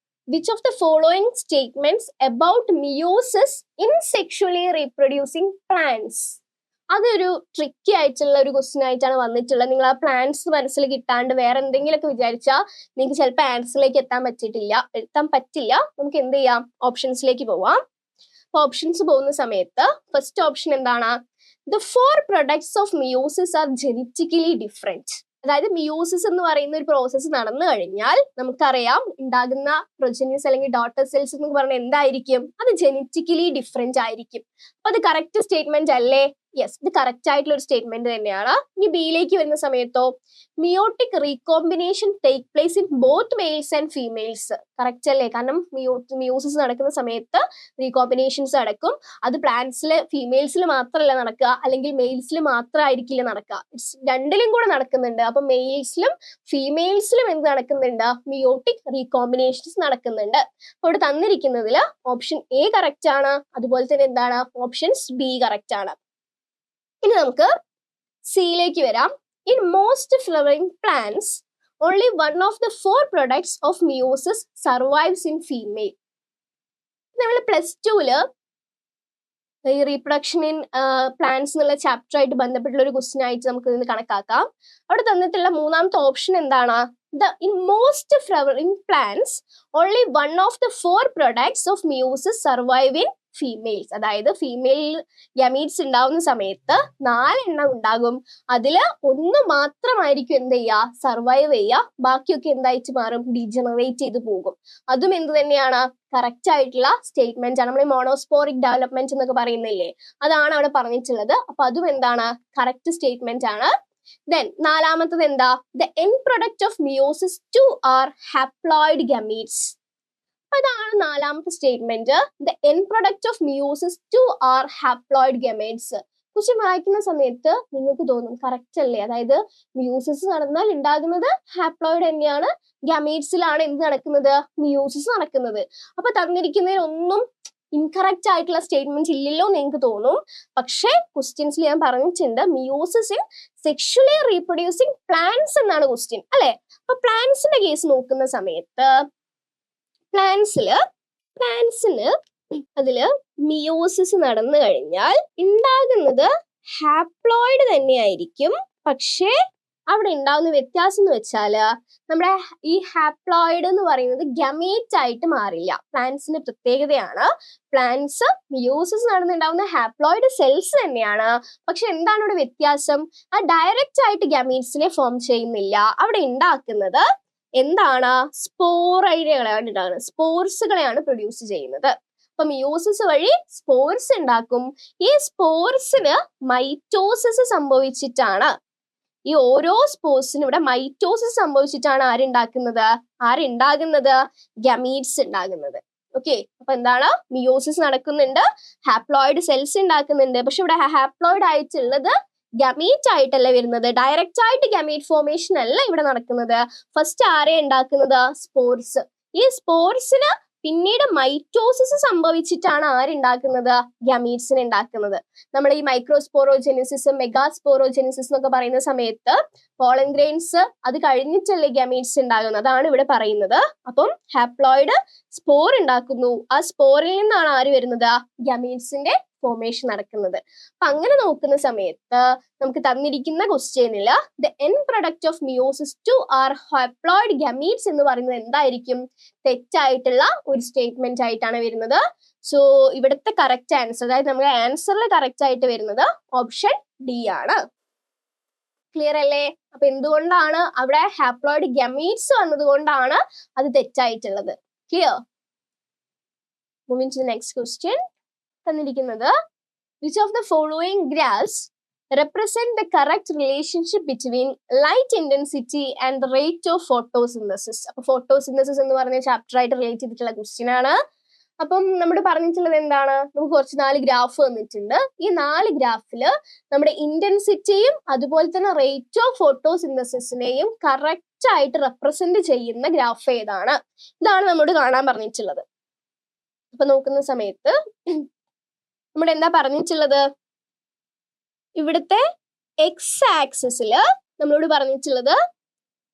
which of the following statements about meiosis in sexually reproducing plants. അതൊരു ട്രിക്കി ആയിട്ടുള്ള ഒരു ക്വസ്റ്റ്യൻ ആയിട്ടാണ് വന്നിട്ടുള്ളത്. നിങ്ങൾ ആ പ്ലാന്റ്സ് മനസ്സിൽ കിട്ടാണ്ട് വേറെ എന്തെങ്കിലുമൊക്കെ വിചാരിച്ചാൽ നിങ്ങൾക്ക് ചിലപ്പോൾ ആൻസറിലേക്ക് എത്താൻ പറ്റില്ല. നമുക്ക് എന്ത് ചെയ്യാം, ഓപ്ഷൻസിലേക്ക് പോവാം. അപ്പൊ ഓപ്ഷൻസ് പോകുന്ന സമയത്ത് ഫസ്റ്റ് ഓപ്ഷൻ എന്താണ്? The four products of meiosis are genetically different. അതായത് മിയോസിസ് എന്ന് പറയുന്ന ഒരു പ്രോസസ്സ് നടന്നു കഴിഞ്ഞാൽ നമുക്കറിയാം ഉണ്ടാകുന്ന പ്രൊജനീസ് അല്ലെങ്കിൽ ഡോട്ടർ സെൽസ് എന്ന് പറഞ്ഞാൽ എന്തായിരിക്കും? അത് ജെനറ്റിക്കലി ഡിഫറെന്റ് ആയിരിക്കും. അപ്പൊ അത് കറക്റ്റ് സ്റ്റേറ്റ്മെന്റ് അല്ലേ? യെസ്, ഇത് കറക്റ്റ് ആയിട്ടുള്ള ഒരു സ്റ്റേറ്റ്മെന്റ് തന്നെയാണ്. ഇനി ബിയിലേക്ക് വരുന്ന സമയത്തോ, meiotic recombination take place in both males and females. Correct അല്ലേ? കാരണം മിയോസിസ് നടക്കുന്ന സമയത്ത് റീകോമ്പിനേഷൻസ് നടക്കും. അത് പ്ലാന്റ്സിൽ ഫീമെയിൽസിൽ മാത്രമല്ല നടക്കുക, അല്ലെങ്കിൽ മെയിൽസിൽ മാത്രമായിരിക്കില്ല നടക്കുക. രണ്ടിലും കൂടെ നടക്കുന്നുണ്ട്. അപ്പൊ മെയിൽസിലും ഫീമെയിൽസിലും എന്ത് നടക്കുന്നുണ്ട്? മിയോട്ടിക് റീകോമ്പിനേഷൻസ് നടക്കുന്നുണ്ട്. അപ്പൊ ഇവിടെ തന്നിരിക്കുന്നതിൽ ഓപ്ഷൻ എ കറക്റ്റ് ആണ്. അതുപോലെ തന്നെ എന്താണ്? ഓപ്ഷൻസ് ബി കറക്റ്റ് ആണ്. ഇനി നമുക്ക് സിയിലേക്ക് വരാം. In most flowering plants only one of the four products of meiosis survives in female. നമ്മൾ പ്ലസ് ടുവില് ഈ റീപ്രൊഡക്ഷൻ ഇൻ പ്ലാന്റ്സ് എന്നുള്ള ചാപ്റ്റർ ആയിട്ട് ബന്ധപ്പെട്ടുള്ള ഒരു ക്വസ്റ്റ്യൻ ആയിട്ട് നമുക്ക് ഇന്ന് കണക്കാക്കാം. അവിടെ തന്നിട്ടുള്ള മൂന്നാമത്തെ ഓപ്ഷൻ എന്താണ്? In most flowering plants, only one of the four products of meiosis survive in females. അതായത് ഫീമെയിൽ ഗമീറ്റ്സ് ഉണ്ടാവുന്ന സമയത്ത് 4 എണ്ണം ഉണ്ടാകും. അതില് ഒന്ന് മാത്രമായിരിക്കും എന്ത് ചെയ്യുക? സർവൈവ് ചെയ്യുക. ബാക്കിയൊക്കെ എന്തായിട്ട് മാറും? ഡീജനറേറ്റ് ചെയ്ത് പോകും. അതും എന്ത് തന്നെയാണ്? കറക്റ്റ് ആയിട്ടുള്ള സ്റ്റേറ്റ്മെന്റ് ആണ്. നമ്മൾ മോണോസ്പോറിക് ഡെവലപ്മെന്റ് എന്നൊക്കെ പറയുന്നില്ലേ, അതാണ് അവിടെ പറഞ്ഞിട്ടുള്ളത്. അപ്പൊ അതും എന്താണ്? കറക്റ്റ് സ്റ്റേറ്റ്മെന്റ് ആണ്. Then നാലാമത്തത് എന്താ? The end product of meiosis 2 are haploid gametes. അതാണ് നാലാമത്തെ statement. The end product of meiosis 2 are haploid gametes. കുറിച്ച് വായിക്കുന്ന സമയത്ത് നിങ്ങൾക്ക് തോന്നും കറക്റ്റ് അല്ലേ? അതായത് മിയോസിസ് നടന്നാൽ ഉണ്ടാകുന്നത് ഹാപ്ലോയിഡ് തന്നെയാണ്. ഗമേറ്റ്സിലാണ് എന്ത് നടക്കുന്നത്? മിയോസിസ് നടക്കുന്നത്. അപ്പൊ തന്നിരിക്കുന്നതിലൊന്നും ഇൻകറക്റ്റ് ആയിട്ടുള്ള സ്റ്റേറ്റ്മെന്റ് ഇല്ലല്ലോ എന്ന് നിങ്ങൾക്ക് തോന്നും. പക്ഷേ ക്വസ്റ്റ്യൻസിൽ ഞാൻ പറഞ്ഞിട്ടുണ്ട് meiosis in sexually reproducing plants എന്നാണ് ക്വസ്റ്റ്യൻ അല്ലെ? അപ്പൊ പ്ലാന്റ്സിന്റെ കേസ് നോക്കുന്ന സമയത്ത് പ്ലാന്റ്സിന് അതില് മിയോസിസ് നടന്നു കഴിഞ്ഞാൽ ഉണ്ടാകുന്നത് ഹാപ്ലോയിഡ് തന്നെയായിരിക്കും. പക്ഷേ അവിടെ ഉണ്ടാകുന്ന വ്യത്യാസം എന്ന് വെച്ചാല് നമ്മുടെ ഈ ഹാപ്ലോയിഡ് എന്ന് പറയുന്നത് ഗമേറ്റ് ആയിട്ട് മാറില്ല. പ്ലാന്റ്സിന്റെ പ്രത്യേകതയാണ്. പ്ലാന്റ്സ് മിയോസിസ് നടന്നുണ്ടാവുന്ന ഹാപ്ലോയിഡ് സെൽസ് തന്നെയാണ്. പക്ഷെ എന്താണ് ഇവിടെ വ്യത്യാസം? ആ ഡയറക്റ്റ് ആയിട്ട് ഗമേറ്റ്സിനെ ഫോം ചെയ്യുന്നില്ല. അവിടെ ഉണ്ടാക്കുന്നത് എന്താണ്? സ്പോറൈഡുകളാണ് ഉണ്ടാകുന്നത്. സ്പോർസുകളെയാണ് പ്രൊഡ്യൂസ് ചെയ്യുന്നത്. അപ്പൊ മിയോസിസ് വഴി സ്പോർസ് ഉണ്ടാക്കും. ഈ സ്പോർസിന് മൈറ്റോസിസ് സംഭവിച്ചിട്ടാണ്, ഈ ഓരോ സ്പോർസിനും ഇവിടെ മൈറ്റോസിസ് സംഭവിച്ചിട്ടാണ് ആരുണ്ടാകുന്നത്? ഗമീറ്റ്സ് ഉണ്ടാകുന്നത്. ഓക്കെ, അപ്പൊ എന്താണ്? മിയോസിസ് നടക്കുന്നുണ്ട്, ഹാപ്ലോയിഡ് സെൽസ് ഉണ്ടാക്കുന്നുണ്ട്. പക്ഷെ ഇവിടെ ഹാപ്ലോയിഡ് ആയിട്ടുള്ളത് ഗമീറ്റ് ആയിട്ടല്ല വരുന്നത്. ഡയറക്റ്റ് ആയിട്ട് ഗമീറ്റ് ഫോർമേഷൻ അല്ല ഇവിടെ നടക്കുന്നത്. ഫസ്റ്റ് ആരെ ഉണ്ടാക്കുന്നത്? സ്പോർസ്. ഈ സ്പോർസിന് പിന്നീട് മൈറ്റോസിസ് സംഭവിച്ചിട്ടാണ് ആരുണ്ടാക്കുന്നത്? ഗമീറ്റ്സിനെ ഉണ്ടാക്കുന്നത്. നമ്മൾ ഈ മൈക്രോസ്പോറോജെനിസിസ്, മെഗാസ്പോറോജെനിസിസ് എന്നൊക്കെ പറയുന്ന സമയത്ത് പോളൻ ഗ്രെയിൻസ് അത് കഴിഞ്ഞിട്ടല്ലേ ഗമീറ്റ്സ് ഉണ്ടാകുന്നത്. അതാണ് ഇവിടെ പറയുന്നത്. അപ്പം ഹാപ്ലോയിഡ് സ്പോർ ഉണ്ടാക്കുന്നു. ആ സ്പോറിൽ നിന്നാണ് ആര് വരുന്നത്? ഗമീറ്റ്സിന്റെ ഫോർമേഷൻ നടക്കുന്നത്. അപ്പൊ അങ്ങനെ നോക്കുന്ന സമയത്ത് നമുക്ക് തന്നിരിക്കുന്ന ക്വസ്റ്റ്യനില് the end product of meiosis 2 are haploid gametes എന്ന് പറയുന്നത് എന്തായിരിക്കും? തെറ്റായിട്ടുള്ള ഒരു സ്റ്റേറ്റ്മെന്റ് ആയിട്ടാണ് വരുന്നത്. സോ ഇവിടുത്തെ കറക്റ്റ് ആൻസർ, അതായത് നമ്മുടെ ആൻസറിൽ കറക്റ്റ് ആയിട്ട് വരുന്നത് ഓപ്ഷൻ ഡി ആണ്. ക്ലിയർ അല്ലേ? അപ്പൊ എന്തുകൊണ്ടാണ് അവിടെ ഹാപ്ലോയിഡ് ഗമീറ്റ്സ് വന്നത് കൊണ്ടാണ് അത് തെറ്റായിട്ടുള്ളത്. Clear? Moving to the next question. തന്നിരിക്കുന്നത് which of the following graphs represent the correct relationship between light intensity and the rate of photosynthesis? അപ്പൊ photosynthesis എന്ന് പറഞ്ഞ ചാപ്റ്റർ ആയിട്ട് റിലേറ്റ് ചെയ്തിട്ടുള്ള ക്വസ്റ്റ്യൻ ആണ്. അപ്പം നമ്മൾ പറഞ്ഞിട്ടുള്ളത് എന്താണ്? നമുക്ക് കുറച്ച് 4 ഗ്രാഫ് തന്നിട്ടുണ്ട്. ഈ 4 ഗ്രാഫിൽ നമ്മുടെ ഇന്റൻസിറ്റിയും അതുപോലെ തന്നെ റേറ്റ് ഓഫ് ഫോട്ടോസിന്തസിസിനെയും കറക്റ്റ് ആയിട്ട് റെപ്രസെന്റ് ചെയ്യുന്ന ഗ്രാഫ് ഏതാണ്? ഇതാണ് നമ്മോട് കാണാൻ പറഞ്ഞിട്ടുള്ളത്. അപ്പൊ നോക്കുന്ന സമയത്ത് നമ്മുടെ എന്താ പറഞ്ഞിട്ടുള്ളത്? ഇവിടുത്തെ എക്സ് ആക്സിസിൽ നമ്മളോട് പറഞ്ഞിട്ടുള്ളത്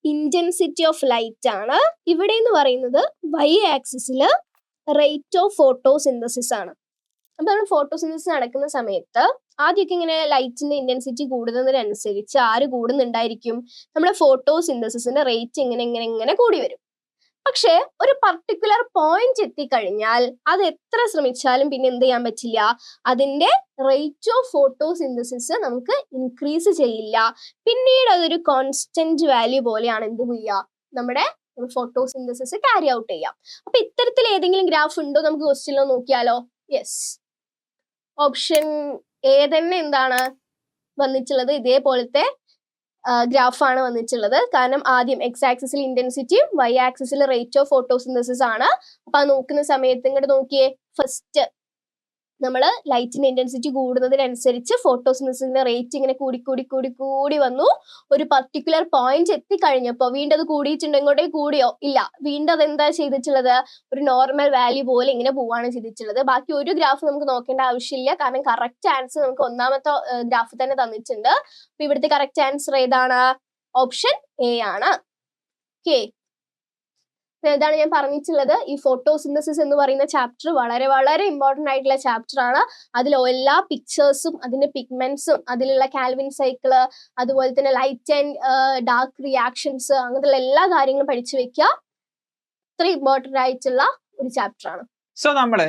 ഇന്റൻസിറ്റി ഓഫ് ലൈറ്റ് ആണ്. ഇവിടെ എന്ന് പറയുന്നത് വൈ ആക്സിസിൽ റേറ്റ് ഓഫ് ഫോട്ടോസിന്തസിസ് ആണ്. അപ്പൊ നമ്മൾ ഫോട്ടോസിന്തസിസ് നടക്കുന്ന സമയത്ത് ആദ്യമൊക്കെ ഇങ്ങനെ ലൈറ്റിന്റെ ഇന്റൻസിറ്റി കൂടുന്നതിനനുസരിച്ച് ആര് കൂടുന്നുണ്ടായിരിക്കും? നമ്മുടെ ഫോട്ടോസിന്തസിസിന്റെ റേറ്റ് ഇങ്ങനെ കൂടി വരും. പക്ഷെ ഒരു പർട്ടിക്കുലർ പോയിന്റ് എത്തിക്കഴിഞ്ഞാൽ അത് എത്ര ശ്രമിച്ചാലും പിന്നെ എന്ത് ചെയ്യാൻ പറ്റില്ല, അതിന്റെ റേറ്റ് ഓഫ് ഫോട്ടോസിന്തസിസ് നമുക്ക് ഇൻക്രീസ് ചെയ്യില്ല. പിന്നീട് അതൊരു കോൺസ്റ്റന്റ് വാല്യൂ പോലെയാണ് എന്ത് ചെയ്യുക, നമ്മുടെ ഫോട്ടോസിന്തസിസ് ക്യാരി ഔട്ട് ചെയ്യാം. അപ്പൊ ഇത്തരത്തിൽ ഏതെങ്കിലും ഗ്രാഫ് ഉണ്ടോ നമുക്ക് ക്വസ്റ്റ്യനിൽ നോക്കിയാലോ? യെസ്, ഓപ്ഷൻ എ തന്നെ എന്താണ് വന്നിട്ടുള്ളത്? ഇതേപോലത്തെ ഗ്രാഫാണ് വന്നിട്ടുള്ളത്. കാരണം ആദ്യം എക്സ് ആക്സിസിൽ ഇന്റൻസിറ്റിയും വൈ ആക്സിസിൽ റേറ്റ് ഓഫ് ഫോട്ടോസിന്തസിസ് ആണ്. അപ്പൊ അത് നോക്കുന്ന സമയത്ത് ഇങ്ങോട്ട് നോക്കിയേ, ഫസ്റ്റ് നമ്മൾ ലൈറ്റിന്റെ ഇന്റൻസിറ്റി കൂടുന്നതിനനുസരിച്ച് ഫോട്ടോസിന്തസിസിന്റെ റേറ്റ് ഇങ്ങനെ കൂടി വന്നു. ഒരു പർട്ടിക്കുലർ പോയിന്റ് എത്തിക്കഴിഞ്ഞപ്പോൾ വീണ്ടും അത് കൂടിയിട്ടുണ്ടോ? ഇങ്ങോട്ടേക്ക് കൂടിയോ? ഇല്ല. വീണ്ടും അത് എന്താ ചെയ്തിട്ടുള്ളത്? ഒരു നോർമൽ വാല്യൂ പോലെ ഇങ്ങനെ പോവാണ് ചെയ്തിട്ടുള്ളത്. ബാക്കി ഒരു ഗ്രാഫ് നമുക്ക് നോക്കേണ്ട ആവശ്യമില്ല, കാരണം കറക്റ്റ് ആൻസർ നമുക്ക് ഒന്നാമത്തെ ഗ്രാഫ് തന്നെ തന്നിട്ടുണ്ട്. അപ്പൊ ഇവിടുത്തെ കറക്റ്റ് ആൻസർ ഏതാണ്? ഓപ്ഷൻ എ ആണ്. ഓക്കെ, ഇതാണ് ഞാൻ പറഞ്ഞിട്ടുള്ളത്. ഈ ഫോട്ടോസിന്തസിസ് എന്ന് പറയുന്ന ചാപ്റ്റർ വളരെ വളരെ ഇമ്പോർട്ടന്റ് ആയിട്ടുള്ള ചാപ്റ്റർ ആണ്. അതിൽ എല്ലാ പിക്ചേഴ്സും അതിന്റെ പിഗ്മെന്റ്സും അതിലുള്ള കാൽവിൻ സൈക്കിള് അതുപോലെ തന്നെ ലൈറ്റ് ആൻഡ് ഡാർക്ക് റിയാക്ഷൻസ് അങ്ങനത്തെ എല്ലാ കാര്യങ്ങളും പഠിച്ചു വെക്കുക. ഇത്ര ഇമ്പോർട്ടന്റ് ആയിട്ടുള്ള ഒരു ചാപ്റ്റർ ആണ്. സോ നമ്മള്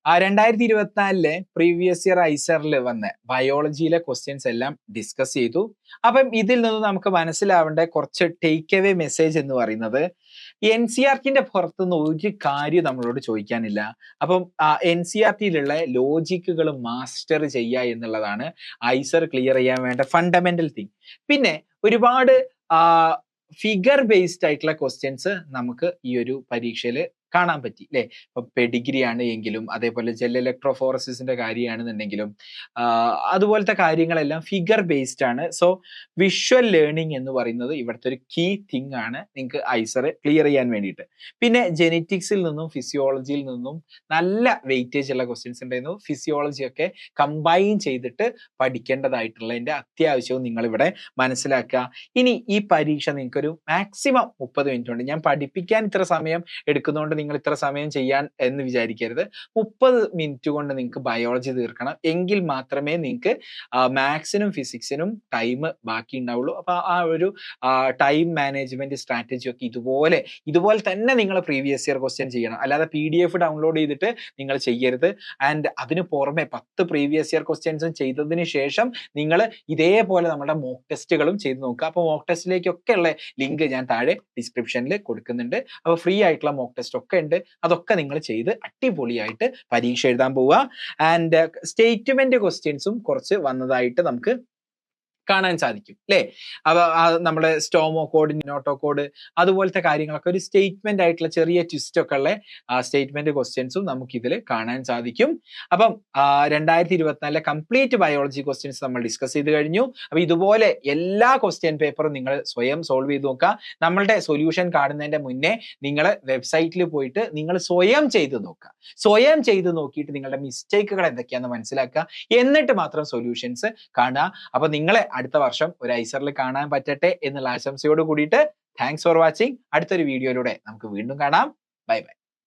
2024 പ്രീവിയസ് ഇയർ ഐസറിൽ വന്ന ബയോളജിയിലെ ക്വസ്റ്റ്യൻസ് എല്ലാം ഡിസ്കസ് ചെയ്തു. അപ്പം ഇതിൽ നിന്ന് നമുക്ക് മനസ്സിലാവേണ്ട കുറച്ച് ടേക്ക് അവേ മെസ്സേജ് എന്ന് പറയുന്നത്, NCERTന്റെ പുറത്തുനിന്ന് ഒരു കാര്യം നമ്മളോട് ചോദിക്കാനില്ല. അപ്പം NCERTയിലുള്ള ലോജിക്കുകൾ മാസ്റ്റർ ചെയ്യുക എന്നുള്ളതാണ് ഐസർ ക്ലിയർ ചെയ്യാൻ വേണ്ട ഫണ്ടമെന്റൽ തിങ്. പിന്നെ ഒരുപാട് ഫിഗർ ബേസ്ഡ് ആയിട്ടുള്ള ക്വസ്റ്റ്യൻസ് നമുക്ക് ഈ ഒരു പരീക്ഷയിൽ കാണാൻ പറ്റി അല്ലെ. ഇപ്പൊ പെഡിഗ്രി ആണ് എങ്കിലും അതേപോലെ ജെൽ ഇലക്ട്രോഫോറസിന്റെ കാര്യമാണെന്നുണ്ടെങ്കിലും അതുപോലത്തെ കാര്യങ്ങളെല്ലാം ഫിഗർ ബേസ്ഡ് ആണ്. സോ വിഷ്വൽ ലേണിംഗ് എന്ന് പറയുന്നത് ഇവിടുത്തെ ഒരു കീ തിങ് ആണ് നിങ്ങൾക്ക് ഐസർ ക്ലിയർ ചെയ്യാൻ വേണ്ടിയിട്ട്. പിന്നെ ജെനറ്റിക്സിൽ നിന്നും ഫിസിയോളജിയിൽ നിന്നും നല്ല വെയിറ്റേജ് ഉള്ള ക്വസ്റ്റ്യൻസ് ഉണ്ടായിരുന്നു. ഫിസിയോളജി ഒക്കെ കമ്പൈൻ ചെയ്തിട്ട് പഠിക്കേണ്ടതായിട്ടുള്ളതിന്റെ അത്യാവശ്യവും നിങ്ങൾ ഇവിടെ മനസ്സിലാക്കുക. ഇനി ഈ പരീക്ഷ നിങ്ങൾക്കൊരു മാക്സിമം 30 മിനിറ്റ് ഉണ്ട്. ഞാൻ പഠിപ്പിക്കാൻ ഇത്ര സമയം എടുക്കുന്നതുകൊണ്ട് നിങ്ങൾ ഇത്ര സമയം ചെയ്യാൻ എന്ന് വിചാരിക്കരുത്. 30 മിനിറ്റ് കൊണ്ട് നിങ്ങൾക്ക് ബയോളജി തീർക്കണം. എങ്കിൽ മാത്രമേ നിങ്ങൾക്ക് മാത്സിനും ഫിസിക്സിനും ടൈം ബാക്കി ഉണ്ടാവുള്ളൂ. അപ്പൊ ആ ഒരു ടൈം മാനേജ്മെന്റ് സ്ട്രാറ്റജി ഒക്കെ ഇതുപോലെ തന്നെ നിങ്ങൾ പ്രീവിയസ് ഇയർ ക്വസ്റ്റ്യൻ ചെയ്യണം. അല്ലാതെ PDF ഡൗൺലോഡ് ചെയ്തിട്ട് നിങ്ങൾ ചെയ്യരുത്. ആൻഡ് അതിന് പുറമെ 10 പ്രീവിയസ് ഇയർ ക്വസ്റ്റ്യൻസും ചെയ്തതിന് ശേഷം നിങ്ങൾ ഇതേപോലെ നമ്മുടെ മോക്ക് ടെസ്റ്റുകളും ചെയ്ത് നോക്കുക. അപ്പോൾ മോക്ക് ടെസ്റ്റിലേക്കൊക്കെ ഉള്ള ലിങ്ക് ഞാൻ താഴെ ഡിസ്ക്രിപ്ഷനിൽ കൊടുക്കുന്നുണ്ട്. അപ്പോൾ ഫ്രീ ആയിട്ടുള്ള മോക്ക് ടെസ്റ്റ് ഒക്കെ ഉണ്ട്. അതൊക്കെ നിങ്ങൾ ചെയ്ത് അടിപൊളിയായിട്ട് പരീക്ഷ എഴുതാൻ പോവുക. ആൻഡ് സ്റ്റേറ്റ്മെന്റ് ക്വസ്റ്റ്യൻസും കുറച്ച് വന്നതായിട്ട് നമുക്ക് കാണാൻ സാധിക്കും അല്ലേ. അപ്പൊ നമ്മുടെ സ്റ്റോമോ കോഡ്, നോട്ടോ കോഡ് അതുപോലത്തെ കാര്യങ്ങളൊക്കെ ഒരു സ്റ്റേറ്റ്മെന്റ് ആയിട്ടുള്ള ചെറിയ ട്വിസ്റ്റ് ഒക്കെ ഉള്ള സ്റ്റേറ്റ്മെന്റ് ക്വസ്റ്റ്യൻസും നമുക്ക് ഇതിൽ കാണാൻ സാധിക്കും. അപ്പം 2024 കംപ്ലീറ്റ് ബയോളജി ക്വസ്റ്റ്യൻസ് നമ്മൾ ഡിസ്കസ് ചെയ്ത് കഴിഞ്ഞു. അപ്പൊ ഇതുപോലെ എല്ലാ ക്വസ്റ്റ്യൻ പേപ്പറും നിങ്ങൾ സ്വയം സോൾവ് ചെയ്ത് നോക്കുക. നമ്മളുടെ സൊല്യൂഷൻ കാണുന്നതിന്റെ മുന്നേ നിങ്ങൾ വെബ്സൈറ്റിൽ പോയിട്ട് നിങ്ങൾ സ്വയം ചെയ്ത് നോക്കുക. സ്വയം ചെയ്ത് നോക്കിയിട്ട് നിങ്ങളുടെ മിസ്റ്റേക്കുകൾ എന്തൊക്കെയാണെന്ന് മനസ്സിലാക്കുക. എന്നിട്ട് മാത്രം സൊല്യൂഷൻസ് കാണുക. അപ്പൊ നിങ്ങളെ അടുത്ത വർഷം ഒരു ഐസറിൽ കാണാൻ പറ്റട്ടെ എന്നുള്ള ആശംസയോട് കൂടിയിട്ട് താങ്ക്സ് ഫോർ വാച്ചിങ്. അടുത്തൊരു വീഡിയോയിലൂടെ നമുക്ക് വീണ്ടും കാണാം. Bye bye.